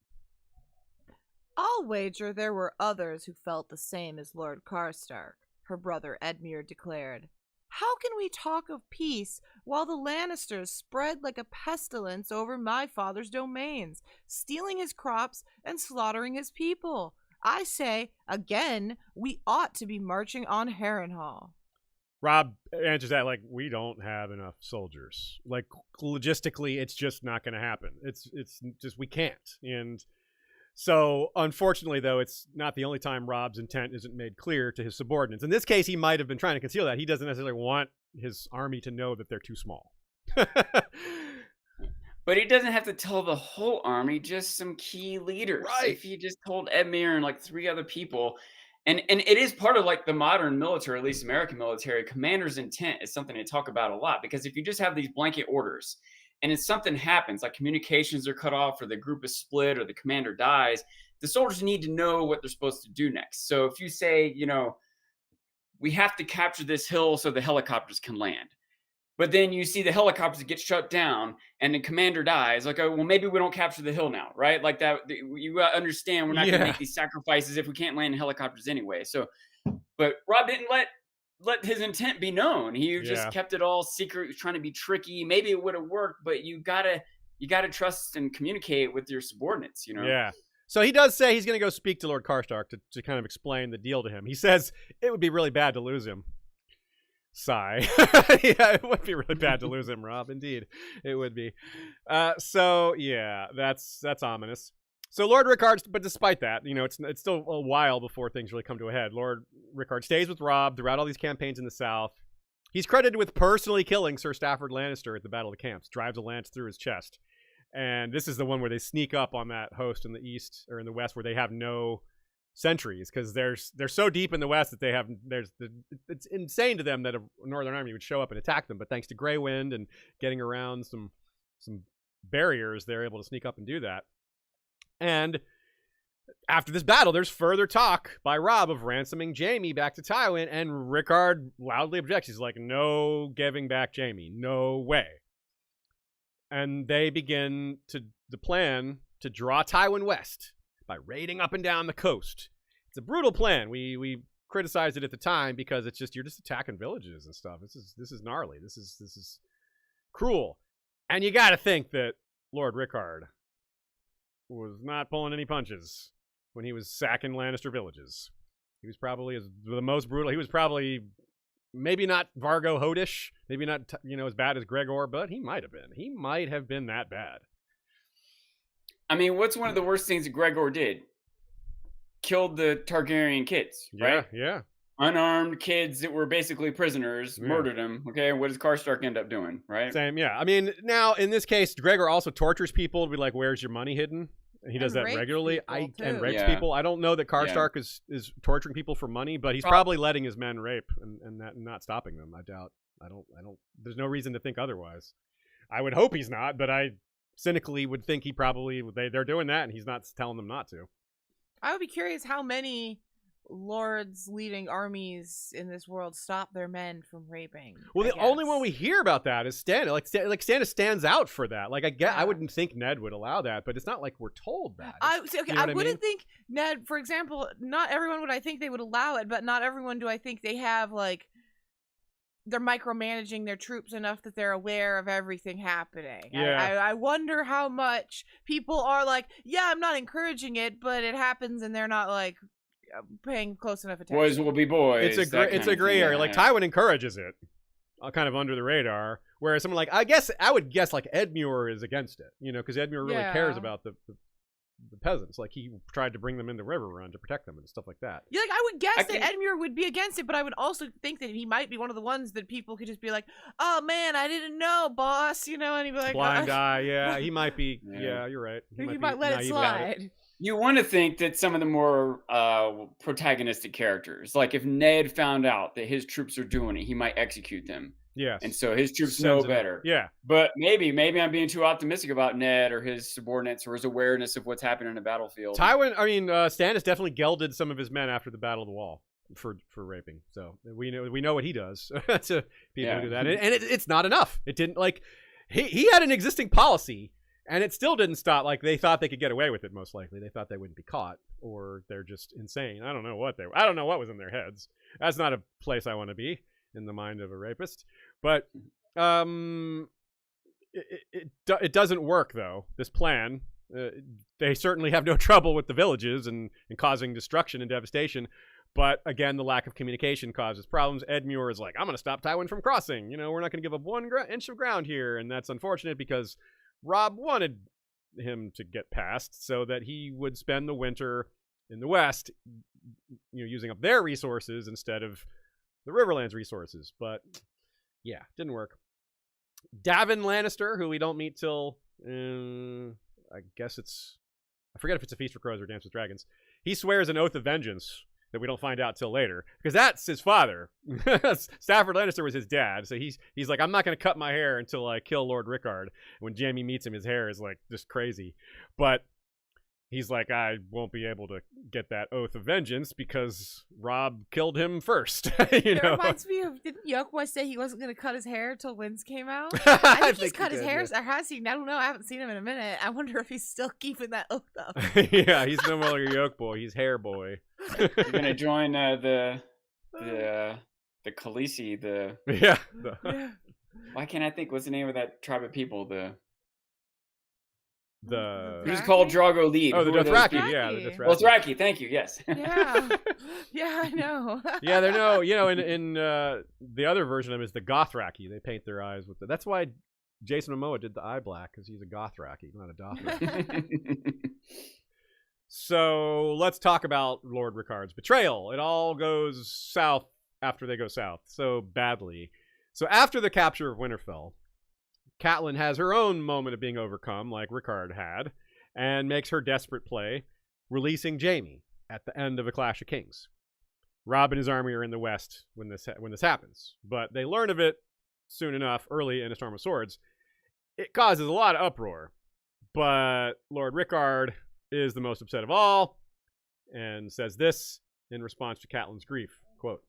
I'll wager there were others who felt the same as Lord Karstark, her brother Edmure declared. How can we talk of peace while the Lannisters spread like a pestilence over my father's domains, stealing his crops and slaughtering his people? I say, again, we ought to be marching on Harrenhal. Robb answers that like, we don't have enough soldiers. Like, logistically, it's just not going to happen. It's just, we can't. And so, unfortunately, though, it's not the only time Robb's intent isn't made clear to his subordinates. In this case, he might have been trying to conceal that. He doesn't necessarily want his army to know that they're too small. But he doesn't have to tell the whole army, just some key leaders. Right. If he just told Edmure and like 3 other people, and it is part of like the modern military, at least American military, commander's intent is something they talk about a lot. Because if you just have these blanket orders, and if something happens, like communications are cut off or the group is split or the commander dies, the soldiers need to know what they're supposed to do next. So if you say, we have to capture this hill so the helicopters can land, but then you see the helicopters get shut down and the commander dies, like, oh, well, maybe we don't capture the hill now, right? Like that, you understand we're not going to make these sacrifices if we can't land helicopters anyway. So, but Robb didn't let his intent be known. He just kept it all secret. He was trying to be tricky. Maybe it would have worked, but you gotta trust and communicate with your subordinates, Yeah. So he does say he's going to go speak to Lord Karstark to kind of explain the deal to him. He says it would be really bad to lose him. Sigh. Yeah, it would be really bad to lose him, Robb. Indeed, it would be. So yeah, that's ominous. So Lord Rickard, but despite that, it's still a while before things really come to a head. Lord Rickard stays with Robb throughout all these campaigns in the South. He's credited with personally killing Sir Stafford Lannister at the Battle of the Camps, drives a lance through his chest. And this is the one where they sneak up on that host in the east or in the west where they have no sentries because they're so deep in the west that it's insane to them that a northern army would show up and attack them. But thanks to Grey Wind and getting around some barriers, they're able to sneak up and do that. And after this battle, there's further talk by Robb of ransoming Jaime back to Tywin, and Rickard loudly objects. He's like, no giving back Jaime. No way. And they begin the plan to draw Tywin west by raiding up and down the coast. It's a brutal plan. We criticized it at the time because it's just, you're just attacking villages and stuff. This is gnarly. This is cruel. And you got to think that Lord Rickard was not pulling any punches when he was sacking Lannister villages. He was probably the most brutal. He was probably maybe not Vargo Ho-ish, maybe not as bad as Gregor, but he might have been. He might have been that bad. I mean, what's one of the worst things that Gregor did? Killed the Targaryen kids, right? Yeah. Unarmed kids that were basically prisoners, murdered them. Okay, what does Karstark end up doing, right? Same, yeah. I mean, now in this case, Gregor also tortures people to be like, "Where's your money hidden?" And he does that regularly. And rapes people. I don't know that Karstark is torturing people for money, but he's probably letting his men rape and not stopping them. I doubt. I don't. There's no reason to think otherwise. I would hope he's not, but I cynically would think he probably they're doing that, and he's not telling them not to. I would be curious how many lords leading armies in this world stop their men from raping. Well, the only one we hear about that is Stannis. Like Stannis stands out for that. Like I wouldn't think Ned would allow that, but it's not like we're told that. I wouldn't think Ned, for example, not everyone would I think they would allow it, but not everyone do I think they have like they're micromanaging their troops enough that they're aware of everything happening. Yeah. I wonder how much people are like, yeah, I'm not encouraging it, but it happens and they're not like paying close enough attention. Boys will be boys. It's a gray area. Like Tywin encourages it, kind of under the radar. Whereas someone like I would guess like Edmure is against it, because Edmure really cares about the peasants. Like he tried to bring them into Riverrun to protect them and stuff like that. Yeah, like I would guess that Edmure would be against it, but I would also think that he might be one of the ones that people could just be like, "Oh man, I didn't know, boss," and he'd be like, blind eye. Yeah, he might be. Yeah, you're right. He might let it slide. You want to think that some of the more protagonistic characters, like if Ned found out that his troops are doing it, he might execute them. Yes. And so his troops know better. Yeah. But maybe I'm being too optimistic about Ned or his subordinates or his awareness of what's happening in the battlefield. Stannis definitely gelded some of his men after the Battle of the Wall for raping. So we know what he does to people who do that. And it's not enough. It didn't, like, he had an existing policy, and it still didn't stop. Like, they thought they could get away with it, most likely. They thought they wouldn't be caught, or they're just insane. I don't know what was in their heads. That's not a place I want to be, in the mind of a rapist. But it doesn't work, though, this plan. They certainly have no trouble with the villages and causing destruction and devastation. But again, the lack of communication causes problems. Edmure is like, I'm going to stop Tywin from crossing. We're not going to give up 1 inch of ground here. And that's unfortunate because Robb wanted him to get past so that he would spend the winter in the West, using up their resources instead of the Riverlands resources. But yeah, didn't work. Davin Lannister, who we don't meet till, I forget if it's A Feast for Crows or Dance with Dragons. He swears an oath of vengeance that we don't find out till later, because that's his father. Stafford Lannister was his dad, so he's like, I'm not going to cut my hair until I kill Lord Rickard. When Jaime meets him, his hair is like just crazy, but he's like, I won't be able to get that oath of vengeance because Robb killed him first. It reminds me of, didn't Yokwa say he wasn't going to cut his hair until Winds came out? I think he's cut his hair. Yeah. Or has he? I don't know. I haven't seen him in a minute. I wonder if he's still keeping that oath up. Yeah, he's no longer Yoke Boy. He's Hair Boy. You're going to join the Khaleesi, Yeah. Why can't I think? What's the name of that tribe of people? Who's called Drago lead? Oh, the Dothraki. Yeah, the Dothraki. Dothraki. Thank you. Yes. Yeah. Yeah, I know. Yeah, they're in the other version of them is the Gothraki. They paint their eyes with that's why Jason Momoa did the eye black, because he's a Gothraki, not a Dothraki. So let's talk about Lord Rickard's betrayal. It all goes south after they go south so badly. So after the capture of Winterfell, Catelyn has her own moment of being overcome, like Rickard had, and makes her desperate play, releasing Jaime at the end of A Clash of Kings. Robb and his army are in the west when this happens, but they learn of it soon enough, early in A Storm of Swords. It causes a lot of uproar, but Lord Rickard is the most upset of all, and says this in response to Catelyn's grief, quote,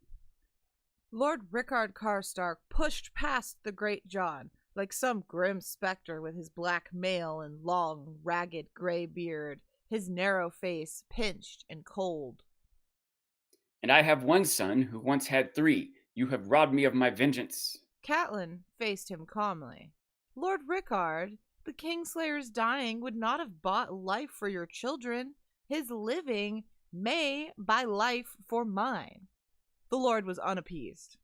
Lord Rickard Karstark pushed past the Great John, like some grim specter with his black mail and long, ragged gray beard, his narrow face pinched and cold. And I have 1 son who once had 3. You have robbed me of my vengeance. Catelyn faced him calmly. Lord Rickard, the Kingslayer's dying would not have bought life for your children. His living may buy life for mine. The Lord was unappeased.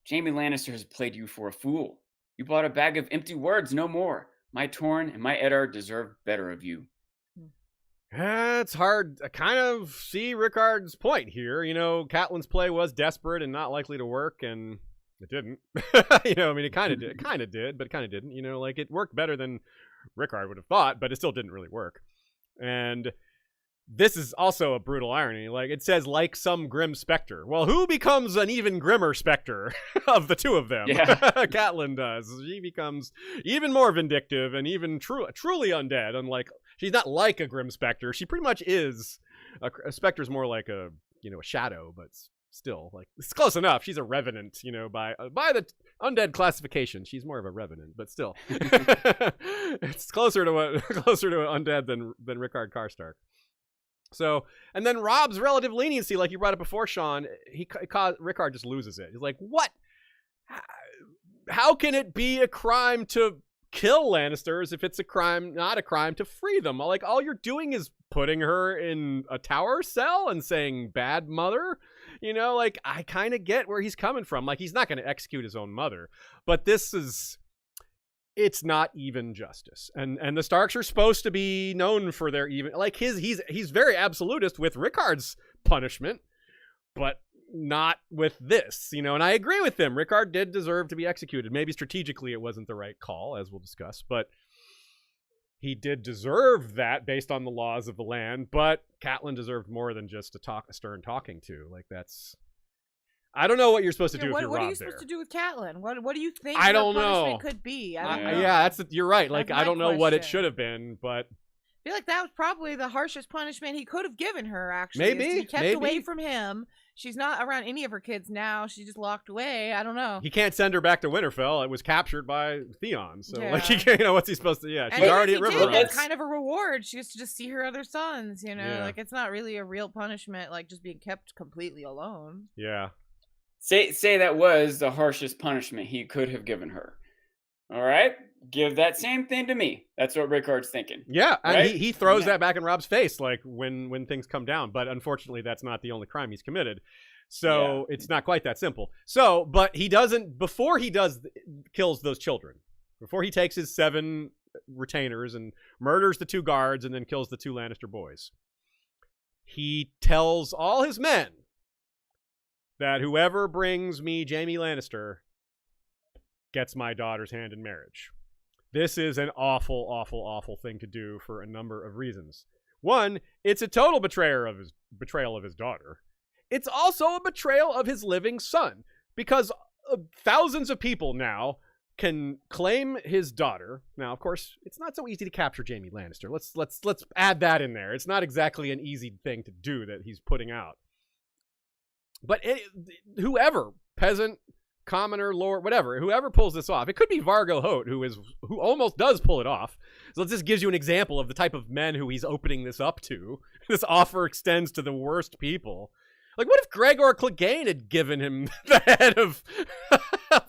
Jaime Lannister has played you for a fool. You bought a bag of empty words, no more. My Torrhen and my Eddard deserve better of you. It's hard to kind of see Rickard's point here. Catelyn's play was desperate and not likely to work, and it didn't. It kind of did, but it kind of didn't. It worked better than Rickard would have thought, but it still didn't really work. And this is also a brutal irony. It says, like some grim specter. Well, who becomes an even grimmer specter of the two of them? Yeah. Catelyn does. She becomes even more vindictive and even truly undead. Unlike, she's not like a grim specter. She pretty much is. A specter's more like a shadow, but still, it's close enough. She's a revenant, by the undead classification. She's more of a revenant, but still, it's closer to undead than Rickard Karstark. So, and then Robb's relative leniency, like you brought up before, Sean, Rickard just loses it. He's like, what? How can it be a crime to kill Lannisters if it's not a crime to free them? All you're doing is putting her in a tower cell and saying bad mother. I kind of get where he's coming from. He's not going to execute his own mother, but it's not even justice. And the Starks are supposed to be known for their even, he's very absolutist with Rickard's punishment, but not with this, and I agree with him. Rickard did deserve to be executed. Maybe strategically it wasn't the right call, as we'll discuss, but he did deserve that based on the laws of the land, but Catelyn deserved more than just a stern talking to. Like, that's... I don't know what you're supposed to do if you're What Robb are you there. supposed to do with Catelyn? What do you think I her don't punishment know. could be? I don't know. Yeah, you're right. Like, That's I don't my know what it question. should have been, but... I feel like that was probably the harshest punishment he could have given her, actually. Is to Maybe, be kept away from him. She's not around any of her kids now. She's just locked away. I don't know. He can't send her back to Winterfell. It was captured by Theon. So, Yeah. like, he can't, what's he supposed to... Yeah, And she's even already if at he River did, Run. it's kind of a reward. She gets to just see her other sons, Yeah. Like, it's not really a real punishment, like, just being kept completely alone. Yeah. Say that was the harshest punishment he could have given her. All right? Give that same thing to me. That's what Rickard's thinking. Yeah, and Right? he throws that back in Robb's face, like, when things come down. But unfortunately, that's not the only crime he's committed. So it's not quite that simple. So, but he doesn't, before he kills those children, before he takes his 7 retainers and murders the 2 guards and then kills the 2 Lannister boys, he tells all his men that whoever brings me Jaime Lannister gets my daughter's hand in marriage. This is an awful, awful, awful thing to do for a number of reasons. One, it's a total betrayal of his daughter. It's also a betrayal of his living son, because thousands of people now can claim his daughter. Now, of course, it's not so easy to capture Jaime Lannister. Let's add that in there. It's not exactly an easy thing to do that he's putting out. But whoever, peasant, commoner, lord, whatever, whoever pulls this off, it could be Vargo Ho, who almost does pull it off. So this gives you an example of the type of men who he's opening this up to. This offer extends to the worst people. Like, what if Gregor Clegane had given him the head of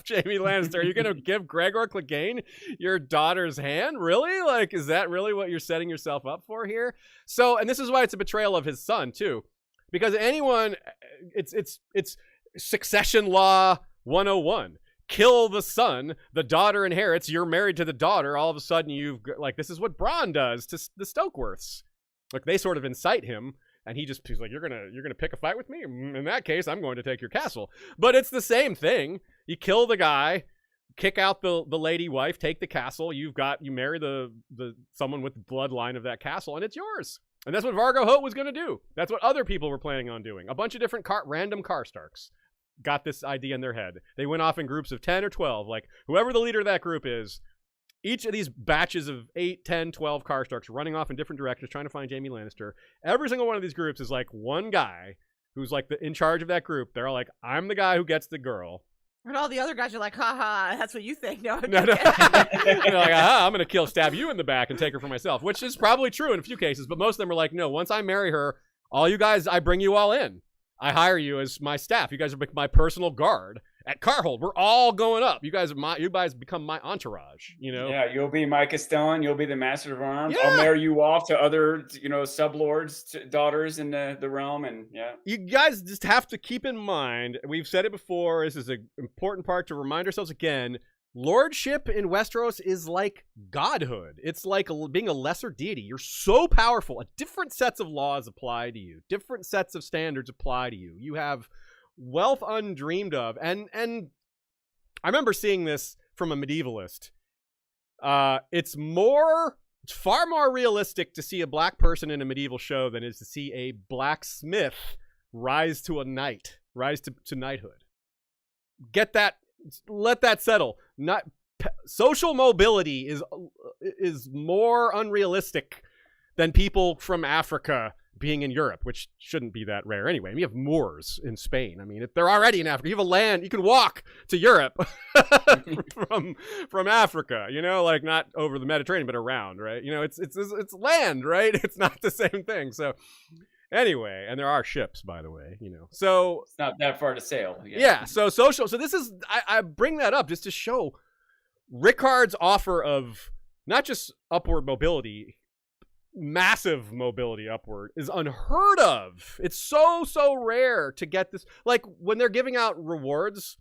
Jaime Lannister? Are you going to give Gregor Clegane your daughter's hand? Really? Like, is that really what you're setting yourself up for here? So, and this is why it's a betrayal of his son, too. Because anyone, it's succession law 101. Kill the son, the daughter inherits, you're married to the daughter, all of a sudden like, this is what Bronn does to the Stokeworths. Like, they sort of incite him, and he's like, you're gonna pick a fight with me? In that case, I'm going to take your castle. But it's the same thing. You kill the guy, kick out the lady wife, take the castle, you marry the someone with the bloodline of that castle, and it's yours. And that's what Vargo Ho was gonna do. That's what other people were planning on doing. A bunch of different random Karstarks got this idea in their head. They went off in groups of 10 or 12. Like, whoever the leader of that group is, each of these batches of 8, 10, 12 Karstarks running off in different directions trying to find Jaime Lannister. Every single one of these groups is like one guy who's like in charge of that group. They're all like, I'm the guy who gets the girl. And all the other guys are like, haha, that's what you think. No. They're like, aha, I'm going to stab you in the back and take her for myself, which is probably true in a few cases. But most of them are like, no, once I marry her, all you guys, I bring you all in. I hire you as my staff. You guys are my personal guard at Karhold. We're all going up. You guys become my entourage, Yeah, you'll be my Castellan. You'll be the master of arms. Yeah. I'll marry you off to other, sublords, daughters in the realm. And yeah. You guys just have to keep in mind, we've said it before, this is an important part to remind ourselves again, lordship in Westeros is like godhood. It's like being a lesser deity. You're so powerful. Different sets of laws apply to you. Different sets of standards apply to you. You have wealth undreamed of. And I remember seeing this from a medievalist. It's far more realistic to see a black person in a medieval show than it is to see a blacksmith rise to knighthood. Get that. Let that settle. Social mobility is more unrealistic than people from Africa being in Europe, which shouldn't be that rare anyway. I mean, you have Moors in Spain. I mean, if they're already in Africa, you have a land, you can walk to Europe from Africa, like not over the Mediterranean, but around, right? It's land, right? It's not the same thing. So anyway, and there are ships, by the way, so it's not that far to sail. Yeah. So social. So this is, I bring that up just to show Rickard's offer of not just upward mobility, massive mobility upward is unheard of. It's so rare to get this. Like when they're giving out rewards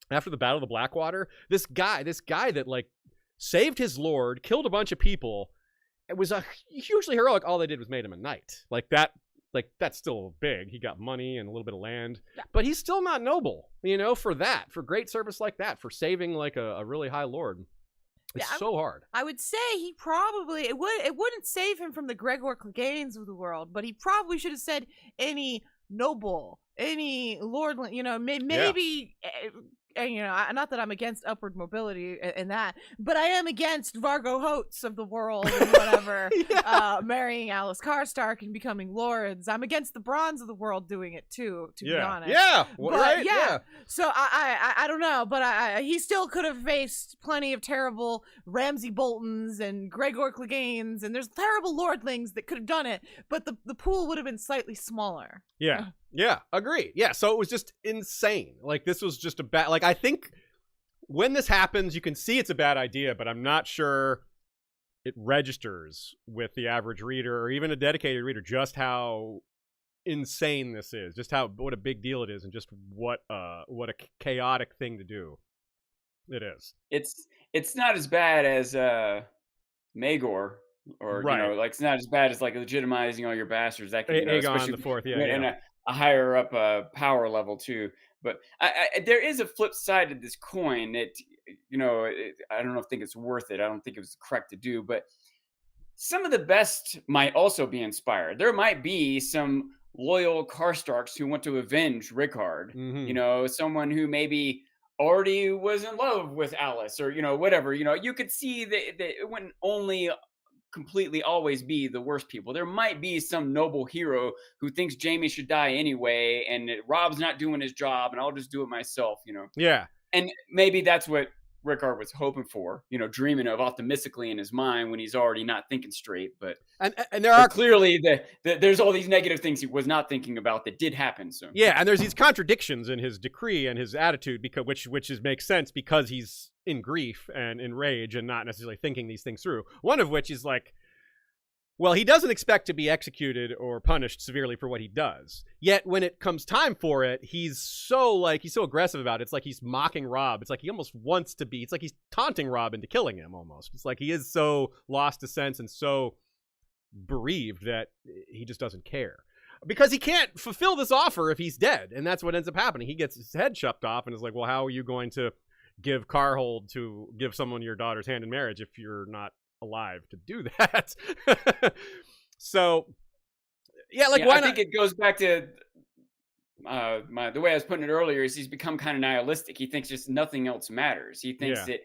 after the Battle of the Blackwater, this guy that like saved his lord, killed a bunch of people, it was a hugely heroic. All they did was made him a knight. That's still big. He got money and a little bit of land, but he's still not noble, for great service like that, for saving like a really high lord. It's so hard. I would say he probably it wouldn't save him from the Gregor Cleganes of the world, but he probably should have said any noble, any lord, maybe. Not that I'm against upward mobility in that, but I am against Vargo Hoats of the world and whatever, marrying Alys Karstark and becoming lords. I'm against the Bronze of the world doing it too, to be honest. Yeah, but, right? Yeah. So I don't know, but he still could have faced plenty of terrible Ramsay Boltons and Gregor Cleganes, and there's terrible lordlings that could have done it, but the pool would have been slightly smaller. Yeah. Yeah, agree. Yeah, so it was just insane. Like, this was just a bad... Like, I think when this happens, you can see it's a bad idea, but I'm not sure it registers with the average reader or even a dedicated reader just how insane this is, just what a big deal it is, and just what a chaotic thing to do it is. It's not as bad as Maegor, or right. Like it's not as bad as like legitimizing all your bastards. That could Aegon the Fourth, and a higher up power level too. But there is a flip side to this coin that I don't think it's worth it. I don't think it was correct to do, but some of the best might also be inspired. There might be some loyal Karstarks who want to avenge Rickard. Mm-hmm. Someone who maybe already was in love with Alys, or whatever. You could see that it wouldn't only completely always be the worst people. There might be some noble hero who thinks Jaime should die anyway, and Robb's not doing his job, and I'll just do it myself. Yeah. And maybe that's what Rickard was hoping for, dreaming of optimistically in his mind when he's already not thinking straight. But there are clearly there's all these negative things he was not thinking about that did happen. So yeah, and there's these contradictions in his decree and his attitude, because which makes sense because he's in grief and in rage and not necessarily thinking these things through. One of which is like, well, he doesn't expect to be executed or punished severely for what he does. Yet when it comes time for it, he's so aggressive about it. It's like he's mocking Robb. It's like he almost wants to be. It's like he's taunting Robb into killing him almost. It's like he is so lost to sense and so bereaved that he just doesn't care. Because he can't fulfill this offer if he's dead. And that's what ends up happening. He gets his head chopped off and is like, well, how are you going to give Karhold to give someone your daughter's hand in marriage if you're not alive to do that? So yeah, like, why not? I think it goes back to the way I was putting it earlier, is he's become kind of nihilistic. He thinks just nothing else matters. He thinks that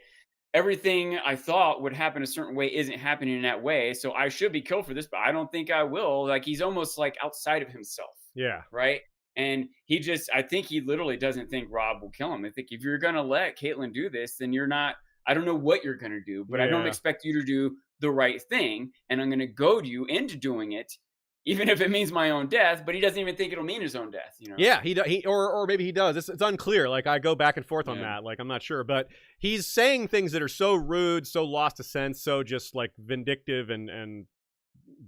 everything I thought would happen a certain way isn't happening in that way, so I should be killed for this, but I don't think I will. Like, he's almost like outside of himself. Yeah. Right? And I think he literally doesn't think Robb will kill him. I think if you're going to let Catelyn do this, then you're not, I don't know what you're going to do, but I don't expect you to do the right thing. And I'm going to goad you into doing it, even if it means my own death. But he doesn't even think it'll mean his own death. Yeah, or maybe he does. It's unclear. Like, I go back and forth on that. Like, I'm not sure. But he's saying things that are so rude, so lost to sense, so just like vindictive and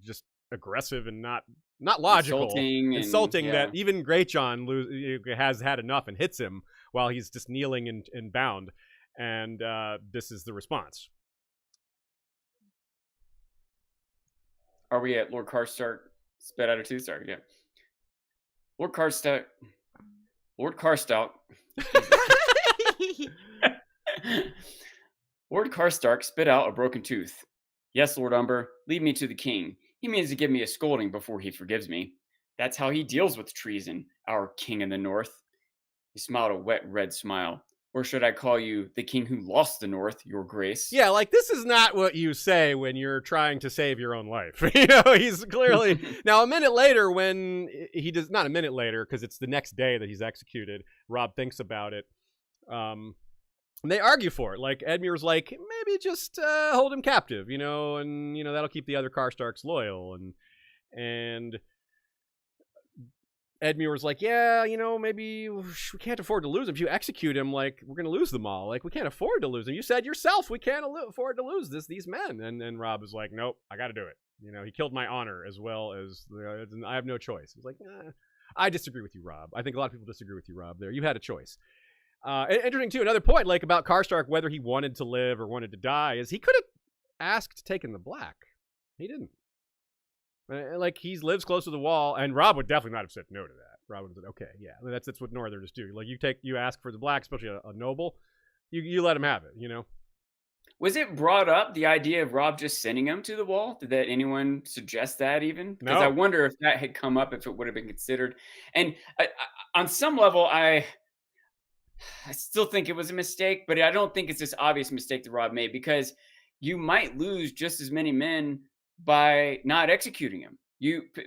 just aggressive and not logical, insulting that even Great John has had enough and hits him while he's just kneeling and bound. And this is the response. Are we at Lord Karstark spit out a tooth? Sorry, yeah. Lord Karstark. Lord Karstark spit out a broken tooth. Yes, Lord Umber, lead me to the king. He means to give me a scolding before he forgives me. That's how he deals with treason, our king in the north. He smiled a wet red smile. Or should I call you the king who lost the north, your grace? Yeah, like, this is not what you say when you're trying to save your own life. He's clearly... Now, a minute later, when he does... Not a minute later, because it's the next day that he's executed, Robb thinks about it. And they argue for it. Like, Edmure's like, maybe just hold him captive, and, that'll keep the other Karstarks loyal. And Edmure's like, yeah, maybe we can't afford to lose him. If you execute him, like, we're going to lose them all. Like, we can't afford to lose him. You said yourself we can't afford to lose these men. And Robb is like, nope, I got to do it. He killed my honor as well as I have no choice. He's like, I disagree with you, Robb. I think a lot of people disagree with you, Robb, there. You had a choice. Interesting, too, another point, like, about Karstark, whether he wanted to live or wanted to die, is he could have asked taking the black. He didn't. Like, he lives close to the wall, and Robb would definitely not have said no to that. Robb would have said, okay, yeah, that's what Northerners do. Like, you ask for the black, especially a noble, you let him have it, Was it brought up, the idea of Robb just sending him to the wall? Did that anyone suggest that even? Because I No. wonder if that had come up, if it would have been considered. And on some level, I still think it was a mistake, but I don't think it's this obvious mistake that Robb made, because you might lose just as many men by not executing him.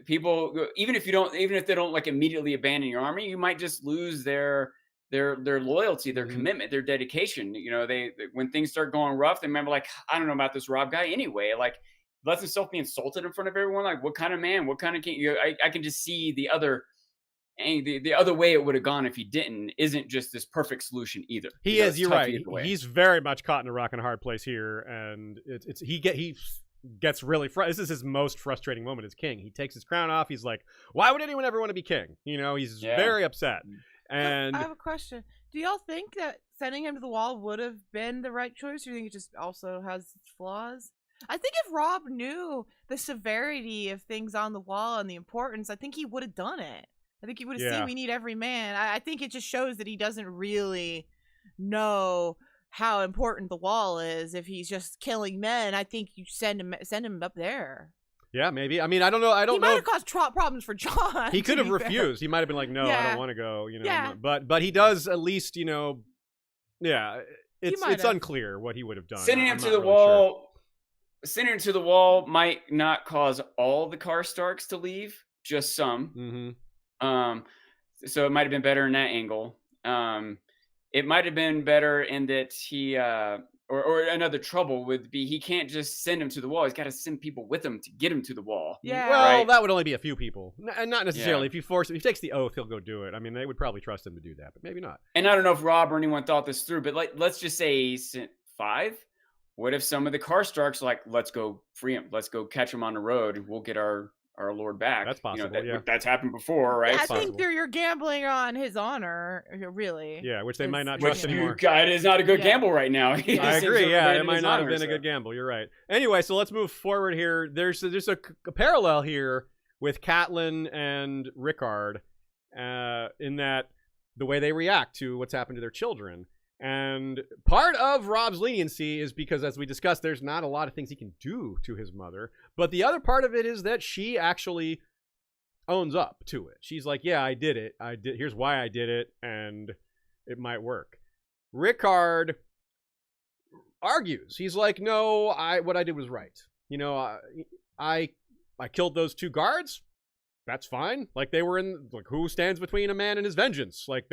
People, even if they don't like immediately abandon your army, you might just lose their loyalty, their commitment, their dedication. You know, they when things start going rough, they remember, like, I don't know about this Robb guy anyway. Like, lets himself be insulted in front of everyone. Like, what kind of man? What kind of king? I can just see the other way it would have gone if he didn't. Isn't just this perfect solution either. He is. You're right. He's very much caught in a rock and a hard place here, and he gets really this is his most frustrating moment as king. He takes his crown off. He's like, why would anyone ever want to be king? You know, he's very upset. And I have a question. Do y'all think that sending him to the wall would have been the right choice, or do you think it just also has its flaws? I think if Robb knew the severity of things on the wall and the importance, I think he would have done it. I think he would have seen we need every man. I think it just shows that he doesn't really know how important the wall is. If he's just killing men, I think you send him up there. Yeah, maybe. I mean, I don't know. He might have caused problems for Jon. He could have refused. He might have been like, no, I don't want to go. You know, but he does at least, you know. Yeah, it's unclear what he would have done. Sending him to the wall. Sending him to the wall might not cause all the Karstarks to leave, just some. So it might have been better in that angle. It might have been better in that he or another trouble would be, he can't just send him to the wall. He's got to send people with him to get him to the wall. Yeah. Well, that would only be a few people, and not necessarily. If you force him, if he takes the oath, he'll go do it. I mean, they would probably trust him to do that, but maybe not. And I don't know if Robb or anyone thought this through, but let's just say he sent 5. What if some of the Karstarks like, let's go free him, let's go catch him on the road, and we'll get our Lord back? That's possible. That's happened before, right? I think you're gambling on his honor, really. Yeah, which they might not trust anymore. It is not a good gamble right now. I agree. Yeah, it might not have been a good gamble. You're right. Anyway, so let's move forward here. There's a parallel here with Catelyn and Rickard, in that the way they react to what's happened to their children. And part of Robb's leniency is because, as we discussed, there's not a lot of things he can do to his mother. But the other part of it is that she actually owns up to it. She's like, yeah, I did it. Here's why I did it, and it might work. Rickard argues. He's like, no, what I did was right. You know, I killed those 2 guards. That's fine. Like, they were who stands between a man and his vengeance? Like,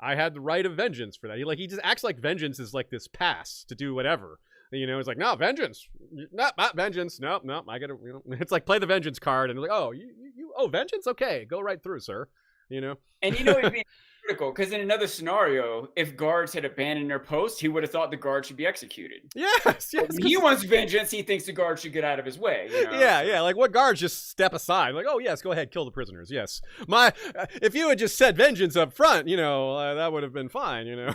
I had the right of vengeance for that. He just acts like vengeance is like this pass to do whatever. You know, he's like, no, vengeance. Not vengeance. No, I gotta, you know, it's like, play the vengeance card, and they're like, oh, you vengeance? Okay, go right through, sir. You know? And you know, it'd be critical, because in another scenario, if guards had abandoned their post, he would have thought the guard should be executed. Yes. He wants vengeance. He thinks the guard should get out of his way. You know? Yeah. Like, what guards just step aside? Like, oh yes, go ahead, kill the prisoners. Yes, if you had just said vengeance up front, you know, that would have been fine. You know,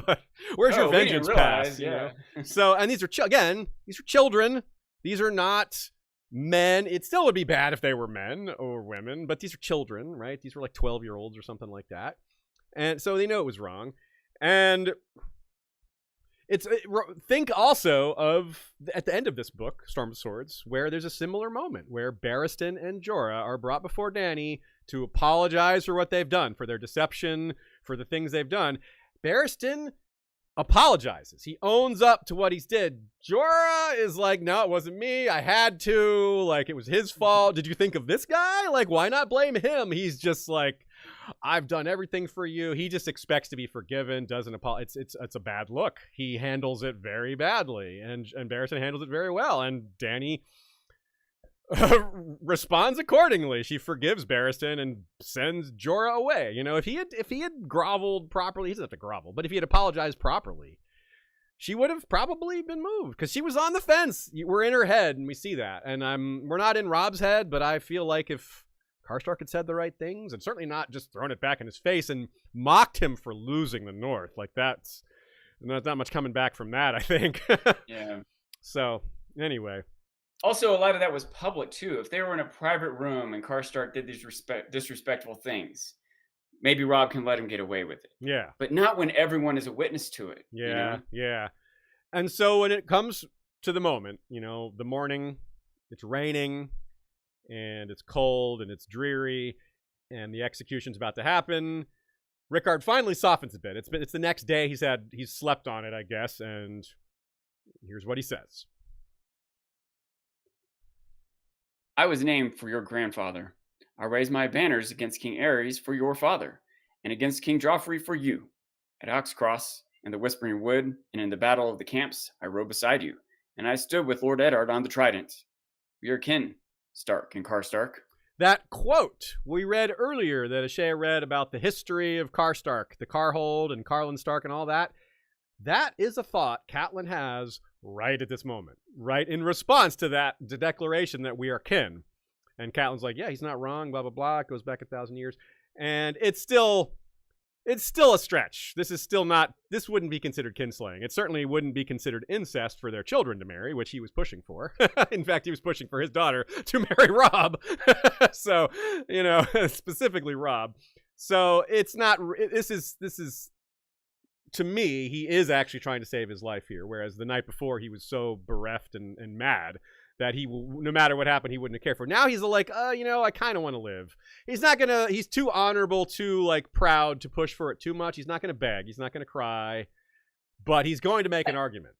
but where's your vengeance pass? You know? So, and these are these are children. These are not men. It still would be bad if they were men or women, but these are children, right? These were like 12-year-olds or something like that. And so they know it was wrong. And think also of at the end of this book, Storm of Swords, where there's a similar moment where Barristan and Jorah are brought before Dany to apologize for what they've done, for their deception, for the things they've done. Barristan apologizes. He owns up to what he's did. Jorah is like, no, it wasn't me. I had to. Like, it was his fault. Did you think of this guy? Like, why not blame him? He's just like, I've done everything for you. He just expects to be forgiven, doesn't apologize. It's a bad look. He handles it very badly, and Barristan handles it very well, and Dany responds accordingly. She forgives Barristan and sends Jorah away. You know, if he had groveled properly, he doesn't have to grovel, but if he had apologized properly, she would have probably been moved, because she was on the fence. We're in her head, and we see that. And we're not in Robb's head, but I feel like if Karstark had said the right things, and certainly not just thrown it back in his face and mocked him for losing the North, like that's not much coming back from that, I think. Yeah. So anyway. Also, a lot of that was public too. If they were in a private room and Karstark did these disrespectful things, maybe Robb can let him get away with it. Yeah. But not when everyone is a witness to it. Yeah. You know? Yeah. And so when it comes to the moment, the morning, it's raining and it's cold and it's dreary and the execution's about to happen, Rickard finally softens a bit. It's the next day. He's slept on it, I guess, and here's what he says. I was named for your grandfather. I raised my banners against King Aerys for your father, and against King Joffrey for you. At Oxcross, in the Whispering Wood, and in the Battle of the Camps, I rode beside you, and I stood with Lord Eddard on the Trident. We are kin, Stark and Karstark. That quote we read earlier that Ashea read about the history of Karstark, the Karhold and Karlon Stark and all that, that is a thought Catelyn has right at this moment, right in response to the declaration that we are kin. And Catelyn's like, yeah, he's not wrong, blah, blah, blah. It goes back 1,000 years. And it's still a stretch. This wouldn't be considered kinslaying. It certainly wouldn't be considered incest for their children to marry, which he was pushing for. In fact, he was pushing for his daughter to marry Robb. So, specifically Robb. So it's not, this is, to me, he is actually trying to save his life here. Whereas the night before, he was so bereft and mad that no matter what happened, he wouldn't have cared for. Now he's like, I kind of want to live. He's too honorable, too proud to push for it too much. He's not going to beg. He's not going to cry, but he's going to make an argument.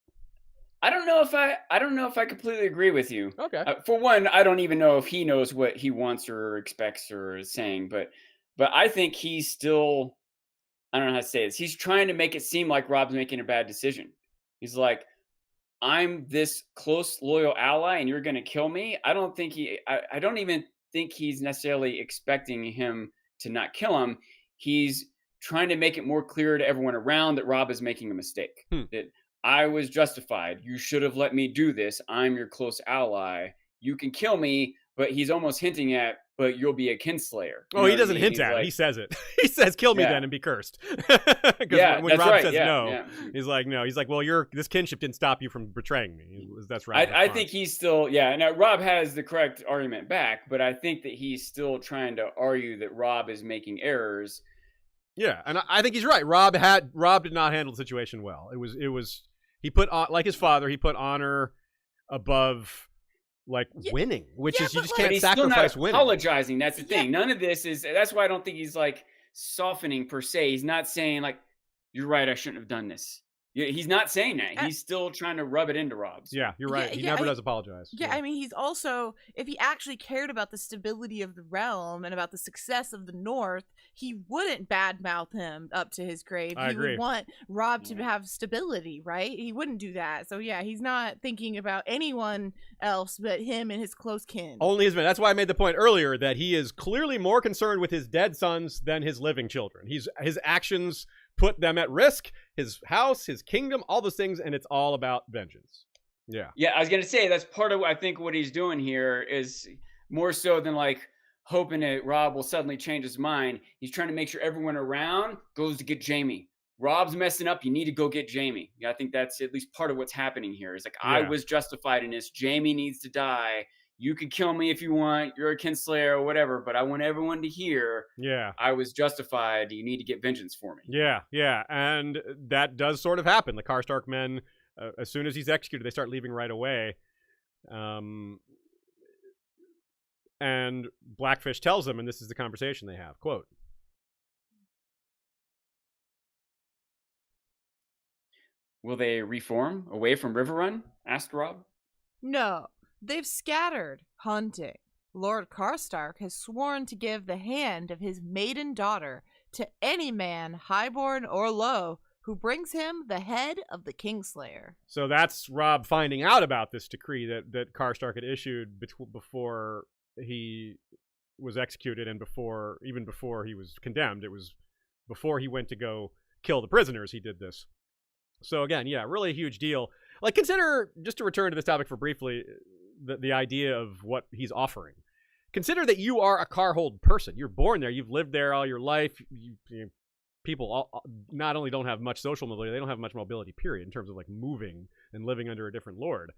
I don't know if I completely agree with you. Okay. For one, I don't even know if he knows what he wants or expects or is saying, but I think he's still, I don't know how to say this. He's trying to make it seem like Robb's making a bad decision. He's like, I'm this close, loyal ally, and you're going to kill me. I don't even think he's necessarily expecting him to not kill him. He's trying to make it more clear to everyone around that Robb is making a mistake. That I was justified. You should have let me do this. I'm your close ally. You can kill me, but he's almost hinting at, but you'll be a kinslayer. Oh, he doesn't hint at it. He says it. He says, kill me then and be cursed. Yeah, when Robb right. says no, yeah. he's like, no. He's like, well, this kinship didn't stop you from betraying me. That's right. I think he's still, Now, Robb has the correct argument back, but I think that he's still trying to argue that Robb is making errors. Yeah, and I think he's right. Robb did not handle the situation well. He put like his father. He put honor above winning, which is you just can't sacrifice winning. Apologizing. That's the thing. None of this is. That's why I don't think he's softening per se. He's not saying you're right. I shouldn't have done this. He's not saying that. He's still trying to rub it into Robb's. Yeah, you're right. He never does apologize. Yeah, I mean, he's also, if he actually cared about the stability of the realm and about the success of the North, he wouldn't badmouth him up to his grave. I agree. Would want Robb to have stability, right? He wouldn't do that. So yeah, he's not thinking about anyone else but him and his close kin. Only his men. That's why I made the point earlier that he is clearly more concerned with his dead sons than his living children. His actions put them at risk, his house, his kingdom, all those things, and it's all about vengeance. Yeah. Yeah, I was going to say, that's part of, I think, what he's doing here is more so than hoping that Robb will suddenly change his mind. He's trying to make sure everyone around goes to get Jaime. Robb's messing up. You need to go get Jaime. Yeah, I think that's at least part of what's happening here. It's I was justified in this. Jaime needs to die. You can kill me if you want. You're a kinslayer or whatever, but I want everyone to hear, I was justified. You need to get vengeance for me. Yeah. And that does sort of happen. The Karstark men, as soon as he's executed, they start leaving right away. And Blackfish tells them, and this is the conversation they have, quote, "Will they reform away from Riverrun?" asked Robb. No. They've scattered, hunting. Lord Karstark has sworn to give the hand of his maiden daughter to any man, highborn or low, who brings him the head of the Kingslayer. So that's Robb finding out about this decree that Karstark had issued before he was executed and even before he was condemned. It was before he went to go kill the prisoners he did this. So again, really a huge deal. Consider, just to return to this topic for briefly, the idea of what he's offering. Consider that you are a Karhold person. You're born there. You've lived there all your life. People not only don't have much social mobility, they don't have much mobility, period, in terms of moving and living under a different lord.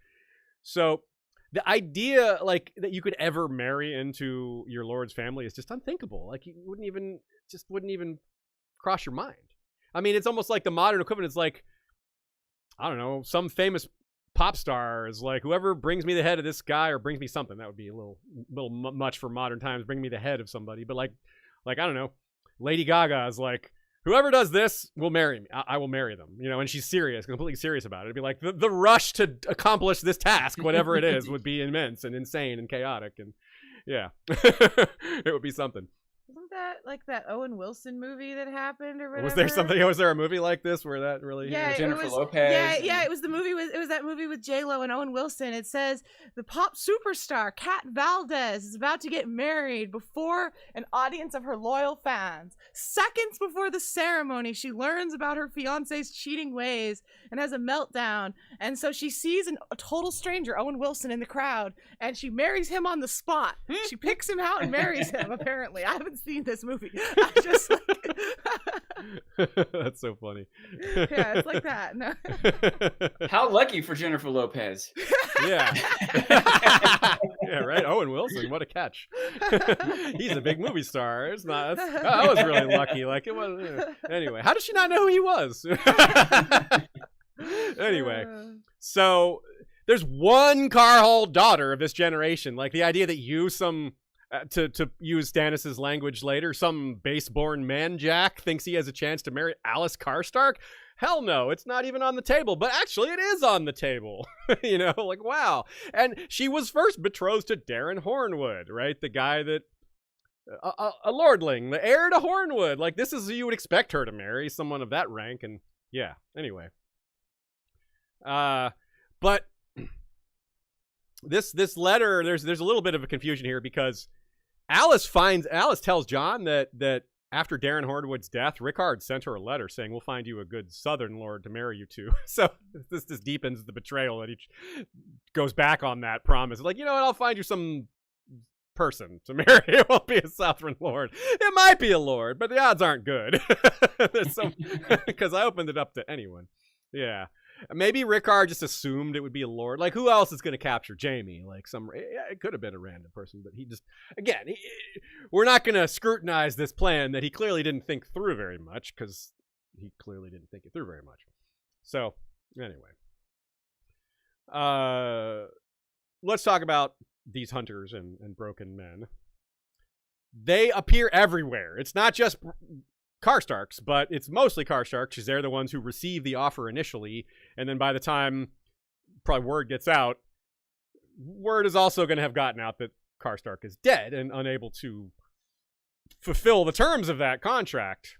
So the idea that you could ever marry into your lord's family is just unthinkable. You wouldn't even cross your mind. I mean, it's almost like the modern equivalent is I don't know, some famous pop star is like, whoever brings me the head of this guy or brings me something. That would be a little much for modern times. Bring me the head of somebody, but like I don't know, Lady Gaga is like, whoever does this will marry me. I will marry them, you know, and she's serious, completely serious about it. It'd be like the rush to accomplish this task, whatever it is, would be immense and insane and chaotic. And yeah, it would be something. Wasn't that like that Owen Wilson movie that happened or whatever? Was there a movie like this where that really? Yeah, Jennifer was, Lopez. Yeah, it was that movie with J-Lo and Owen Wilson. It says the pop superstar Kat Valdez is about to get married before an audience of her loyal fans. Seconds before the ceremony, she learns about her fiance's cheating ways and has a meltdown. And so she sees a total stranger, Owen Wilson, in the crowd, and she marries him on the spot. She picks him out and marries him. Apparently, I haven't seen this movie. I just That's so funny. Yeah, it's like that. No. How lucky for Jennifer Lopez. Yeah. Yeah, right. Owen Wilson, what a catch. He's a big movie star. It's not. I was really lucky. Like it was. Anyway, how did she not know who he was? Anyway, so there's one Karhold daughter of this generation. Like the idea that you to use Stannis' language later, some base-born man-jack thinks he has a chance to marry Alys Karstark? Hell no, it's not even on the table. But actually, it is on the table. You know, like, wow. And she was first betrothed to Darren Hornwood, right? The guy that... a lordling, the heir to Hornwood. Like, this is who you would expect her to marry, someone of that rank. And, yeah, anyway. But... This letter, there's a little bit of a confusion here because Alys tells Jon that after Darren Hornwood's death, Rickard sent her a letter saying, we'll find you a good southern lord to marry you to. So this deepens the betrayal that he goes back on that promise. Like, you know what, I'll find you some person to marry. It won't be a southern lord. It might be a lord, but the odds aren't good. Because I opened it up to anyone. Yeah. Maybe Rickard just assumed it would be a lord. Like, who else is going to capture Jaime? Like, it could have been a random person, but he just, again, we're not going to scrutinize this plan that he clearly didn't think through very much, because he clearly didn't think it through very much. So, anyway. Let's talk about these hunters and broken men. They appear everywhere. It's not just Karstarks, but it's mostly Karstarks because they're the ones who receive the offer initially, and then by the time probably word gets out, word is also going to have gotten out that Karstark is dead and unable to fulfill the terms of that contract.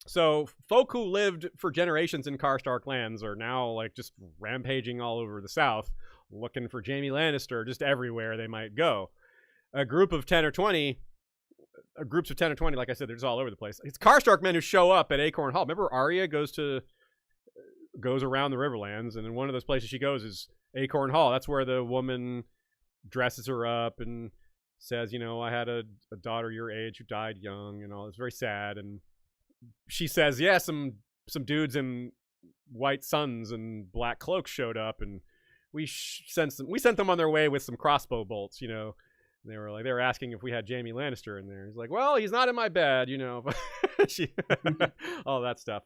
So folk who lived for generations in Karstark lands are now like just rampaging all over the south, looking for Jaime Lannister just everywhere they might go. Groups of 10 or 20, like I said, they're just all over the place. It's Karstark men who show up at Acorn Hall. Remember, Arya goes around the Riverlands, and then one of those places she goes is Acorn Hall. That's where the woman dresses her up and says, you know, I had a daughter your age who died young and all. It's very sad. And she says, yeah, some dudes in white suns and black cloaks showed up, and we sent them on their way with some crossbow bolts, you know. They were asking if we had Jaime Lannister in there. He's like, well, he's not in my bed, you know. All that stuff.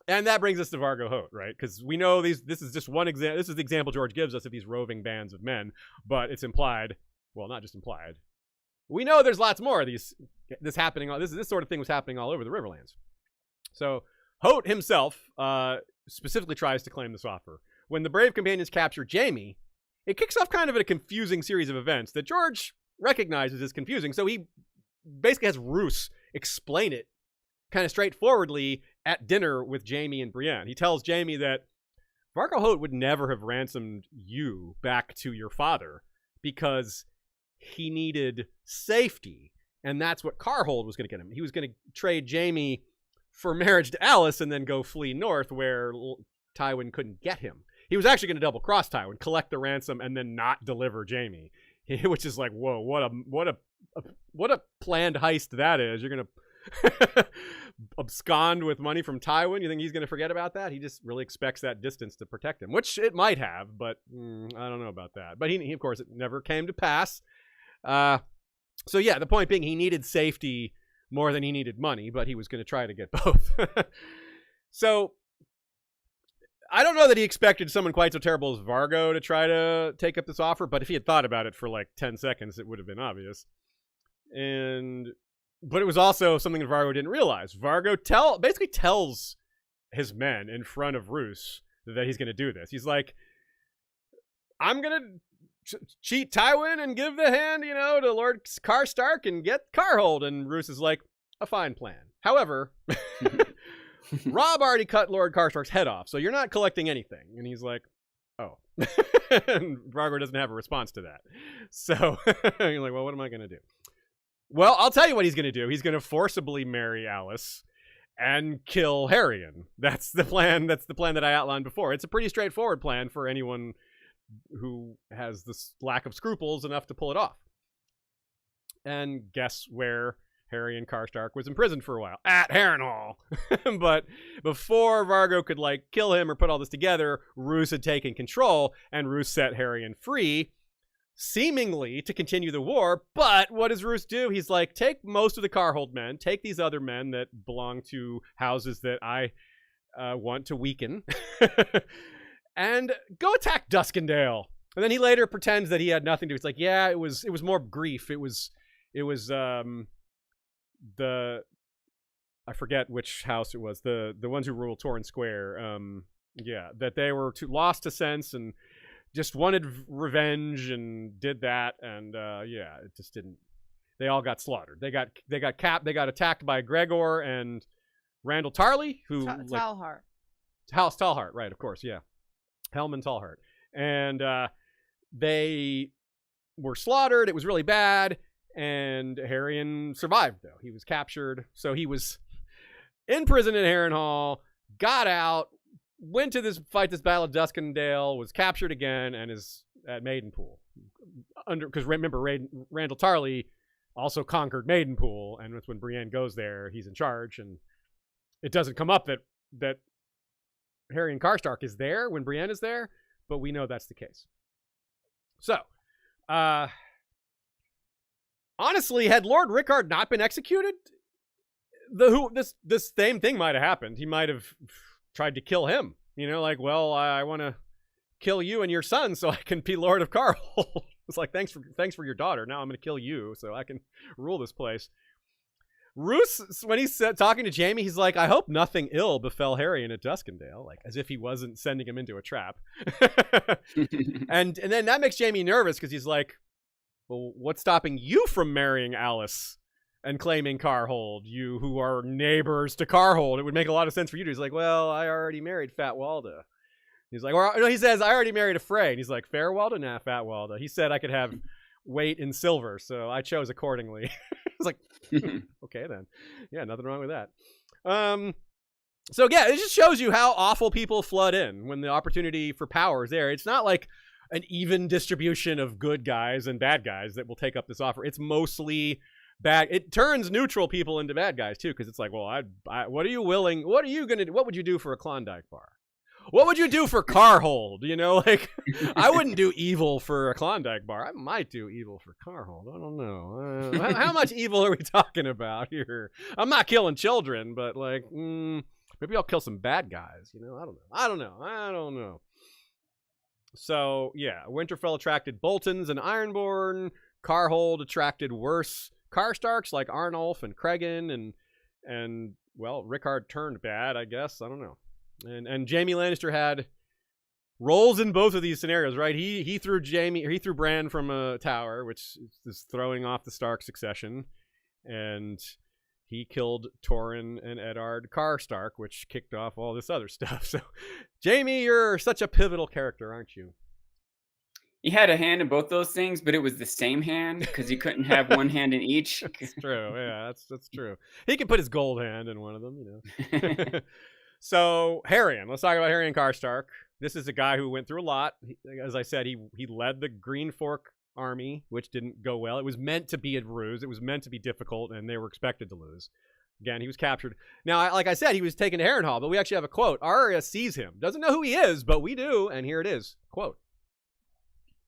And that brings us to Vargo Ho, right? Because we know this is just one example. This is the example George gives us of these roving bands of men, but it's implied. Well, not just implied. We know there's lots more of this happening. This sort of thing was happening all over the Riverlands. So Hoat himself specifically tries to claim this offer. When the Brave Companions capture Jaime, it kicks off kind of a confusing series of events that George recognizes as confusing. So he basically has Roose explain it kind of straightforwardly at dinner with Jaime and Brienne. He tells Jaime that Vargo Hoat would never have ransomed you back to your father because he needed safety. And that's what Karhold was going to get him. He was going to trade Jaime for marriage to Alys and then go flee north where Tywin couldn't get him. He was actually going to double cross Tywin, collect the ransom, and then not deliver Jaime, which is like, whoa, what a planned heist that is. You're going to abscond with money from Tywin. You think he's going to forget about that? He just really expects that distance to protect him, which it might have, but I don't know about that. But he of course, it never came to pass. So yeah, the point being, he needed safety more than he needed money, but he was going to try to get both. So I don't know that he expected someone quite so terrible as Vargo to try to take up this offer, but if he had thought about it for like 10 seconds, it would have been obvious. But it was also something that Vargo didn't realize. Vargo basically tells his men in front of Roose that he's going to do this. He's like, I'm going to cheat Tywin and give the hand, to Lord Karstark and get Karhold. And Roose is like, a fine plan. However, Robb already cut Lord Karstark's head off, so you're not collecting anything. And he's like, oh. And Vargo doesn't have a response to that. So you're like, well, what am I going to do? Well, I'll tell you what he's going to do. He's going to forcibly marry Alys and kill Harrion. That's the plan. That's the plan that I outlined before. It's a pretty straightforward plan for anyone who has this lack of scruples enough to pull it off. And guess where Harrion Karstark was imprisoned for a while? At Harrenhal. But before Vargo could kill him or put all this together, Roose had taken control, and Roose set Harrion free, seemingly to continue the war. But what does Roose do? He's like, take most of the Karhold men, take these other men that belong to houses that I want to weaken, and go attack Duskendale. And then he later pretends that he had nothing to do. It's like, yeah, it was more grief. It was I forget which house it was, the ones who ruled Torrhen Square, that they were lost to sense and just wanted revenge and did that, and it just didn't. They all got slaughtered. They got attacked by Gregor and Randall Tarley, who Talhart. House Talhart, right? Of course, yeah, Helman Talhart, and they were slaughtered. It was really bad. And Harrion survived, though. He was captured. So he was in prison in Harrenhal, got out, went to this Battle of Duskendale, was captured again, and is at Maidenpool. Because remember, Randall Tarley also conquered Maidenpool, and when Brienne goes there, he's in charge. And it doesn't come up that Harrion Karstark is there when Brienne is there, but we know that's the case. So, honestly, had Lord Rickard not been executed, this same thing might have happened. He might have tried to kill him. Well, I want to kill you and your son so I can be Lord of Karhold. It's like, thanks for your daughter. Now I'm going to kill you so I can rule this place. Roose, when he's talking to Jaime, he's like, I hope nothing ill befell Harrion at Duskendale, as if he wasn't sending him into a trap. and then that makes Jaime nervous because he's like, well, what's stopping you from marrying Alys and claiming Karhold? You who are neighbors to Karhold. It would make a lot of sense for you to. He's like, well, I already married Fat Walda. He's like, no, he says, I already married a Frey. And he's like, Fair Walda? Nah, Fat Walda. He said I could have weight in silver, so I chose accordingly. It's like, okay then. Yeah, nothing wrong with that. So yeah, it just shows you how awful people flood in when the opportunity for power is there. It's not like an even distribution of good guys and bad guys that will take up this offer. It's mostly bad. It turns neutral people into bad guys too, because it's like, well, what are you willing? What are you gonna do? What would you do for a Klondike bar? What would you do for Karhold? I wouldn't do evil for a Klondike bar. I might do evil for Karhold. I don't know. How much evil are we talking about here? I'm not killing children, but maybe I'll kill some bad guys. I don't know. So, yeah, Winterfell attracted Boltons and Ironborn. Karhold attracted worse Karstarks like Arnolf and Cregan. And well, Rickard turned bad, I guess. I don't know. And Jaime Lannister had roles in both of these scenarios, right? He threw Bran from a tower, which is throwing off the Stark succession. And he killed Torrhen and Eddard Karstark, which kicked off all this other stuff. So, Jaime, you're such a pivotal character, aren't you? He had a hand in both those things, but it was the same hand because he couldn't have one hand in each. That's true. Yeah, that's true. He can put his gold hand in one of them, So, Harrion. Let's talk about Harrion Karstark. This is a guy who went through a lot. As I said, he led the Green Fork army, which didn't go well. It was meant to be a ruse. It was meant to be difficult, and they were expected to lose. Again, he was captured. Now, like I said, he was taken to Harrenhal, but we actually have a quote. Arya sees him. Doesn't know who he is, but we do, and here it is. Quote.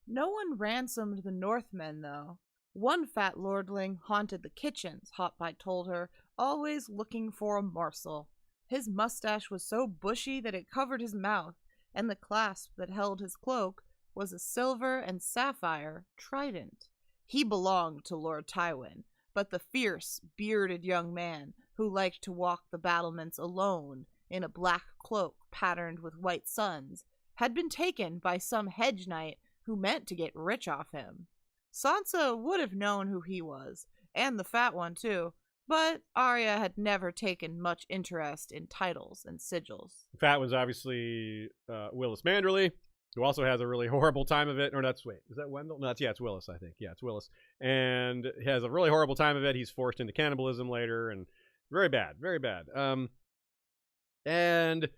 No one ransomed the Northmen, though. One fat lordling haunted the kitchens, Hotbite told her, always looking for a morsel. His mustache was so bushy that it covered his mouth. and the clasp that held his cloak was a silver and sapphire trident. He belonged to Lord Tywin, but the fierce, bearded young man who liked to walk the battlements alone in a black cloak patterned with white suns had been taken by some hedge knight who meant to get rich off him. Sansa would have known who he was, and the fat one too, but Arya had never taken much interest in titles and sigils. The fat one's obviously Willis Manderly, who also has a really horrible time of it. Or is that Wendell? No, it's Willis, I think. Yeah, it's Willis. And he has a really horrible time of it. He's forced into cannibalism later, and very bad, very bad. And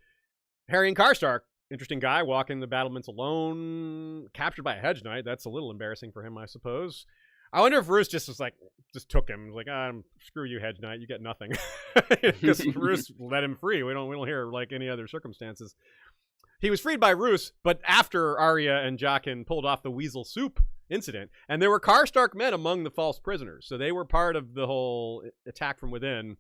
Harrion Karstark, interesting guy, walking the battlements alone, captured by a hedge knight. That's a little embarrassing for him, I suppose. I wonder if Roose just took him. Like, screw you, hedge knight, you get nothing. Because Roose let him free. We don't hear like any other circumstances. He was freed by Roose, but after Arya and Jaqen pulled off the weasel soup incident, and there were Karstark men among the false prisoners, so they were part of the whole attack from within.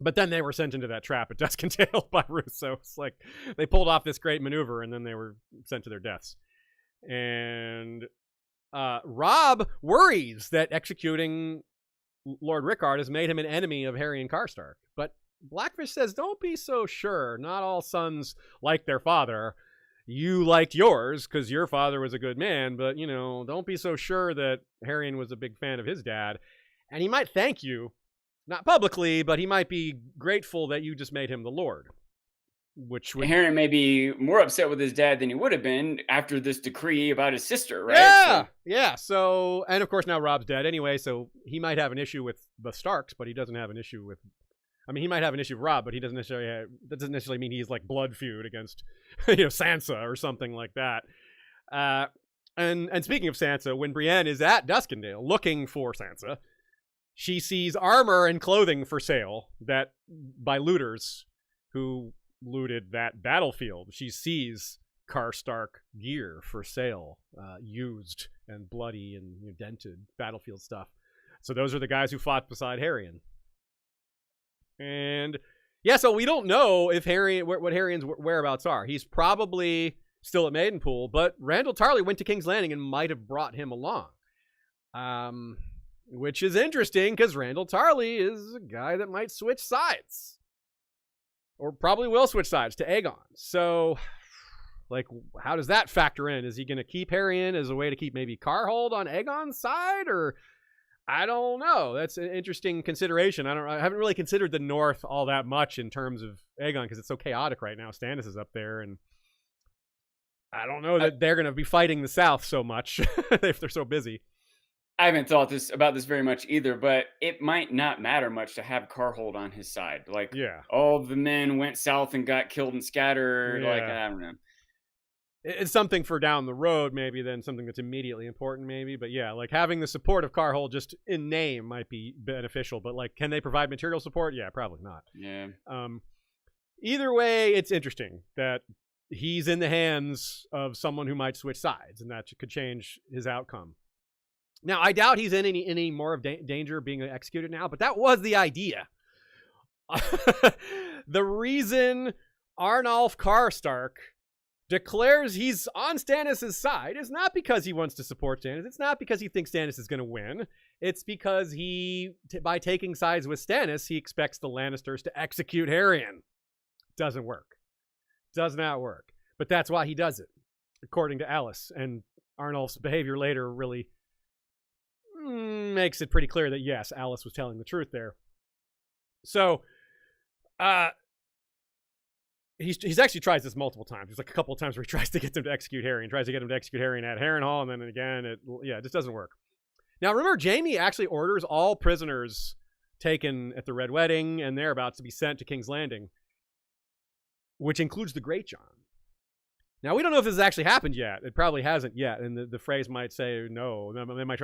But then they were sent into that trap at Duskendale by Roose, so it's like they pulled off this great maneuver, and then they were sent to their deaths. And Robb worries that executing Lord Rickard has made him an enemy of Harrion Karstark, but Blackfish says, don't be so sure. Not all sons like their father. You liked yours because your father was a good man, but, don't be so sure that Harrion was a big fan of his dad. And he might thank you, not publicly, but he might be grateful that you just made him the Lord. Harrion may be more upset with his dad than he would have been after this decree about his sister, right? Yeah. So, and of course now Robb's dead anyway, so he might have an issue with the Starks, but he doesn't have an issue with... he might have an issue with Robb, but that doesn't necessarily mean he's like blood feud against, Sansa or something like that. And speaking of Sansa, when Brienne is at Duskendale looking for Sansa, she sees armor and clothing for sale that by looters who looted that battlefield. She sees Karstark gear for sale, used and bloody and dented battlefield stuff. So those are the guys who fought beside Harrion. And yeah, so we don't know if what Harrion's whereabouts are. He's probably still at Maidenpool, but Randyll Tarly went to King's Landing and might have brought him along. Which is interesting because Randyll Tarly is a guy that might switch sides. Or probably will switch sides to Aegon. So, how does that factor in? Is he going to keep Harrion as a way to keep maybe Karhold on Aegon's side? Or... I don't know. That's an interesting consideration. I haven't really considered the North all that much in terms of Aegon because it's so chaotic right now. Stannis is up there, and I don't know that they're going to be fighting the South so much if they're so busy. I haven't thought about this very much either, but it might not matter much to have Karhold on his side. All the men went south and got killed and scattered. Yeah. I don't know. It's something for down the road, maybe, than something that's immediately important, maybe. But yeah, having the support of Karhold just in name might be beneficial. But can they provide material support? Yeah, probably not. Yeah. Either way, it's interesting that he's in the hands of someone who might switch sides, and that could change his outcome. Now, I doubt he's in any more of danger of being executed now, but that was the idea. The reason Arnolf Karstark declares he's on Stannis' side is not because he wants to support Stannis. It's not because he thinks Stannis is going to win. It's because by taking sides with Stannis, he expects the Lannisters to execute Harrion. Doesn't work. Does not work. But that's why he does it, according to Alys. And Arnulf's behavior later really makes it pretty clear that, yes, Alys was telling the truth there. So, He's actually tries this multiple times. There's a couple of times where he tries to get them to execute Harrion, tries to get them to execute Harrion at Harrenhal, and then again, it just doesn't work. Now, remember, Jaime actually orders all prisoners taken at the Red Wedding and thereabouts to be sent to King's Landing, which includes the Great John. Now, we don't know if this has actually happened yet. It probably hasn't yet, and the phrase might say no. They might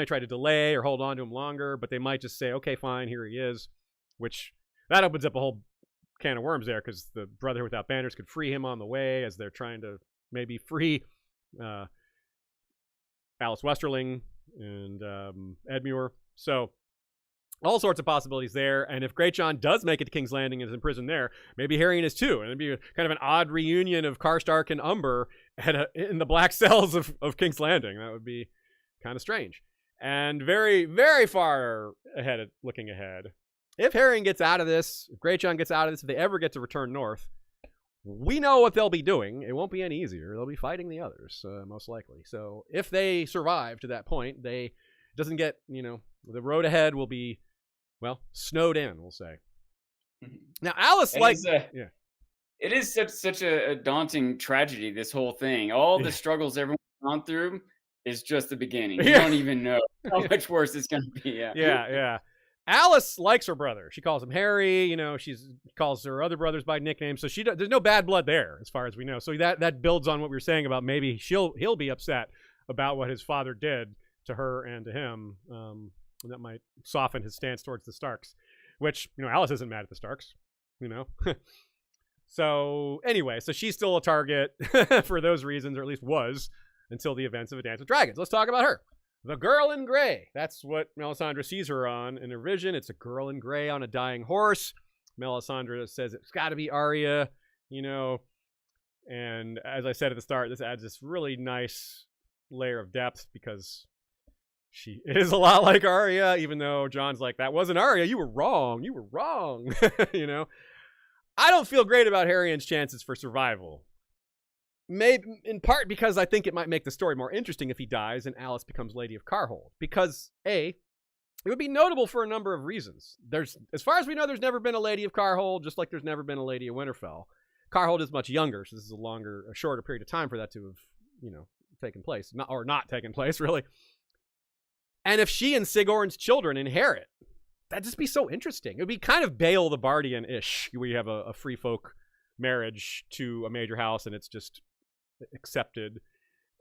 try to delay or hold on to him longer, but they might just say, okay, fine, here he is, which that opens up a whole can of worms there because the Brotherhood Without Banners could free him on the way as they're trying to maybe free Alys Westerling and Edmure. So All sorts of possibilities there. And if Great John does make it to King's Landing and is in prison there, maybe Harrion is too. And it'd be kind of an odd reunion of Karstark and Umber in the black cells of King's Landing. That would be kind of strange. And very, very far ahead, looking ahead, if Harrion gets out of this, if Great John gets out of this, if they ever get to return north, we know what they'll be doing. It won't be any easier. They'll be fighting the others, most likely. So if they survive to that point, doesn't get, the road ahead will be, well, snowed in, we'll say. Now, Alys, it is such a daunting tragedy, this whole thing. All the struggles everyone's gone through is just the beginning. You don't even know how much worse it's going to be. Yeah. Alys likes her brother. She calls him Harry. She calls her other brothers by nicknames. So there's no bad blood there, as far as we know. So that builds on what we were saying about maybe he'll be upset about what his father did to her and to him. And that might soften his stance towards the Starks, which, Alys isn't mad at the Starks, So anyway, so she's still a target for those reasons, or at least was, until the events of A Dance with Dragons. Let's talk about her. The girl in gray. That's what Melisandre sees her on in her vision. It's a girl in gray on a dying horse. Melisandre says it's got to be Arya, and as I said at the start, this adds this really nice layer of depth because she is a lot like Arya, even though Jon's like, that wasn't Arya. You were wrong. I don't feel great about Harrion's chances for survival. Maybe in part because I think it might make the story more interesting if he dies and Alys becomes Lady of Karhold. Because, it would be notable for a number of reasons. As far as we know, there's never been a Lady of Karhold, just like there's never been a Lady of Winterfell. Karhold is much younger, so this is a shorter period of time for that to have, taken place. Not taken place, really. And if she and Sigorn's children inherit, that'd just be so interesting. It would be kind of Bale the Bardian-ish. We have a free folk marriage to a major house and it's just accepted.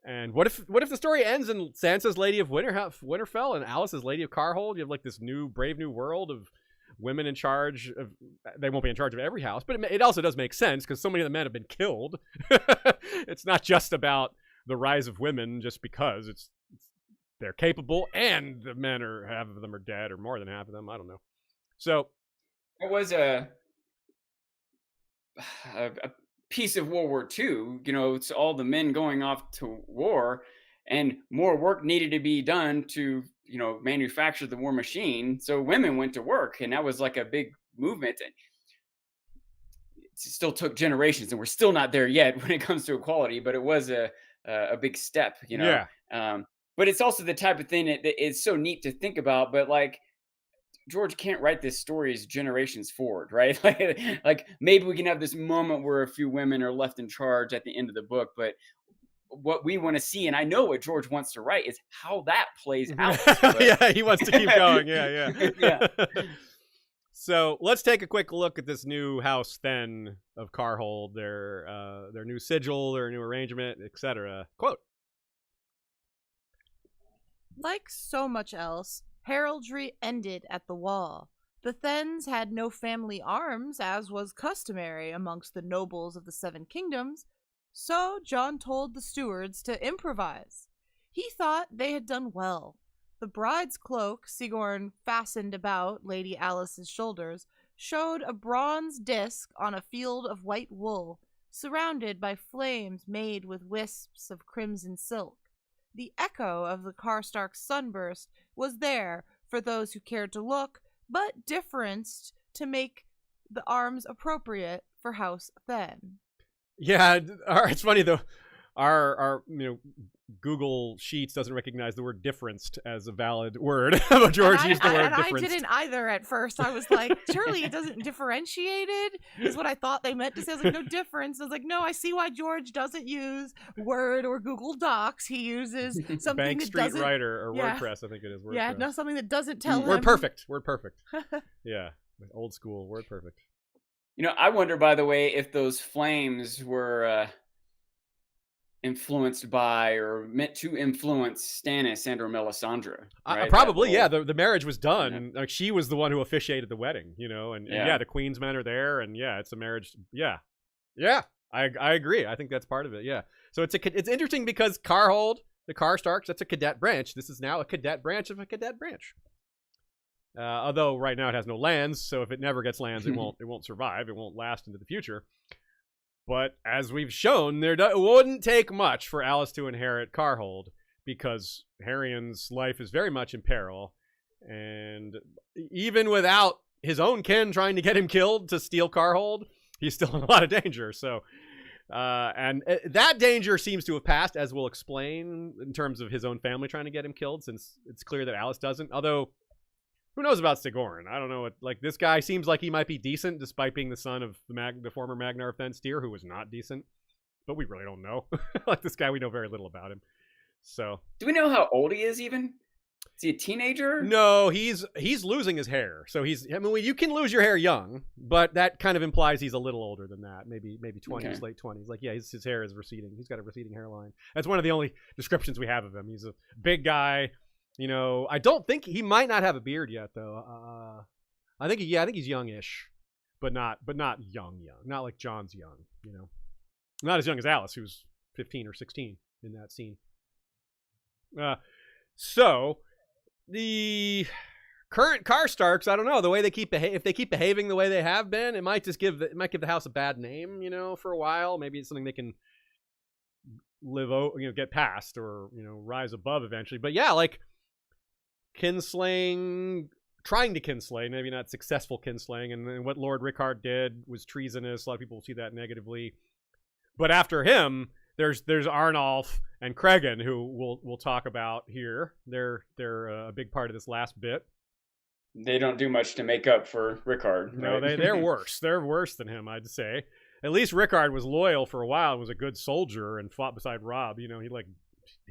And what if the story ends and Sansa's Lady of Winterfell and Alys is Lady of Karhold? You have like this brave new world of women in charge of. They won't be in charge of every house, but it also does make sense because so many of the men have been killed. It's not just about the rise of women just because they're capable and the men half of them are dead or more than half of them. I don't know. So it was a piece of World War II, it's all the men going off to war and more work needed to be done to, manufacture the war machine. So women went to work and that was like a big movement. And it still took generations and we're still not there yet when it comes to equality, but it was a big step, Yeah. But it's also the type of thing that it's so neat to think about. But like George can't write this story as generations forward, right? Like maybe we can have this moment where a few women are left in charge at the end of the book. But what we want to see, and I know what George wants to write, is how that plays out. Yeah, he wants to keep going. Yeah. So let's take a quick look at this new House Thenn of Karhold, their new sigil, their new arrangement, etc. Quote. Like so much else, heraldry ended at the wall. The Thenns had no family arms, as was customary amongst the nobles of the Seven Kingdoms, so Jon told the stewards to improvise. He thought they had done well. The bride's cloak Sigorn fastened about Lady Alys's shoulders showed a bronze disc on a field of white wool, surrounded by flames made with wisps of crimson silk. The echo of the Karstark sunburst was there for those who cared to look, but differenced to make the arms appropriate for House Thenn. Yeah, it's funny though. Our Google Sheets doesn't recognize the word differenced as a valid word. But George used the word differenced. I didn't either at first. I was like, surely it doesn't differentiated is what I thought they meant to say. I was like, no difference. I was like, no, I see why George doesn't use Word or Google Docs. He uses something Bank that Street doesn't. Writer or WordPress, I think it is. WordPress. Yeah, no, something that doesn't tell him. Word perfect. Yeah, old school. Word perfect. I wonder, by the way, if those flames were influenced by or meant to influence Stannis and or Melisandre. Right? Probably, yeah. The marriage was done. Yeah. Like she was the one who officiated the wedding, and the Queen's men are there, and it's a marriage. Yeah. I agree. I think that's part of it. Yeah. So it's interesting because Karhold, the Karstarks, that's a cadet branch. This is now a cadet branch of a cadet branch. Although right now it has no lands, so if it never gets lands, it won't survive. It won't last into the future. But as we've shown, it wouldn't take much for Alys to inherit Karhold, because Harrion's life is very much in peril, and even without his own kin trying to get him killed to steal Karhold, he's still in a lot of danger. So, and that danger seems to have passed, as we'll explain, in terms of his own family trying to get him killed, since it's clear that Alys doesn't. Although, who knows about Sigorn? I don't know. This guy seems like he might be decent, despite being the son of the former Magnar of Thenn, who was not decent. But we really don't know. This guy, we know very little about him. So, do we know how old he is even? Is he a teenager? No, he's losing his hair. So you can lose your hair young, but that kind of implies he's a little older than that. Maybe 20s, late 20s. His hair is receding. He's got a receding hairline. That's one of the only descriptions we have of him. He's a big guy. I don't think he might not have a beard yet, though. I think he's youngish, but not young. Not like Jon's young. Not as young as Alys, who's 15 or 16 in that scene. So the current Karstarks, I don't know, the way they if they keep behaving the way they have been, it might give the house a bad name, for a while. Maybe it's something they can get past or rise above eventually. But yeah, kinslaying, trying to kinslay, maybe not successful kinslaying, and what Lord Rickard did was treasonous. A lot of people see that negatively. But after him, there's Arnolf and Cregan, who we'll talk about here. They're a big part of this last bit. They don't do much to make up for Rickard. Right? No, they're worse. They're worse than him, I'd say. At least Rickard was loyal for a while and was a good soldier and fought beside Robb. He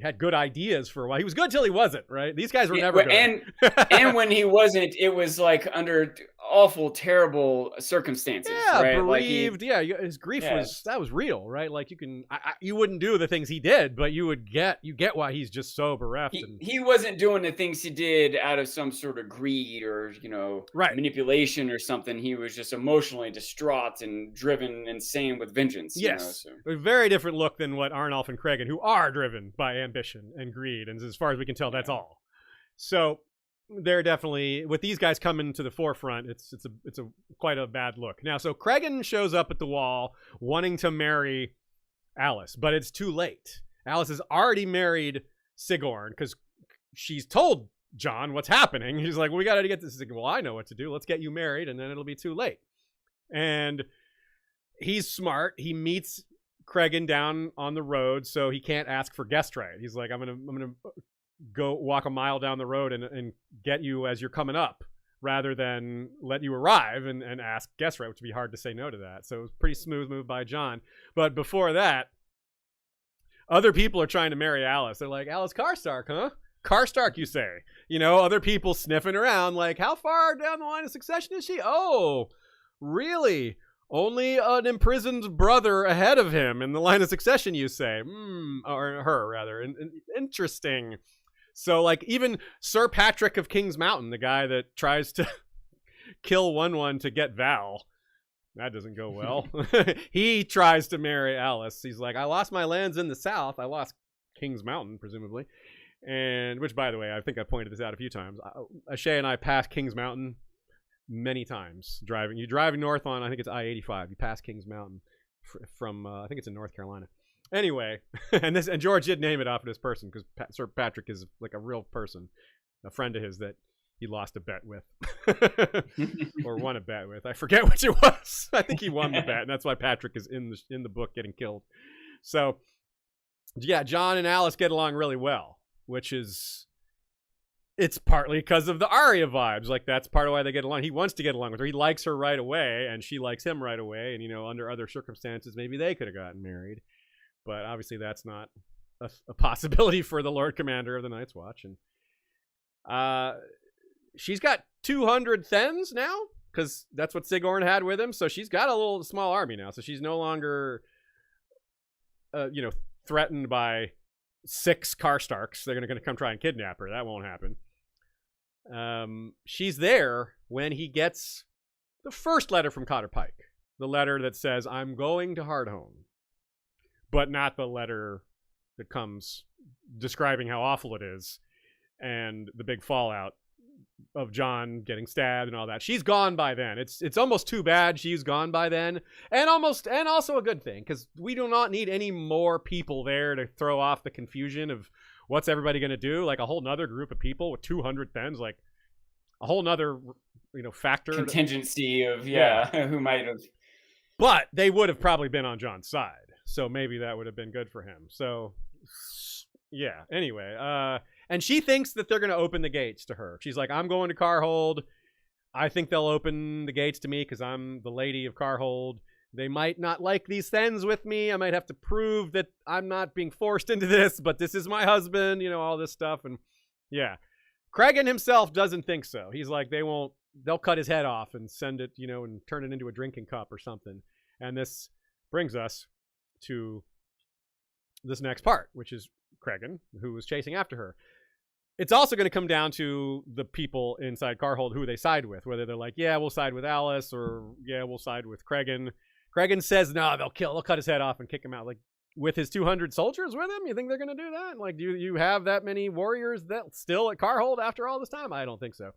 had good ideas for a while. He was good till he wasn't, right? These guys were never good. And when he wasn't, it was under awful, terrible circumstances. Yeah, right? bereaved. His grief was real, right? You wouldn't do the things he did, but you get why he's just so bereft. He wasn't doing the things he did out of some sort of greed or manipulation or something. He was just emotionally distraught and driven insane with vengeance. Yes, a very different look than what Arnolf and Cregan, who are driven by ambition and greed, and as far as we can tell, that's all. So they're definitely, with these guys coming to the forefront, it's quite a bad look. Now, so Cregan shows up at the wall wanting to marry Alys, but it's too late. Alys has already married Sigorn because she's told Jon what's happening. He's like, well, we got to get this. Well, I know what to do. Let's get you married, and then it'll be too late. And he's smart. He meets Cregan down on the road, so he can't ask for guest right. He's like, I'm gonna go walk a mile down the road and get you as you're coming up, rather than let you arrive and ask guest right, which would be hard to say no to that. So it was a pretty smooth move by Jon. But before that, other people are trying to marry Alys. They're like, Alys Karstark, huh? Karstark, you say? Other people sniffing around like, how far down the line of succession is she? Oh, really? Only an imprisoned brother ahead of him in the line of succession, you say? Or her, rather. Interesting. So, even Sir Patrick of King's Mountain, the guy that tries to kill one to get Val, that doesn't go well. He tries to marry Alys. He's like, I lost my lands in the south. I lost King's Mountain, presumably. And, which, by the way, I think I pointed this out a few times. Ashay and I passed King's Mountain many times driving. You drive north on, I think it's I-85. You pass Kings Mountain from I think it's in North Carolina. Anyway, and George did name it after this person because Sir Patrick is like a real person, a friend of his that he lost a bet with or won a bet with. I forget which it was. I think he won the bet, and that's why Patrick is in the book getting killed. So yeah, Jon and Alys get along really well, which is, it's partly because of the Arya vibes. That's part of why they get along. He wants to get along with her. He likes her right away, and she likes him right away. And, under other circumstances, maybe they could have gotten married. But obviously that's not a possibility for the Lord Commander of the Night's Watch. And she's got 200 Thenns now, because that's what Sigorn had with him. So she's got a little small army now. So she's no longer, threatened by 6 Karstarks. They're going to come try and kidnap her. That won't happen. She's there when he gets the first letter from Cotter Pike, the letter that says, I'm going to Hardhome, but not the letter that comes describing how awful it is and the big fallout of Jon getting stabbed and all that. She's gone by then. It's almost too bad she's gone by then, and also a good thing, because we do not need any more people there to throw off the confusion of what's everybody going to do. Like a whole nother group of people with 200 Thenns, like a whole nother, factor. Contingency of, who might have. But they would have probably been on Jon's side. So maybe that would have been good for him. So, yeah. Anyway, and she thinks that they're going to open the gates to her. She's like, I'm going to Karhold. I think they'll open the gates to me because I'm the lady of Karhold. They might not like these Thenns with me. I might have to prove that I'm not being forced into this, but this is my husband, all this stuff. And yeah, Cregan himself doesn't think so. He's like, they'll cut his head off and send it, and turn it into a drinking cup or something. And this brings us to this next part, which is Cregan, who was chasing after her. It's also going to come down to the people inside Karhold who they side with, whether they're like, yeah, we'll side with Alys, or yeah, we'll side with Cregan. Cregan says, no, they'll cut his head off and kick him out. Like, with his 200 soldiers with him, you think they're going to do that? Like, do you have that many warriors that still at Karhold after all this time? I don't think so.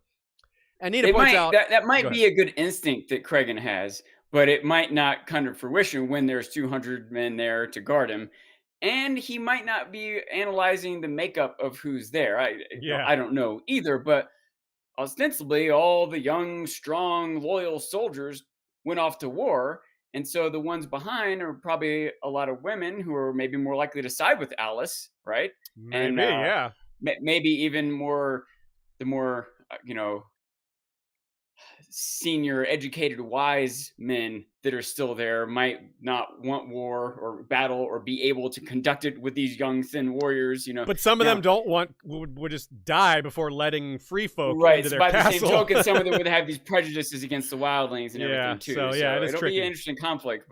And Nina points out that might be a good instinct that Cregan has, but it might not come to fruition when there's 200 men there to guard him. And he might not be analyzing the makeup of who's there. I don't know either, but ostensibly all the young, strong, loyal soldiers went off to war. And so the ones behind are probably a lot of women who are maybe more likely to side with Alys, right? Maybe, yeah. Maybe even the more senior, educated, wise men that are still there might not want war or battle or be able to conduct it with these young, thin warriors, But some of them would just die before letting free folk into their by castle. the same token, some of them would have these prejudices against the wildlings and everything too. So it'll tricky. be an interesting conflict.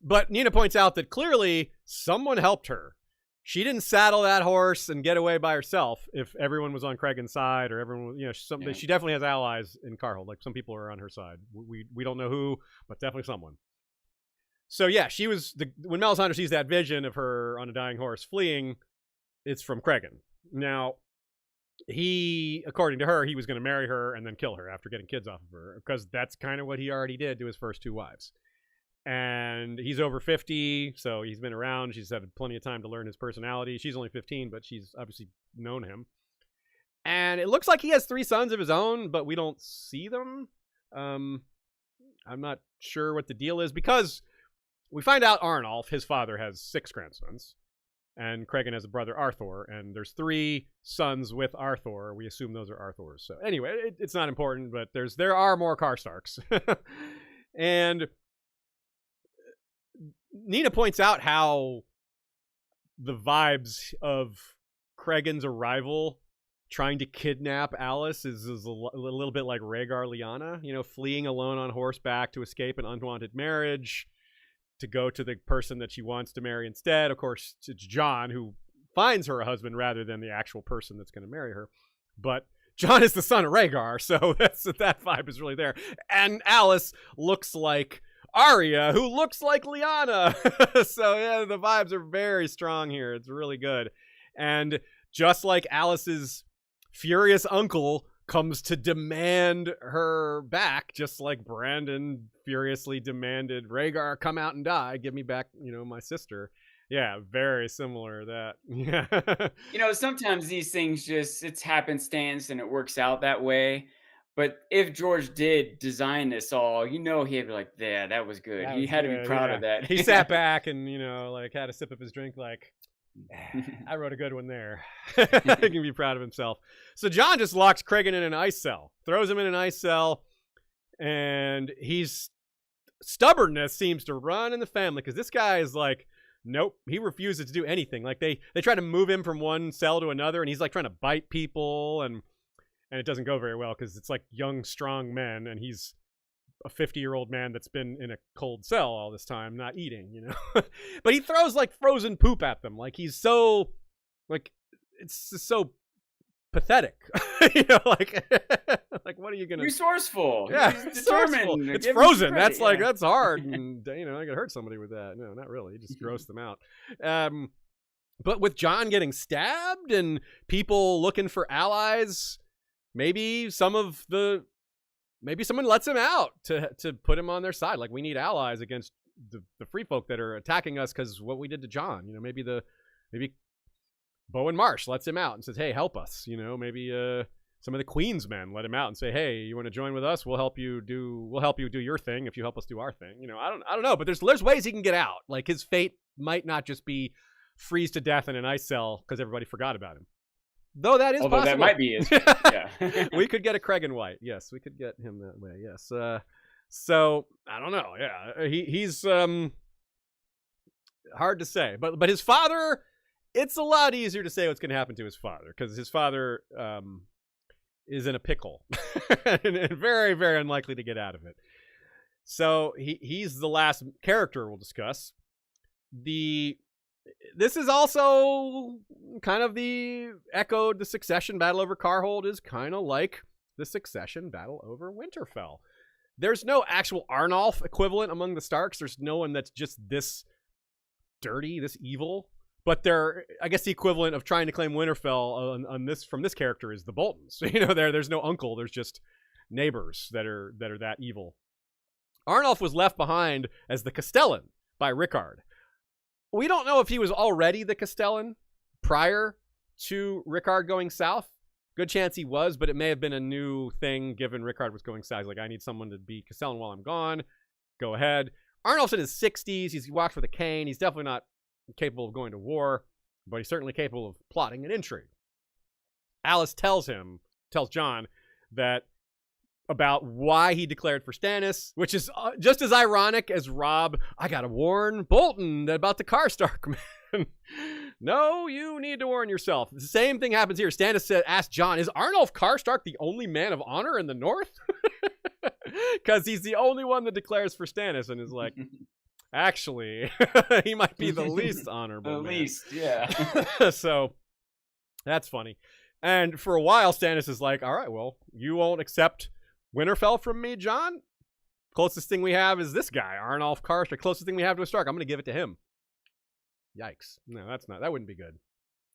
But Nina points out that clearly someone helped her. She didn't saddle that horse and get away by herself if everyone was on Cregan's side, or everyone, she definitely has allies in Karhold. Like, some people are on her side. We don't know who, but definitely someone. So yeah, she was when Melisandre sees that vision of her on a dying horse fleeing, it's from Cregan. Now, according to her, he was going to marry her and then kill her after getting kids off of her, because that's kind of what he already did to his first two wives. And he's over 50, so he's been around. She's had plenty of time to learn his personality. She's only 15, but she's obviously known him. And it looks like he has 3 sons of his own, but we don't see them. I'm not sure what the deal is, because we find out Arnolf, his father, has 6 grandsons. And Cregan has a brother, Arthur. And there's 3 sons with Arthur. We assume those are Arthur's. So anyway, it's not important, but there are more Karstarks. And Nina points out how the vibes of Cregan's arrival trying to kidnap Alys is a little bit like Rhaegar Lyanna, fleeing alone on horseback to escape an unwanted marriage, to go to the person that she wants to marry instead. Of course, it's Jon who finds her a husband rather than the actual person that's going to marry her. But Jon is the son of Rhaegar, so that vibe is really there. And Alys looks like Arya, who looks like Lyanna. So yeah, the vibes are very strong here. It's really good. And just like Alys's furious uncle comes to demand her back, just like Brandon furiously demanded Rhaegar come out and die, give me back, my sister. Yeah, very similar that. Yeah. Sometimes these things it's happenstance and it works out that way. But if George did design this all, he'd be like, yeah, that was good. He had to be proud of that. He sat back and, had a sip of his drink like, I wrote a good one there. He can be proud of himself. So Jon just locks Cregan in an ice cell, throws him in an ice cell, and stubbornness seems to run in the family, because this guy is like, nope, he refuses to do anything. Like, they try to move him from one cell to another, and he's like trying to bite people, and it doesn't go very well because it's like young, strong men, and he's a 50-year-old man that's been in a cold cell all this time, not eating, But he throws like frozen poop at them. Like, he's so, like, it's just so pathetic. Like what are you gonna? Resourceful. Yeah, He's resourceful. determined. It's frozen. That's that's hard, and I could hurt somebody with that. No, not really. You just gross them out. But with Jon getting stabbed and people looking for allies, maybe someone lets him out to put him on their side. Like, we need allies against the free folk that are attacking us because what we did to Jon. You know, maybe Bowen Marsh lets him out and says, hey, help us. You know, maybe some of the Queen's men let him out and say, hey, you want to join with us? We'll help you do your thing if you help us do our thing. You know, I don't know, but there's ways he can get out. Like, his fate might not just be freeze to death in an ice cell because everybody forgot about him. Though that is possible. That might be his. Yeah. We could get a Cregan White. Yes, we could get him that way. Yes. So I don't know. Yeah, he's hard to say. But his father, it's a lot easier to say what's going to happen to his father because his father is in a pickle and very, very unlikely to get out of it. So he's the last character we'll discuss. This is also kind of the succession battle over Karhold is kind of like the succession battle over Winterfell. There's no actual Arnolf equivalent among the Starks. There's no one that's just this dirty, this evil. But I guess the equivalent of trying to claim Winterfell on this from this character is the Boltons. You know, there's no uncle. There's just neighbors that are that evil. Arnolf was left behind as the Castellan by Rickard. We don't know if he was already the Castellan prior to Rickard going south. Good chance he was, but it may have been a new thing given Rickard was going south. He's like, I need someone to be Castellan while I'm gone. Go ahead. Arnolf's in his 60s. He's walked with a cane. He's definitely not capable of going to war, but he's certainly capable of plotting an intrigue. Alys tells Jon that about why he declared for Stannis, which is just as ironic as Robb, I gotta warn Bolton about the Karstark, man. No, you need to warn yourself. The same thing happens here. Stannis asked Jon, is Arnolf Karstark the only man of honor in the North? Because he's the only one that declares for Stannis and is like, actually, he might be the least honorable. Yeah. So that's funny. And for a while, Stannis is like, all right, well, you won't accept Winterfell from me, Jon? Closest thing we have is this guy, Arnolf Karstark. Closest thing we have to a Stark. I'm going to give it to him. Yikes. No, that wouldn't be good.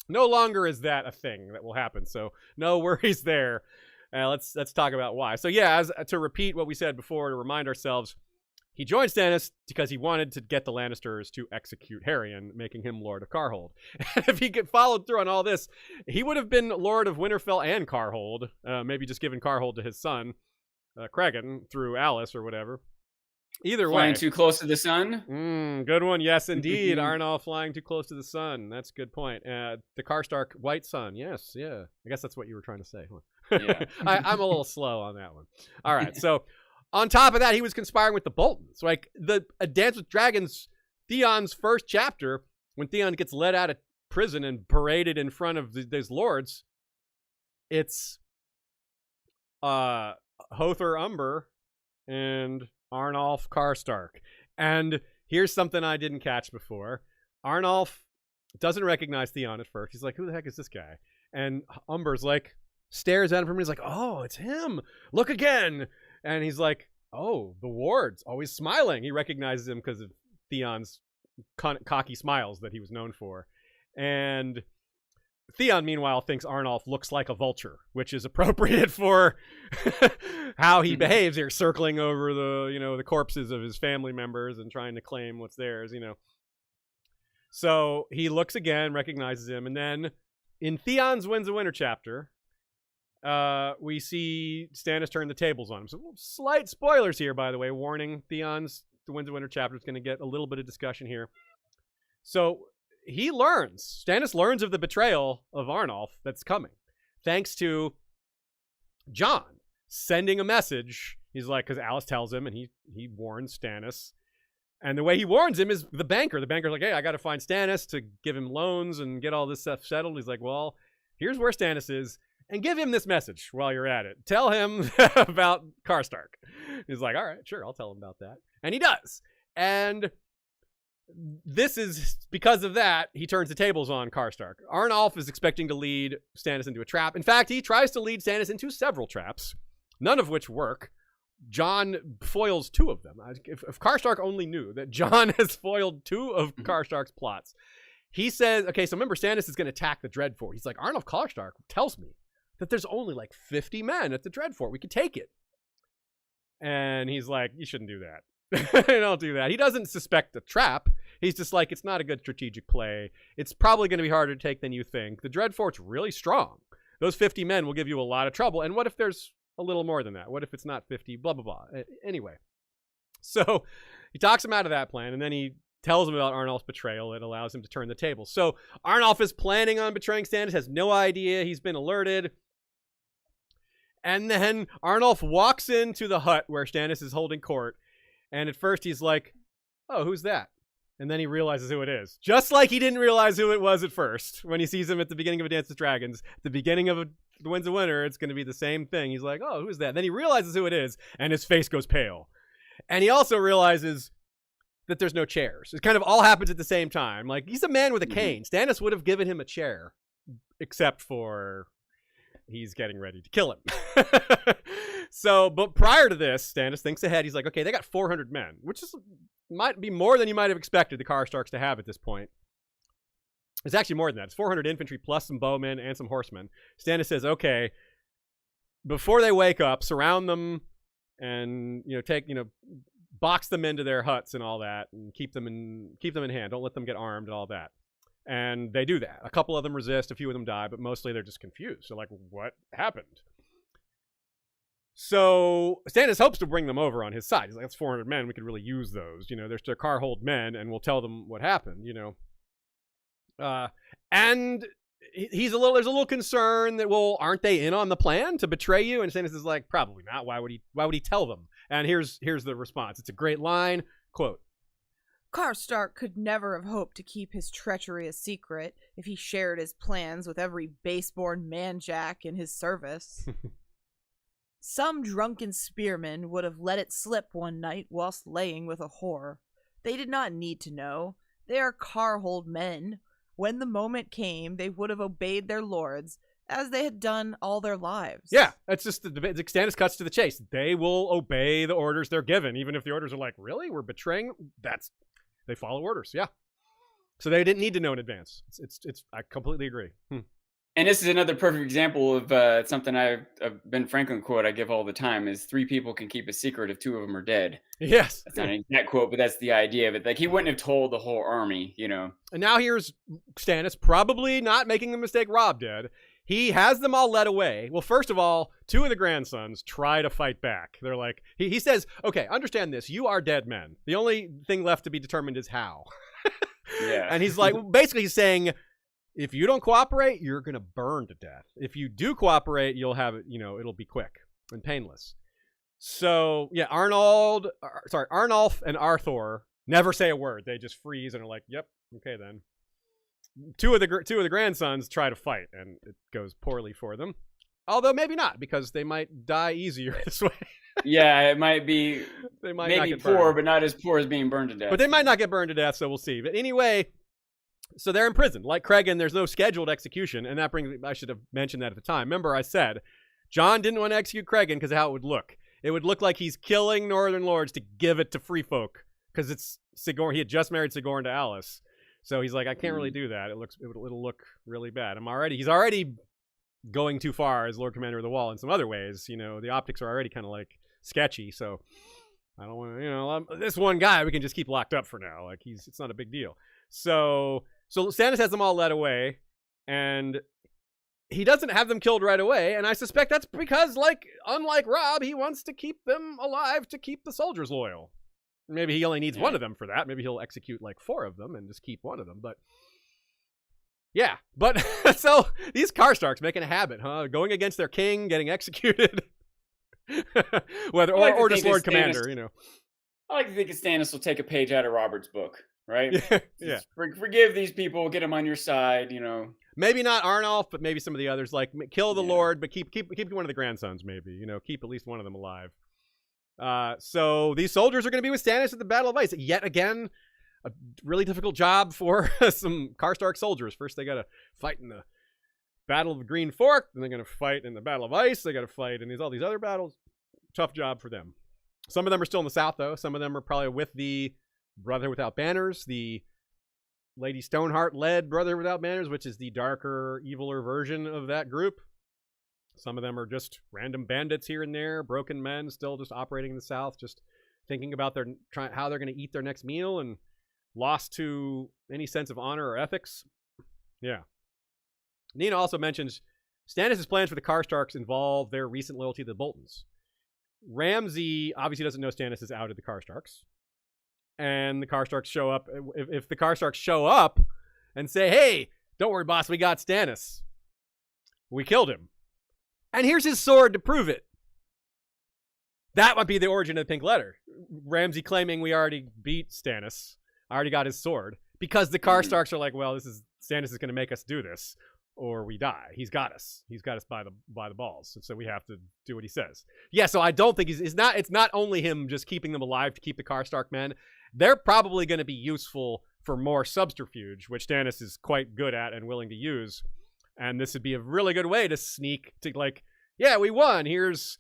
No longer is that a thing that will happen. So no worries there. Let's talk about why. So yeah, to repeat what we said before, to remind ourselves, he joined Stannis because he wanted to get the Lannisters to execute Harrion, making him Lord of Karhold. If he could follow through on all this, he would have been Lord of Winterfell and Karhold, maybe just given Karhold to his son, Cregan, through Alys or whatever. Either way. Flying too close to the sun? Good one. Yes, indeed. Arnolf flying too close to the sun. That's a good point. The Karstark white sun. Yes, yeah. I guess that's what you were trying to say. Huh? Yeah. I'm a little slow on that one. All right, so on top of that, he was conspiring with the Boltons. Like A Dance with Dragons, Theon's first chapter, when Theon gets let out of prison and paraded in front of these lords, it's Hother Umber and Arnolf Karstark. And here's something I didn't catch before. Arnolf doesn't recognize Theon at first. He's like, who the heck is this guy? And Umber's like, stares at him from him. He's like, oh, it's him. Look again. And he's like, oh, the wards, always smiling. He recognizes him because of Theon's cocky smiles that he was known for. And Theon, meanwhile, thinks Arnolf looks like a vulture, which is appropriate for how he behaves here, circling over the corpses of his family members and trying to claim what's theirs, So he looks again, recognizes him, and then in Theon's Winds of Winter chapter, we see Stannis turn the tables on him. So slight spoilers here, by the way. Warning, Theon's The Winds of Winter chapter is going to get a little bit of discussion here. So Stannis learns of the betrayal of Arnolf that's coming, thanks to Jon sending a message. He's like, because Alys tells him, and he warns Stannis. And the way he warns him is the banker. The banker's like, hey, I got to find Stannis to give him loans and get all this stuff settled. He's like, well, here's where Stannis is. And give him this message while you're at it. Tell him about Karstark. He's like, all right, sure, I'll tell him about that. And he does. And this is, because of that, he turns the tables on Karstark. Arnolf is expecting to lead Stannis into a trap. In fact, he tries to lead Stannis into several traps, none of which work. Jon foils two of them. If Karstark only knew that Jon has foiled two of Karstark's plots. He says, okay, so remember, Stannis is going to attack the Dreadfort. He's like, Arnolf Karstark tells me that there's only like 50 men at the Dreadfort. We could take it. And he's like, you shouldn't do that. Don't do that. He doesn't suspect a trap. He's just like, it's not a good strategic play. It's probably going to be harder to take than you think. The Dreadfort's really strong. Those 50 men will give you a lot of trouble. And what if there's a little more than that? What if it's not 50? Blah, blah, blah. Anyway. So he talks him out of that plan, and then he tells him about Arnolf's betrayal. It allows him to turn the table. So Arnolf is planning on betraying Stannis, has no idea. He's been alerted. And then Arnolf walks into the hut where Stannis is holding court. And at first he's like, oh, who's that? And then he realizes who it is. Just like he didn't realize who it was at first. When he sees him at the beginning of A Dance with Dragons, at the beginning of The Winds of Winter, it's going to be the same thing. He's like, oh, who's that? Then he realizes who it is, and his face goes pale. And he also realizes that there's no chairs. It kind of all happens at the same time. Like, he's a man with a cane. Stannis would have given him a chair, except for he's getting ready to kill him. So, but prior to this, Stannis thinks ahead. He's like, okay, they got 400 men, which might be more than you might have expected the Karstarks to have at this point. It's actually more than that. It's 400 infantry plus some bowmen and some horsemen. Stannis says, okay, before they wake up, surround them and, box them into their huts and all that, and keep them in hand. Don't let them get armed and all that. And they do that. A couple of them resist, a few of them die, but mostly they're just confused. So like, what happened? So Stannis hopes to bring them over on his side. He's like, that's 400 men. We could really use those. They're still Karhold men, and we'll tell them what happened, and there's a little concern that, well, aren't they in on the plan to betray you? And Stannis is like, probably not. Why would he tell them? And here's the response. It's a great line. Quote, Karstark could never have hoped to keep his treachery a secret if he shared his plans with every base-born man-jack in his service. Some drunken spearman would have let it slip one night whilst laying with a whore. They did not need to know. They are Karhold men. When the moment came, they would have obeyed their lords, as they had done all their lives. Yeah, that's just the Stannis cuts to the chase. They will obey the orders they're given, even if the orders are like, really? We're betraying? They follow orders, yeah. So they didn't need to know in advance. I completely agree. And this is another perfect example of something a Ben Franklin quote I give all the time is 3 people can keep a secret if 2 of them are dead. Yes. That's not an exact quote, but that's the idea of it. Like, he wouldn't have told the whole army, And now here's Stannis probably not making the mistake Robb did. He has them all led away. Well, first of all, 2 of the grandsons try to fight back. They're like, he says, okay, understand this. You are dead men. The only thing left to be determined is how. Yeah. And he's like, basically he's saying, if you don't cooperate, you're going to burn to death. If you do cooperate, you'll have it, it'll be quick and painless. So, yeah, Arnolf and Arthur never say a word. They just freeze and are like, yep, okay then. Two of the grandsons try to fight, and it goes poorly for them. Although maybe not, because they might die easier this way. Yeah, it might be they might maybe not get poor, burned. but not as poor as being burned to death. But they might not get burned to death, so we'll see. But anyway, so they're imprisoned. Like Cregan, there's no scheduled execution, and that brings me, I should have mentioned that at the time. Remember, I said Jon didn't want to execute Cregan because of how it would look. It would look like he's killing Northern Lords to give it to free folk, because it's Sigorn. He had just married Sigorn to Alys. So he's like, I can't really do that. It'll look really bad. He's already going too far as Lord Commander of the Wall in some other ways. The optics are already kind of like sketchy. So I don't want to, this one guy we can just keep locked up for now. Like it's not a big deal. So Stannis has them all led away, and he doesn't have them killed right away. And I suspect that's because, unlike Robb, he wants to keep them alive to keep the soldiers loyal. Maybe he only needs one of them for that. Maybe he'll execute 4 of them and just keep one of them. But yeah, so these Karstarks making a habit, huh? Going against their king, getting executed, or just Lord Commander, I like to think that Stannis will take a page out of Robert's book, right? Yeah. Forgive these people, get them on your side, Maybe not Arnolf, but maybe some of the others. Like kill the Lord, but keep one of the grandsons. Maybe keep at least one of them alive. So these soldiers are going to be with Stannis at the Battle of Ice. Yet again, a really difficult job for some Karstark soldiers. First, they got to fight in the Battle of the Green Fork. Then they're going to fight in the Battle of Ice. They got to fight in all these other battles. Tough job for them. Some of them are still in the south, though. Some of them are probably with the Brotherhood Without Banners, the Lady Stoneheart-led Brotherhood Without Banners, which is the darker, eviler version of that group. Some of them are just random bandits here and there, broken men still just operating in the South, just thinking about how they're going to eat their next meal and lost to any sense of honor or ethics. Yeah. Nina also mentions Stannis' plans for the Karstarks involve their recent loyalty to the Boltons. Ramsay obviously doesn't know Stannis is outed the Karstarks. And the Karstarks show up. If the Karstarks show up and say, hey, don't worry, boss, we got Stannis. We killed him. And here's his sword to prove it. That might be the origin of the pink letter. Ramsay claiming we already beat Stannis. I already got his sword. Because the Karstarks are like, well, Stannis is going to make us do this, or we die. He's got us. He's got us by the balls. So we have to do what he says. Yeah, so I don't think it's not only him just keeping them alive to keep the Karstark men. They're probably going to be useful for more subterfuge, which Stannis is quite good at and willing to use. And this would be a really good way to sneak to, like, yeah, we won. Here's,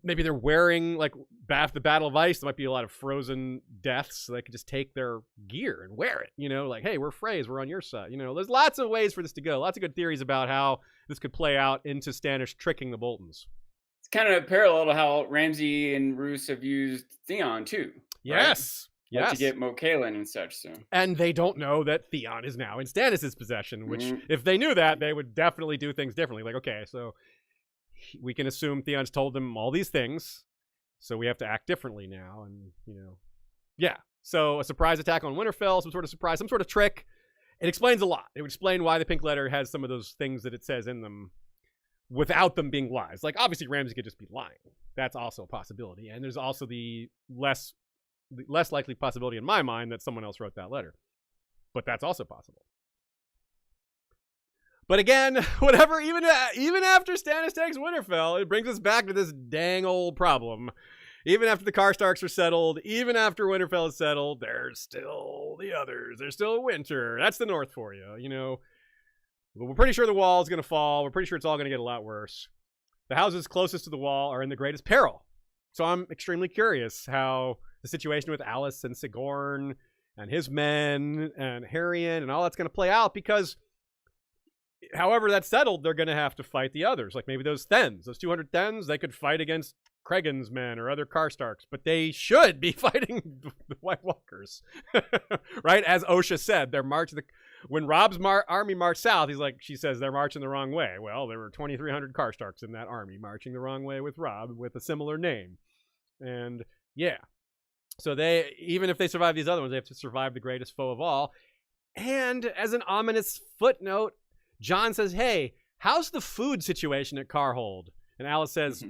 maybe they're wearing, like, the Battle of Ice. There might be a lot of frozen deaths, so they could just take their gear and wear it. You know, like, hey, we're Freys, we're on your side. You know, there's lots of ways for this to go. Lots of good theories about how this could play out into Stannis tricking the Boltons. It's kind of parallel to how Ramsay and Roose have used Theon, too. Yes. Right? Yes. To get Mokalan and such, so. And they don't know that Theon is now in Stannis' possession, which, if they knew that, they would definitely do things differently. Like, okay, so we can assume Theon's told them all these things, so we have to act differently now, and, you know. Yeah, so a surprise attack on Winterfell, some sort of surprise, some sort of trick. It explains a lot. It would explain why the pink letter has some of those things that it says in them without them being lies. Like, obviously, Ramsay could just be lying. That's also a possibility. And there's also the less likely possibility in my mind that someone else wrote that letter. But that's also possible. But again, whatever, even after Stannis takes Winterfell, it brings us back to this dang old problem. Even after the Karstarks are settled, even after Winterfell is settled, there's still the others. There's still Winter. That's the North for you, you know. We're pretty sure the wall is going to fall. We're pretty sure it's all going to get a lot worse. The houses closest to the wall are in the greatest peril. So I'm extremely curious how the situation with Alys and Sigorn and his men and Harrion and all that's going to play out, because however that's settled, they're going to have to fight the others. Like maybe those Thenns, those 200 Thenns, they could fight against Cregan's men or other Karstarks, but they should be fighting the White Walkers, right? As Osha said, they're marching. When Robb's army marched south, she says they're marching the wrong way. Well, there were 2,300 Karstarks in that army marching the wrong way with Robb with a similar name. And yeah, so they, even if they survive these other ones, they have to survive the greatest foe of all. And as an ominous footnote, Jon says, hey, how's the food situation at Karhold? And Alys says,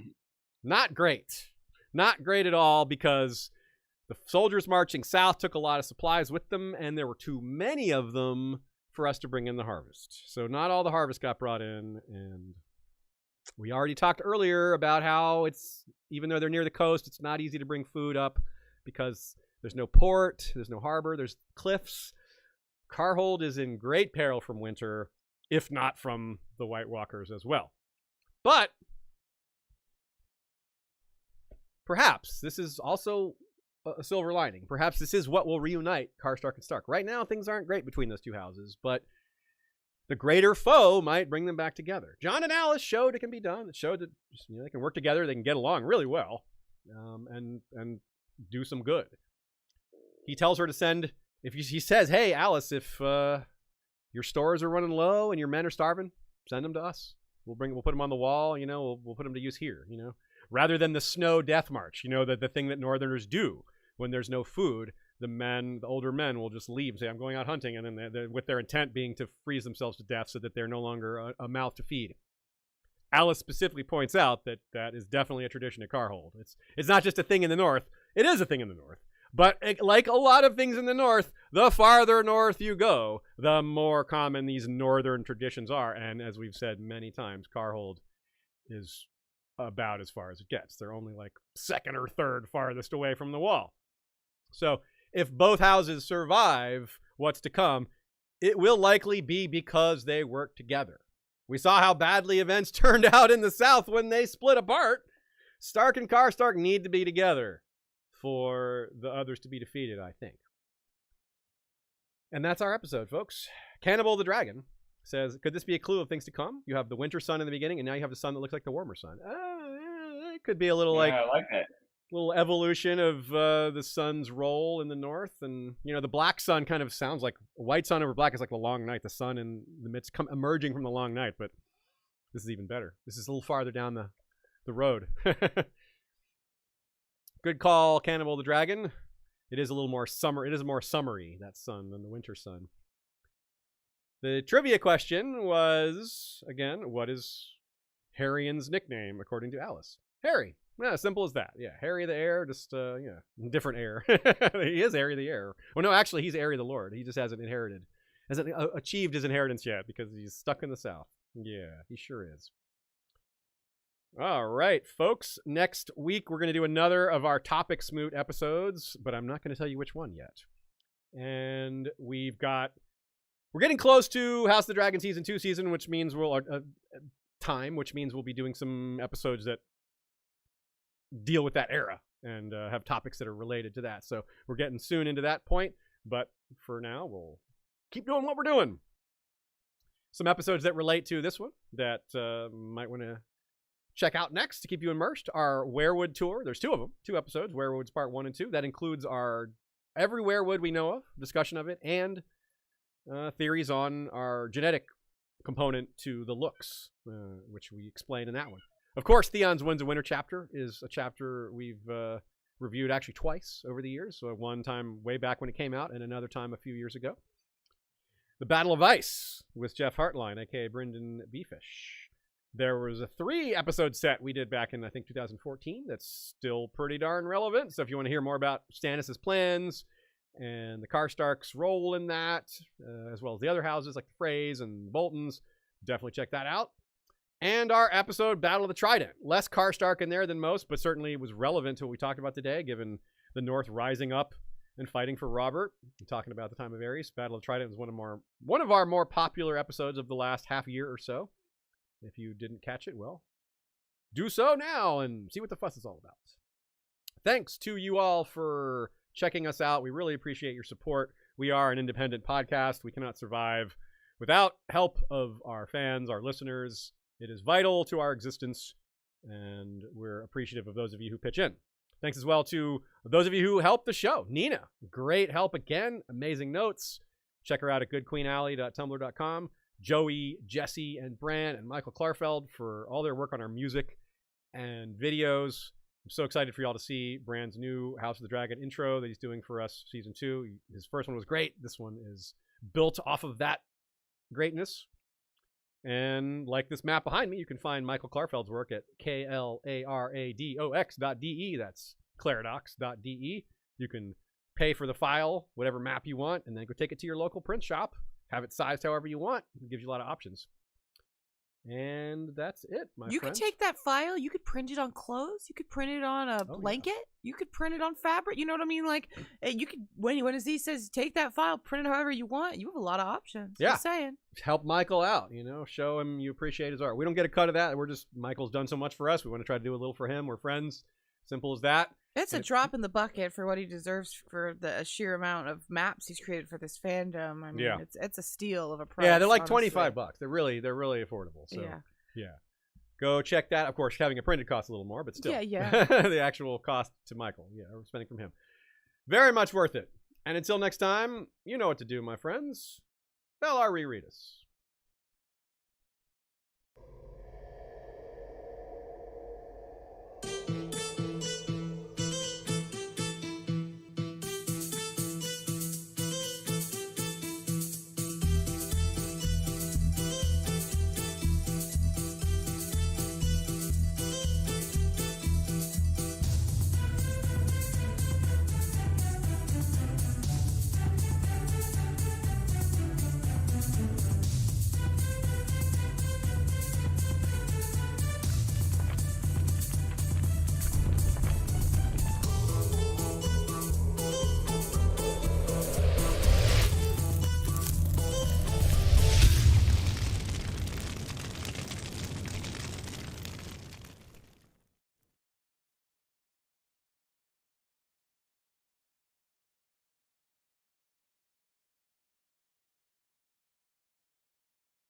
not great. Not great at all, because the soldiers marching south took a lot of supplies with them, and there were too many of them for us to bring in the harvest. So not all the harvest got brought in, and we already talked earlier about how it's, even though they're near the coast, it's not easy to bring food up because there's no port, there's no harbor, there's cliffs. Karhold is in great peril from winter, if not from the White Walkers as well. But perhaps this is also a silver lining. Perhaps this is what will reunite Karstark and Stark. Right now, things aren't great between those two houses, but the greater foe might bring them back together. Jon and Alys showed it can be done. It showed that they can work together, they can get along really well, and do some good. He tells her to send. He says, "Hey, Alys, if your stores are running low and your men are starving, send them to us. We'll put them on the wall. We'll put them to use here. Rather than the snow death march. The thing that Northerners do when there's no food. The older men will just leave and say, I'm going out hunting, and then they're, with their intent being to freeze themselves to death so that they're no longer a mouth to feed. Alys specifically points out that that is definitely a tradition at Karhold. It's not just a thing in the North. It is a thing in the North. But like a lot of things in the North, the farther north you go, the more common these Northern traditions are. And as we've said many times, Karhold is about as far as it gets. They're only like second or third farthest away from the wall. So if both houses survive what's to come, it will likely be because they work together. We saw how badly events turned out in the South when they split apart. Stark and Karstark need to be together for the others to be defeated, I think. And that's our episode, folks. Cannibal the Dragon says, could this be a clue of things to come? You have the winter sun in the beginning, and now you have the sun that looks like the warmer sun. It could be a little I like that. little evolution of the sun's role in the north. And, the black sun kind of sounds like white sun over black is like the long night, the sun in the midst emerging from the long night. But this is even better. This is a little farther down the road. Good call, Cannibal the Dragon. It is a little more summer. It is more summery, that sun, than the winter sun. The trivia question was, again, what is Harrion's nickname according to Alys? Harry. Yeah, simple as that. Yeah, Harry the heir, just, different heir. He is Harry the heir. Well, no, actually, he's Harry the Lord. He just hasn't achieved his inheritance yet because he's stuck in the south. Yeah, he sure is. All right, folks. Next week, we're going to do another of our Topic Smoot episodes, but I'm not going to tell you which one yet. And we're getting close to House of the Dragon Season 2 season, which means which means we'll be doing some episodes that deal with that era and have topics that are related to that. So we're getting soon into that point, but for now, we'll keep doing what we're doing. Some episodes that relate to this one that might want to check out next to keep you immersed. Our Weirwood tour. There's 2 of them. 2 episodes. Weirwoods Part 1 and 2. That includes our every weirwood we know of, discussion of it, and theories on our genetic component to the looks, which we explain in that one. Of course, Theon's Winds of Winter chapter is a chapter we've reviewed actually twice over the years. So one time way back when it came out and another time a few years ago. The Battle of Ice with Jeff Hartline, a.k.a. Brendan Beefish. There was a 3-episode set we did back in, I think, 2014 that's still pretty darn relevant. So if you want to hear more about Stannis' plans and the Karstarks' role in that, as well as the other houses like the Freys and Boltons, definitely check that out. And our episode, Battle of the Trident. Less Karstark in there than most, but certainly was relevant to what we talked about today, given the North rising up and fighting for Robert. I'm talking about the time of Aerys. Battle of the Trident was one of our more popular episodes of the last half year or so. If you didn't catch it, well, do so now and see what the fuss is all about. Thanks to you all for checking us out. We really appreciate your support. We are an independent podcast. We cannot survive without help of our fans, our listeners. It is vital to our existence, and we're appreciative of those of you who pitch in. Thanks as well to those of you who help the show. Nina, great help again. Amazing notes. Check her out at goodqueenalley.tumblr.com. Joey, Jesse, and Bran, and Michael Klarfeld for all their work on our music and videos. I'm so excited for y'all to see Bran's new House of the Dragon intro that he's doing for us, Season 2. His first one was great. This one is built off of that greatness. And like this map behind me, you can find Michael Klarfeld's work at klaradox.de. That's claradox.de. You can pay for the file, whatever map you want, and then go take it to your local print shop. Have it sized however you want. It gives you a lot of options. And that's it, my friends. You could take that file, you could print it on clothes, you could print it on a blanket, you could print it on fabric. You know what I mean? Like, you could, when Aziz says take that file, print it however you want, you have a lot of options. Yeah. Just saying. Help Michael out, show him you appreciate his art. We don't get a cut of that. Michael's done so much for us. We want to try to do a little for him. We're friends. Simple as that. It's a drop in the bucket for what he deserves for the sheer amount of maps he's created for this fandom. I mean, it's a steal of a price. Yeah, they're like honestly. $25. They're really affordable. So yeah. Go check that. Of course, having it printed costs a little more, but still. Yeah. The actual cost to Michael. Yeah, we're spending from him. Very much worth it. And until next time, you know what to do, my friends. Bell R. reread us.